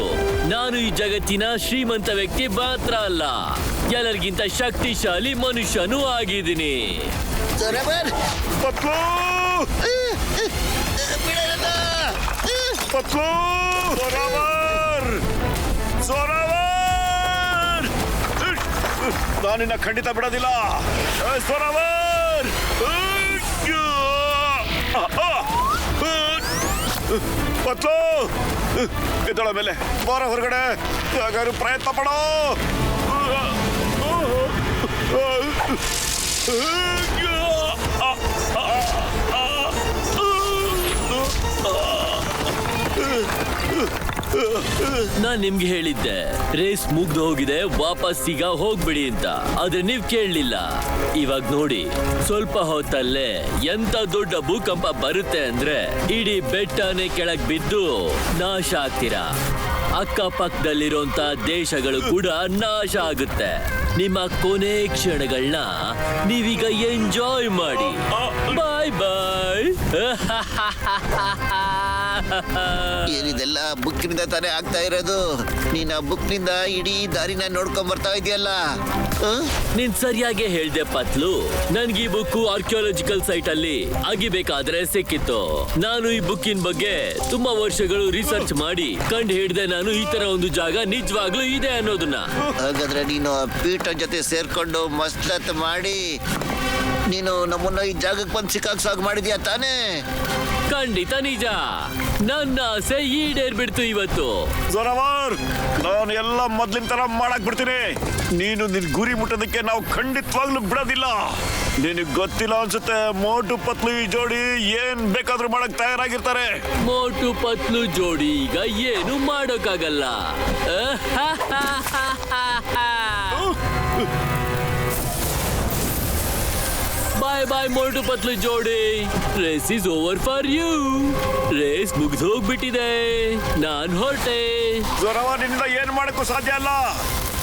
ನಾನು ಈ ಜಗತ್ತಿನ ಶ್ರೀಮಂತ ವ್ಯಕ್ತಿ ಮಾತ್ರ ಅಲ್ಲ, ಎಲ್ಲರಿಗಿಂತ ಶಕ್ತಿಶಾಲಿ ಮನುಷ್ಯನೂ ಆಗಿದ್ದೀನಿ. ಸೋರಾವರ್, ಪತ್ಲು ಬಿಡಲ್ಲ. ಪತ್ಲು, ಸೋರಾವರ್, ಸೋರಾವರ್, ನಾನಿನ್ನ ಖಂಡಿತ ಬಿಡೋದಿಲ್ಲ. ಸೋರಾವರ್, ಪತ್ಲು ಎದ್ದಳ ಮೇಲೆ ಬಾರ ಹೊರಗಡೆ, ಯಾರು ಪ್ರಯತ್ನ ಪಡೋ. ನಾನ್ ನಿಮ್ಗೆ ಹೇಳಿದ್ದೆ ರೇಸ್ ಮುಗ್ದು ಹೋಗಿದೆ, ವಾಪಸ್ ಈಗ ಹೋಗ್ಬಿಡಿ ಅಂತ, ಆದ್ರೆ ನೀವ್ ಕೇಳಲಿಲ್ಲ. ಇವಾಗ ನೋಡಿ, ಸ್ವಲ್ಪ ಹೊತ್ತಲ್ಲೇ ಎಂತ ದೊಡ್ಡ ಭೂಕಂಪ ಬರುತ್ತೆ ಅಂದ್ರೆ ಇಡೀ ಬೆಟ್ಟನೇ ಕೆಳಗ್ ಬಿದ್ದು ನಾಶ ಆಗ್ತೀರಾ. ಅಕ್ಕಪಕ್ಕದಲ್ಲಿರುವಂತ ದೇಶಗಳು ಕೂಡ ನಾಶ ಆಗುತ್ತೆ. ನಿಮ್ಮ ಕೊನೆ ಕ್ಷಣಗಳನ್ನ ನೀವೀಗ ಎಂಜಾಯ್ ಮಾಡಿ. ಬಾಯ್ ಬಾಯ್. ಏನಿದೆಲ್ಲ ಬುಕ್ನಿಂದ ತಾನೇ ಆಗ್ತಾ ಇರೋದು. ನೀನ್ ಆ ಬುಕ್ನಿಂದ ಇಡೀ ದಾರಿನ ನೋಡ್ಕೊಂಡ್ ಬರ್ತಾ ಇದೆಯಲ್ಲ. ನೀನ್ ಸರಿಯಾಗಿ ಹೇಳ್ದೆ ಪತ್ಲು. ನನ್ಗೆ ಈ ಬುಕ್ ಆರ್ಕಿಯಾಲಜಿಕಲ್ ಸೈಟ್ ಅಲ್ಲಿ ಅಗಿಬೇಕಾದ್ರೆ ಸಿಕ್ಕಿತ್ತು. ನಾನು ಈ ಬುಕ್ಕಿನ ಬಗ್ಗೆ ತುಂಬಾ ವರ್ಷಗಳು ರಿಸರ್ಚ್ ಮಾಡಿ ಕಂಡು ಹಿಡ್ದೆ. ನಾನು ಈ ತರ ಒಂದು ಜಾಗ ನಿಜವಾಗ್ಲೂ ಇದೆ ಅನ್ನೋದನ್ನ. ಹಾಗಾದ್ರೆ ನೀನು ಪೀಠ ಜೊತೆ ಸೇರ್ಕೊಂಡು ಮಸ್ಲತ್ ಮಾಡಿ ನೀನು ನಮ್ಮನ್ನ ಈ ಜಾಗಕ್ಕೆ ಬಂದು ಸಿಕ್ಕಾಕ್ಸಾಗ್ ಮಾಡಿದ್ಯಾ ತಾನೇ? ಖಂಡಿತ ನಿಜ. ನನ್ನ ಆಸೆ ಈಡೇರ್ಬಿಡ್ತು ಇವತ್ತು. ಜೋರಾವರ್, ನಾನು ಎಲ್ಲ ಮೊದ್ಲಿನ ತರ ಮಾಡಕ್ ಬಿಡ್ತೀನಿ. ನೀನು ನಿನ್ ಗುರಿ ಮುಟ್ಟೋದಕ್ಕೆ ನಾವು ಖಂಡಿತವಾಗ್ಲೂ ಬಿಡೋದಿಲ್ಲ. ನಿನಗ್ ಗೊತ್ತಿಲ್ಲ ಅನ್ಸುತ್ತೆ, ಮೋಟು ಪತ್ಲು ಈ ಜೋಡಿ ಏನ್ ಬೇಕಾದ್ರೂ ಮಾಡಕ್ ತಯಾರಾಗಿರ್ತಾರೆ. ಮೋಟು ಪತ್ಲು ಜೋಡಿ ಈಗ ಏನು ಮಾಡೋಕ್ಕಾಗಲ್ಲ. ಬಾಯ್ ಬಾಯ್ ಮೋಟು ಪತ್ಲು ಜೋಡಿ. Race is over for you. Race ಮುಗಿದು ಹೋಗ್ಬಿಟ್ಟಿದೆ, ನಾನ್ ಹೊರಟೆ. ಜೋರಾವರ್, ನಿನ್ನಿಂದ ಏನ್ ಮಾಡಕ್ಕೂ ಸಾಧ್ಯ ಅಲ್ಲ.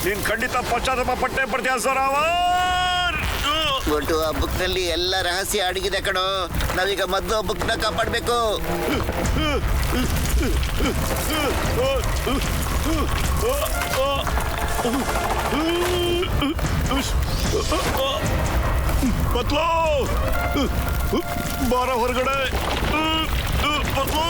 ನೀನ್ ಖಂಡಿತ ಪಶ್ಚಾತ್ತಾಪ ಪಟ್ಟೆ ಪಡ್ತೀಯ ಜೋರಾವರ್. ಒಟ್ಟು ಆ ಬುಕ್ ನಲ್ಲಿ ಎಲ್ಲ ರಹಸ್ಯ ಅಡಗಿದೆ ಕಣೋ. ನಾವೀಗ ಮೊದಲು ಆ ಬುಕ್ ನ ಕಾಪಾಡ್ಬೇಕು. ಪತ್ಲು, ಬಾರ ಹೊರಗಡೆ. ಪತ್ಲು,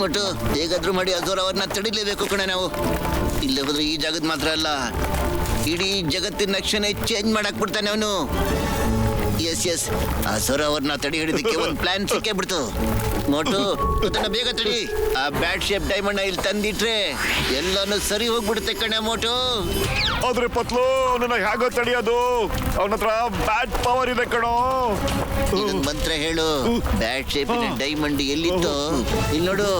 ಒಟ್ಟು ಹೇಗಾದ್ರೂ ಮಾಡಿ ಅಜೋರ್ ಅವ್ರನ್ನ ತಡಿಲೇಬೇಕು ಕಣೆ ನಾವು. ಇಲ್ಲೇ ಹೋದ್ರೆ ಈ ಜಾಗದ ಮಾತ್ರ ಅಲ್ಲ, ಇಡೀ ಜಗತ್ತಿನ ನಕ್ಷೆನೇ ಚೇಂಜ್ ಮಾಡಕ್ ಬಿಡ್ತಾನೆ ಅವನು. ಎಸ್ ಅಜೋರ್ ಅವ್ರನ್ನ ತಡಿ ಹಿಡಿದಕ್ಕೆ ಒಂದು ಪ್ಲಾನ್ ಸಿಕ್ಕೇ ಬಿಡ್ತು. ಮೋಟು ಅದನ್ನ ಬೇಗ ತಡಿ. ಆ ಬ್ಯಾಟ್ ಶೇಪ್ ಡೈಮಂಡ್ ಇಲ್ಲಿ ತಂದಿಟ್ರೆ ಎಲ್ಲಾನು ಸರಿ ಹೋಗ್ಬಿಡುತ್ತೆ ಕಣೆ ಮೋಟು. ಆದ್ರೆ ಪತ್ಲು ಅವನನ್ನ ಹೇಗೋ ತಡಿಯೋದು? ಅವನ ಹತ್ರ ಬ್ಯಾಟ್ ಪವರ್ ಇದೆ ಕಣೋ. ಇದನ್ ಮಂತ್ರ ಹೇಳು. ಬ್ಯಾಟ್ ಶೇಪಿನ ಡೈಮಂಡ್ ಎಲ್ಲಿತ್ತು? ಇಲ್ಲಿ ನೋಡು,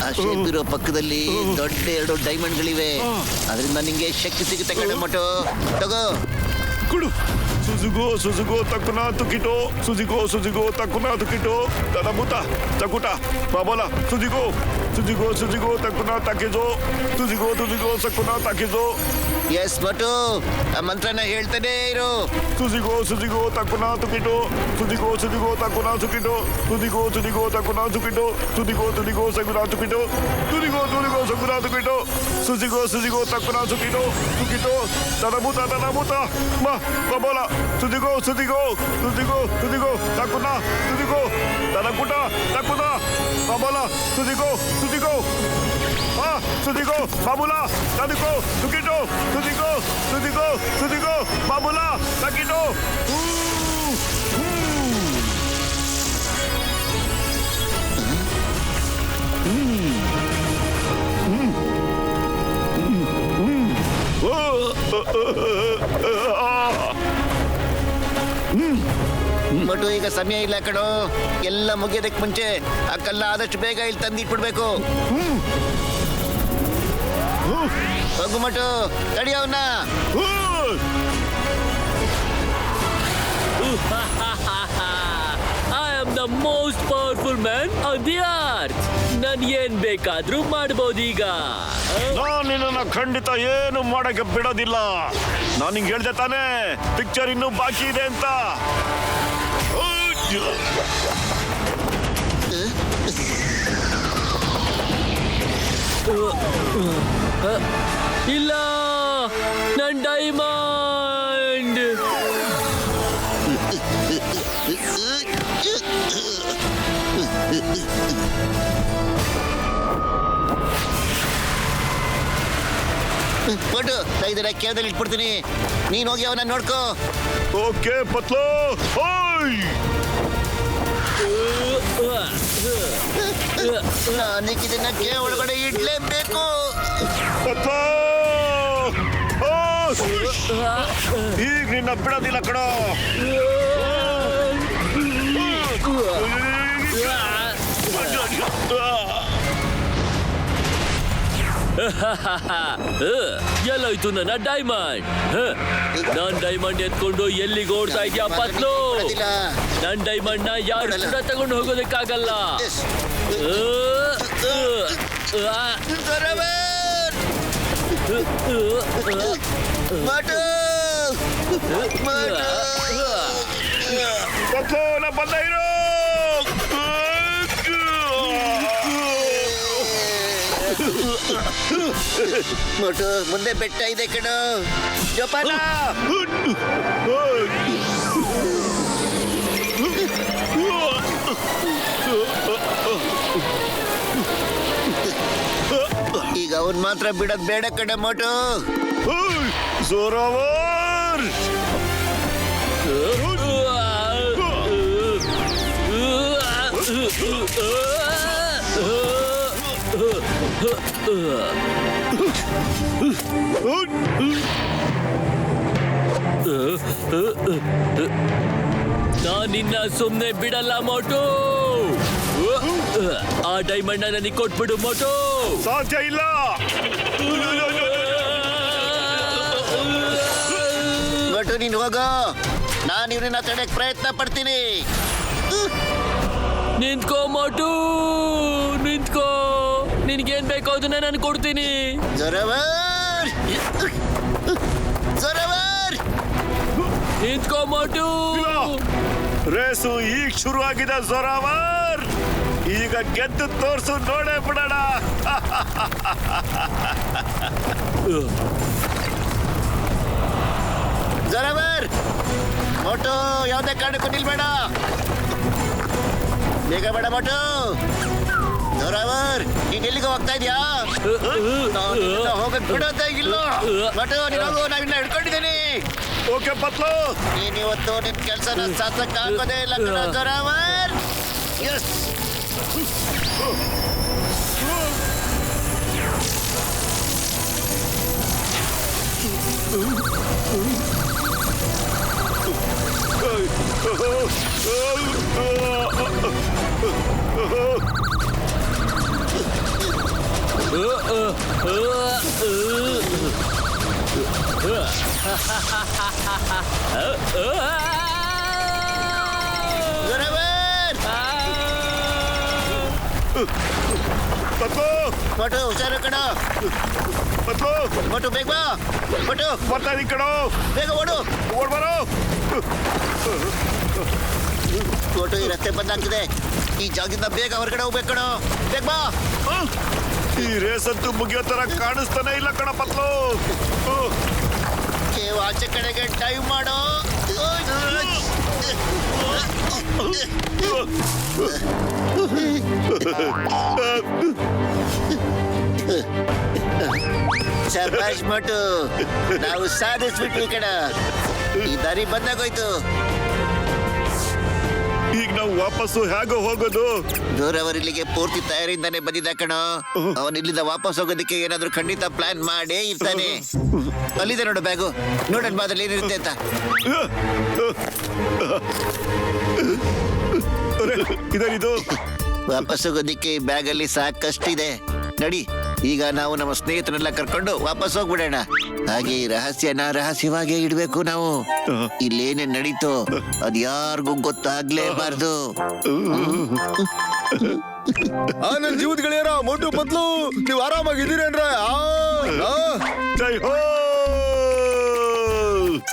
ಆ ಶೇಪ್ ಇರೋ ಪಕ್ಕದಲ್ಲಿ ದೊಡ್ಡ 2 ಡೈಮಂಡ್ಗಳಿವೆ. ಅದರಿಂದ ನಿಂಗೆ ಶಕ್ತಿ ಸಿಗುತ್ತೆ ಕಣೆ ಮೋಟು. ತಗೋ. ಕುಡು. ಸುಜುಗೋ ತಕ್ಕುನ ತುಕಿಟೋ. ಸುಜಿಗೋ ತಕ್ಕುನ ತುಕಿಟೋ. ತನಬುತ ತಕುಟ ಬಾಬೋಲ. ಸುಜಿಗೋ ತಕ್ಕುನ ತಾಕಿಜೋ. ಸುಜಿಗೋ ಸಕ್ಕುನ ತಾಕಿಜೋ. ಎಸ್ ಮೋಟು, ಆ ಮಂತ್ರನ ಹೇಳ್ತಾನೆ ಇರು. ಸುಜಿಗೋ ತಕ್ಕುನ ತುಕಿಟೋ. ಸುಜಿಗೋ ತಕ್ಕುನ ತುಕಿಟೋ. ಸುಜಿಗೋ ತಕ್ಕುನ ತುಕಿಟೋ. ಸುಜಿಗೋ ಸಗುನ ತುಕಿಟೋ. ಸುಜಿಗೋ ಸಗುನ ತುಕಿಟೋ. ಸುಜಿಗೋ ತಕ್ಕುನ ತುಕಿಟೋ. ತನಬುತ ಬಾಬೋಲ. ಸುಜಿಗೋ ತಕ್ಕುನ. ತನಕುಟ ತಕ್ಕುನ ಬಾಬೋಲ. ಸುಜಿಗೋ ಬಾಬುಲ. ತನಕೋ ತುಕಿಟೋ. ಸುಜಿಗೋ ಬಾಬುಲ ತಕಿಟೋ. ಮೋಟು, ಈಗ ಸಮಯ ಇಲ್ಲ ಕಣೋ. ಎಲ್ಲ ಮುಗಿಯೋದಕ್ಕೆ ಮುಂಚೆ ಆ ಕಲ್ಲ ಆದಷ್ಟು ಬೇಗ ಇಲ್ಲಿ ತಂದಿಟ್ಬಿಡ್ಬೇಕು. ಹೋಗು ಮೋಟು, ತಡಿ ಅವನ್ನ. I am the most powerful man on the earth. ನನ್ ಏನ್ ಬೇಕಾದ್ರೂ ಮಾಡ್ಬೋದೀಗ. ನಾನ್ ನಿನ್ನ ಖಂಡಿತ ಏನು ಮಾಡಕ್ಕೆ ಬಿಡೋದಿಲ್ಲ. ನಾನು ನಿಂಗೆ ಹೇಳ್ದೆ ತಾನೇ, ಪಿಕ್ಚರ್ ಇನ್ನೂ ಬಾಕಿ ಇದೆ ಅಂತ. ಇಲ್ಲ, ನನ್ ಡೈಮಂಡ್. ಮೋಟು, ಇದನ್ನ ಕೇವದಲ್ಲಿ ಇಟ್ಬಿಡ್ತೀನಿ. ನೀನ್ ಹೋಗಿ ಅವನ್ನ ನೋಡ್ಕೋ. ಓಕೆ ಪತ್ಲು. ನಾನೀಗಿದನ್ನ ಕೇ ಒಳಗಡೆ ಇಡ್ಲೇಬೇಕು. ಈಗ ನಿನ್ನ ಬಿಡೋದಿಲ್ಲ ಕಣೋ. ಎಲ್ಲೋಯ್ತು ನನ್ನ ಡೈಮಂಡ್? ನಾನ್ ಡೈಮಂಡ್ ಎತ್ಕೊಂಡು ಎಲ್ಲಿಗೆ ಓಡ್ತಾ ಇದ್ಯಾ ಪತ್ಲು? ನನ್ ಡೈಮಂಡ್ ನ ಯಾರು ಕೂಡ ತಗೊಂಡು ಹೋಗೋದಕ್ಕಾಗಲ್ಲ. ಪತ್ಲು, ನಾ ಬಂದ ಇರೋ. ಮೋಟು, ಮುಂದೆ ಬೆಟ್ಟ ಇದೆ ಕಣೋ. ಜೋಪಾನ. ಈಗ ಅವನ್ ಮಾತ್ರ ಬಿಡೋದ್ ಬೇಡ ಕಣ ಮೋಟು. ಜೋರಾವರ್. ನಾನಿನ್ನ ಸುಮ್ನೆ ಬಿಡಲ್ಲ ಮೋಟು. ಆ ಡೈಮಂಡ್ ನನಗೆ ಕೊಟ್ಬಿಡು ಮೋಟು. ಸಾಧ್ಯ ಇಲ್ಲ. ಮೋಟು, ನೀನ್ ಹೋಗೋ. ನಾನು ಇವ್ರನ್ನ ತಡೆಯಕ್ ಪ್ರಯತ್ನ ಪಡ್ತೀನಿ. ನಿಂತ್ಕೋ ಮೋಟು, ನಿಂತ್ಕೋ. ನಿನ್ಗೇನ್ ಬೇಕೋ ಅದನ್ನ ನಾನು ಕೊಡ್ತೀನಿ. ನಿಂತ್ಕೋ ಮೋಟು. ರೇಸು ಈಗ ಶುರು ಆಗಿದೆ ಜೋರಾವರ್. ಈಗ ಗೆದ್ದು ತೋರ್ಸು, ನೋಡೇ ಬಿಡೋಣ. ಜೋರಾವರ್, ಮೋಟು ಯಾವ್ದೇ ಕಾರಣಕ್ಕೂ ನಿಲ್ಬೇಡ. ಬೇಗ ಬೇಡ ಮೋಟು. ಜೋರಾವರ್, ನೀನ್ ಎಲ್ಲಿಗೆ ಹೋಗ್ತಾ ಇದ್ಯಾ? ಹೋಗಕ್ ಬಿಡೋದೇ ಇಲ್ಲ. ಮೋಟು, ನೀನು ಹೋಗು, ನಾವಿನ್ನ ಹಿಡ್ಕೊಂಡಿದ್ದೀನಿ. ಓಕೆ ಪತ್ಲು. ನೀನ್ ಇವತ್ತು ನಿನ್ ಕೆಲ್ಸನ ಸಾಧಕ್ ಆಗೋದೇ ಇಲ್ಲ ಕಣ ಜೋರಾವರ್. ಎಸ್. ಪತ್ತು ಮೊಟ್ಟು ಹುಷಾರು ಕಣ. ಪತ್ತು ಮೊಟ್ಟು ಬೇಗ ಬಾ. ಮೊಟ್ಟು ಬರ್ತಾ ಇದೀನಿ ಕಣೋ, ಬೇಗ ಓಡು. ಓಡ್ಬಾರೋ. ಮೊಟ್ಟು ಈ ರಸ್ತೆ ಬಂದಾಗ್ತಿದೆ. ಈ ಜಾಗದಿಂದ ಬೇಗ ಹೊರಗಡೆ ಹೋಗ್ಬೇಕು ಕಣೋ. ಬೇಗ ಬಾ. ಈ ರೇಸ್ ಅಂತೂ ಮುಗಿಯೋ ತರ ಕಾಣಿಸ್ತಾನೆ ಇಲ್ಲ ಕಣ ಪತ್ಲು. ನೀವು ಆಚೆ ಕಡೆಗೆ ಟೈಮ್ ಮಾಡೋ. ಶಬಾಷ್ ಮೊಟ್ಟು, ನಾವು ಸಾಧಿಸ್ಬಿಟ್ವಿ ಕಣ. ಈ ದಾರಿ ಬಂದಾಗೋಯ್ತು. ಈಗ ನಾವು ವಾಪಸ್ಸು ಹೇಗೋ ಹೋಗೋದು? ದೂರವರು ಇಲ್ಲಿಗೆ ಪೂರ್ತಿ ತಯಾರಿಯಿಂದಾನೆ ಬಂದಿದ್ದ ಕಣ. ಅವನ್ ಇಲ್ಲಿಂದ ವಾಪಸ್ ಹೋಗೋದಕ್ಕೆ ಏನಾದ್ರೂ ಖಂಡಿತ ಪ್ಲಾನ್ ಮಾಡೇ ಇರ್ತಾನೆ. ಅಲ್ಲಿದೆ ನೋಡು ಬ್ಯಾಗು, ನೋಡೋಣ ಬಾದಲ್ಲಿ ಏನಿರುತ್ತೆ ಅಂತ. ಇದೇನಿದು? ವಾಪಸ್ ಹೋಗೋದಿಕ್ಕೆ ಈ ಬ್ಯಾಗ್ ಅಲ್ಲಿ ಸಾಕಷ್ಟಿದೆ. ನಡಿ, ಈಗ ನಾವು ನಮ್ಮ ಸ್ನೇಹಿತರೆಲ್ಲ ಕರ್ಕೊಂಡು ವಾಪಸ್ ಹೋಗ್ಬಿಡೋಣ. ಹಾಗೆ ಈ ರಹಸ್ಯನ ರಹಸ್ಯವಾಗಿ ಇಡ್ಬೇಕು ನಾವು. ಇಲ್ಲೇನೇ ನಡೀತೋ ಅದ್ ಯಾರಿಗೂ ಗೊತ್ತಾಗ್ಲೇಬಾರ್ದು. ನನ್ ಜೀವದ ಗೆಳೆಯರ ಮೊಟ್ಟು ಪತ್ಲು, ನೀವ್ ಆರಾಮಾಗಿದ್ದೀರೇನ್ರ? ಜೈ ಹೋ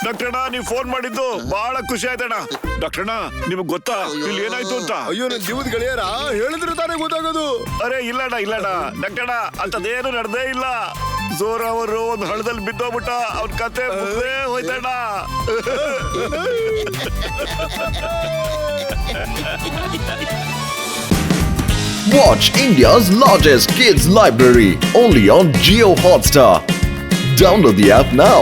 ಡಾಕ್ಟರ್ಣ, ನೀವು ಫೋನ್ ಮಾಡಿದ್ದು ಬಹಳ ಖುಷಿ ಆಯ್ತಣ್ಣ. ಡಾಕ್ಟರ್ಣ, ನಿಮಗ್ ಗೊತ್ತಾ ಇಲ್ಲಿ ಏನಾಯ್ತು ಅಂತ? ಅಯ್ಯೋ ನನ್ ಜೀವದ ಗೆಳೆಯರ, ಹೇಳಿದ್ರೆ ತಾನೇ ಗೊತ್ತಾಗೋದು. ಅರೆ ಇಲ್ಲಣ್ಣ ಡಾಕ್ಟರ್ಣ, ಅಂತದೇನು ನಡೆದೇ ಇಲ್ಲ. ಜೋರ್ ಅವರು ಒಂದು ಹಳ್ಳದಲ್ಲಿ ಬಿದ್ದೋಗ್ಬಿಟ್ಟ. ಅವ್ನ ಕತೆ ಮುಗ್ದೇ ಹೋಯ್ತಣ್ಣ. Watch India's largest kids library only on Jio Hotstar. Download the app now.